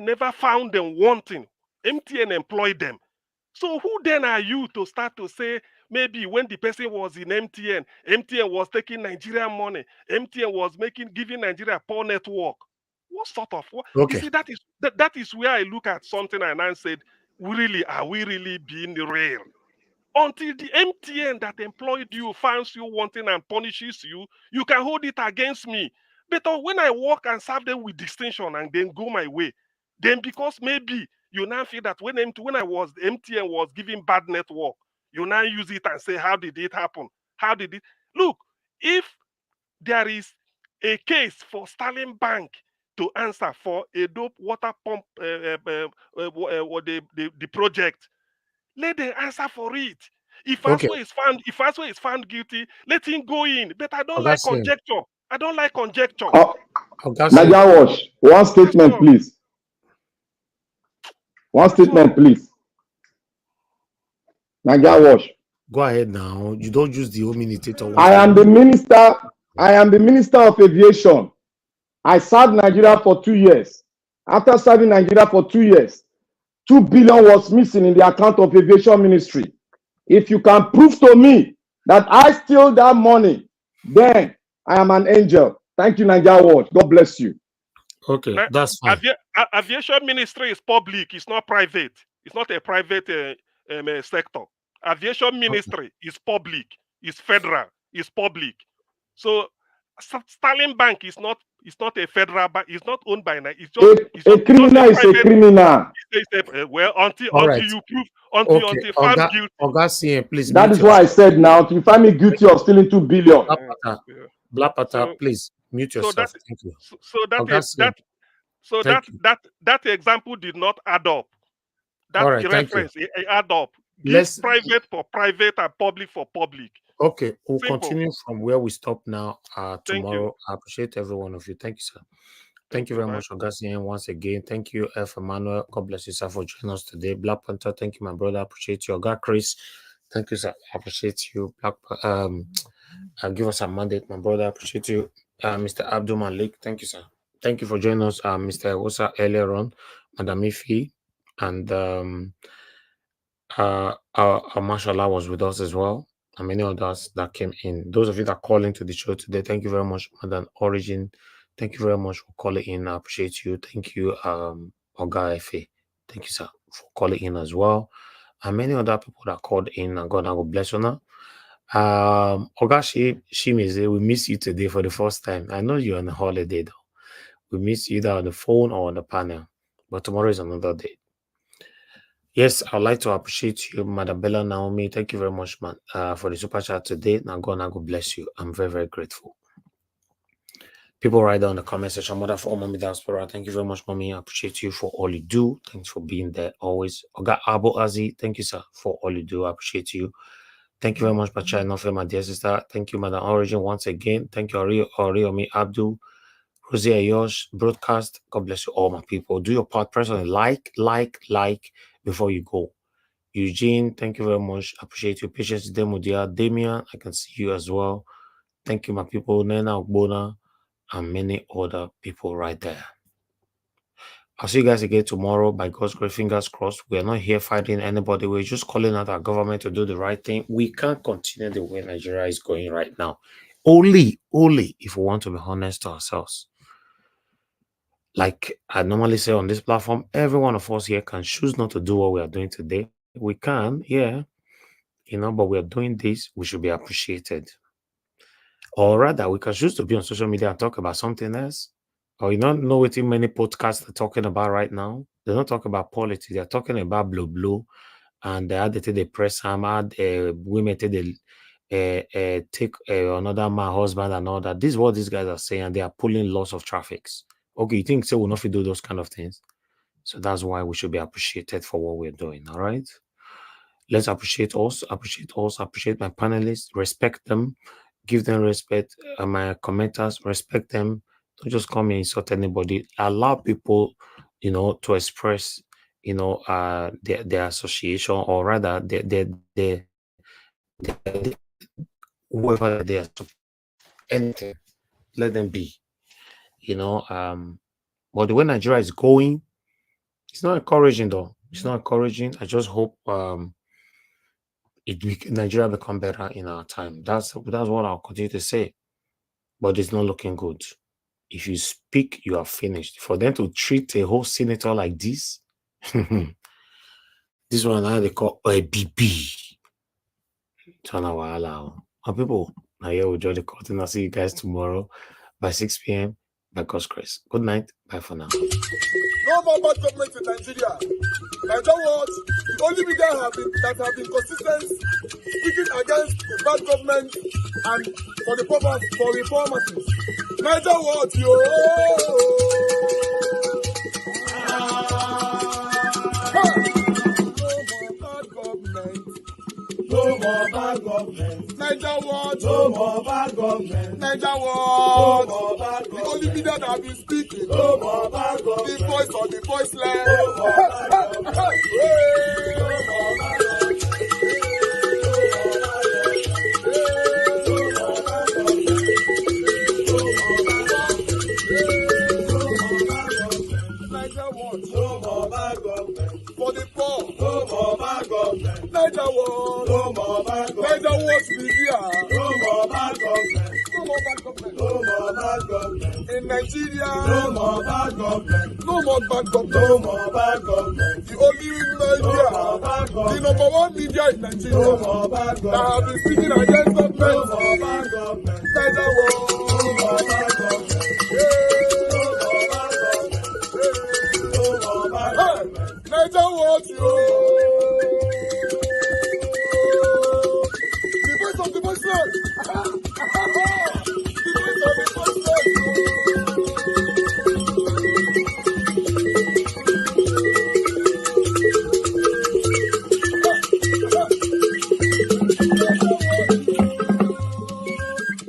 never found them wanting. MTN employed them. So who then are you to start to say, maybe when the person was in MTN was taking Nigerian money, MTN was giving Nigeria poor network? What sort of what? Okay. You see, that is where I look at something and I said, are we really being real? Until the MTN that employed you finds you wanting and punishes you, you can hold it against me. But when I work and serve them with distinction and then go my way, then because maybe you now feel that when MTN was giving bad network, you now use it and say, how did it happen? How did it? Look, if there is a case for Sterling Bank to answer for a dope water pump, the project, let them answer for it. If Aswa is found guilty, let him go in. But I don't like conjecture. I don't like conjecture. Naija Watch, one statement, please. One statement, please. Naija Watch. Go ahead now. You don't use the ominicator. I am the minister of aviation. I served Nigeria for 2 years. After serving Nigeria for 2 years, 2 billion was missing in the account of aviation ministry. If you can prove to me that I steal that money, then I am an angel. Thank you, Naija Watch. God bless you. Okay, that's fine. Aviation ministry is public. It's not private. It's not a private sector. Aviation ministry is public. It's federal. It's public. So Sterling Bank is not a federal bank. It's not owned by. A criminal is a criminal. Well, until you prove until found guilty. Please. That is why I said now, to find me guilty of stealing 2 billion. Blapata, please mute yourself. Thank you. So that example did not add up. That reference add up. Give private for private and public for public. Okay, we'll continue from where we stop now tomorrow. I appreciate every one of you. Thank you, sir. Thank you very much, Augustine, once again. Thank you, F. Emmanuel. God bless you, sir, for joining us today. Black Panther, thank you, my brother. I appreciate you. Oga Chris, thank you, sir. I appreciate you. Give us a mandate, my brother. I appreciate you. Mr. Abdul Malik, thank you, sir. Thank you for joining us, Mr. Wosa, earlier on, Madam Ifi, and Mashallah was with us as well, and many others that came in. Those of you that call into the show today, thank you very much, Madam Origin. Thank you very much for calling in. I appreciate you. Thank you, Oga Efe. Thank you, sir, for calling in as well. And many other people that called in, and God bless you now. Oga Shimize, we miss you today for the first time. I know you're on a holiday though. We miss you either on the phone or on the panel, but tomorrow is another day. Yes, I'd like to appreciate you, Madam Bella Naomi. Thank you very much, man, for the super chat today. Now God bless you. I'm very, very grateful. People write down in the comment section, Mother for Mommy Diaspora. Thank you very much, Mommy. I appreciate you for all you do. Thanks for being there always. Oga Abo Azi, thank you, sir, for all you do. I appreciate you. Thank you very much, Pacha Enofe, my dear sister. Thank you, Madam Origin, once again. Thank you, Oriomi Abdul, Rosie Ayosh, Broadcast. God bless you all, my people. Do your part. Press on like before you go. Eugene, thank you very much. Appreciate your patience. Demudia, Damian, I can see you as well. Thank you, my people. Nena Ogbona, and many other people right there. I'll see you guys again tomorrow. By God's grace, fingers crossed. We are not here fighting anybody. We're just calling out our government to do the right thing. We can't continue the way Nigeria is going right now. Only if we want to be honest to ourselves. Like I normally say on this platform, every one of us here can choose not to do what we are doing today. We can, yeah. But we are doing this, we should be appreciated. Or rather, we can choose to be on social media and talk about something else. Or know what many podcasts are talking about right now. They're not talking about politics. They're talking about blue, and they had the press hammered, women take another man husband and all that. This is what these guys are saying, and they are pulling lots of traffics. Okay, you think so we'll not do those kind of things? So that's why we should be appreciated for what we're doing, all right? Let's appreciate my panelists, respect them, give them respect, my commenters, respect them. Don't just come and insult anybody. Allow people, to express, their association, or rather, their whoever they are, anything. Let them be, But the way Nigeria is going, it's not encouraging, though. It's not encouraging. I just hope Nigeria become better in our time. That's what I'll continue to say. But it's not looking good. If you speak, you are finished. For them to treat a whole senator like this, this one now they call a BB. My people, now here we join the court, and I'll see you guys tomorrow by 6 p.m. by God's grace. Good night. Bye for now. No more bad government in Nigeria. Nigeria what? The only media that have been consistent speaking against the bad government and for the purpose for reformers. Nigeria what? No more bad government. Nigeria what? No more bad government. Nigeria what? No more bad government. The only media that have been speaking. No more bad government. The voice of the voiceless. No more bad government. No more bad government. For the poor, no more bad government. Niger what? No more bad government. Niger what media? No more bad government. No more bad government. No more bad government. In Nigeria, no more bad government. No more bad government. No more bad government. The only media, no the number one media in Nigeria, no more bad government. That have been speaking against government. No more bad government. Niger what? No more bad government. Niger what you? The voice of the voiceless. The voice of the voiceless.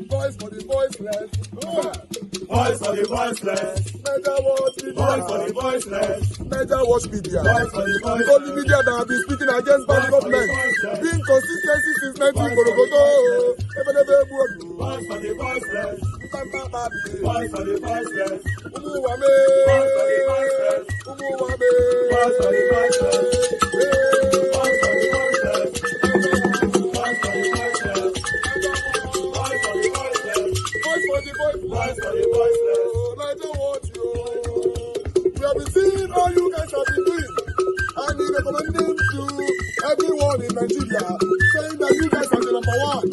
Voice for the voiceless. Voice for the voiceless. Niger what? Voice for the voiceless. Niger watch media. Voice for the voiceless. Only media that have been speaking against bad government. Being consistency since 1944. Voice for the voiceless. Voice for the voiceless. Umuwame. Voice for the voiceless. Umuwame. Voice for the voiceless. Voice for the voiceless. voice for the voiceless. Niger want you. We have been seeing all you guys have been doing. And we recommending to everyone in Nigeria, saying that you guys are the number one.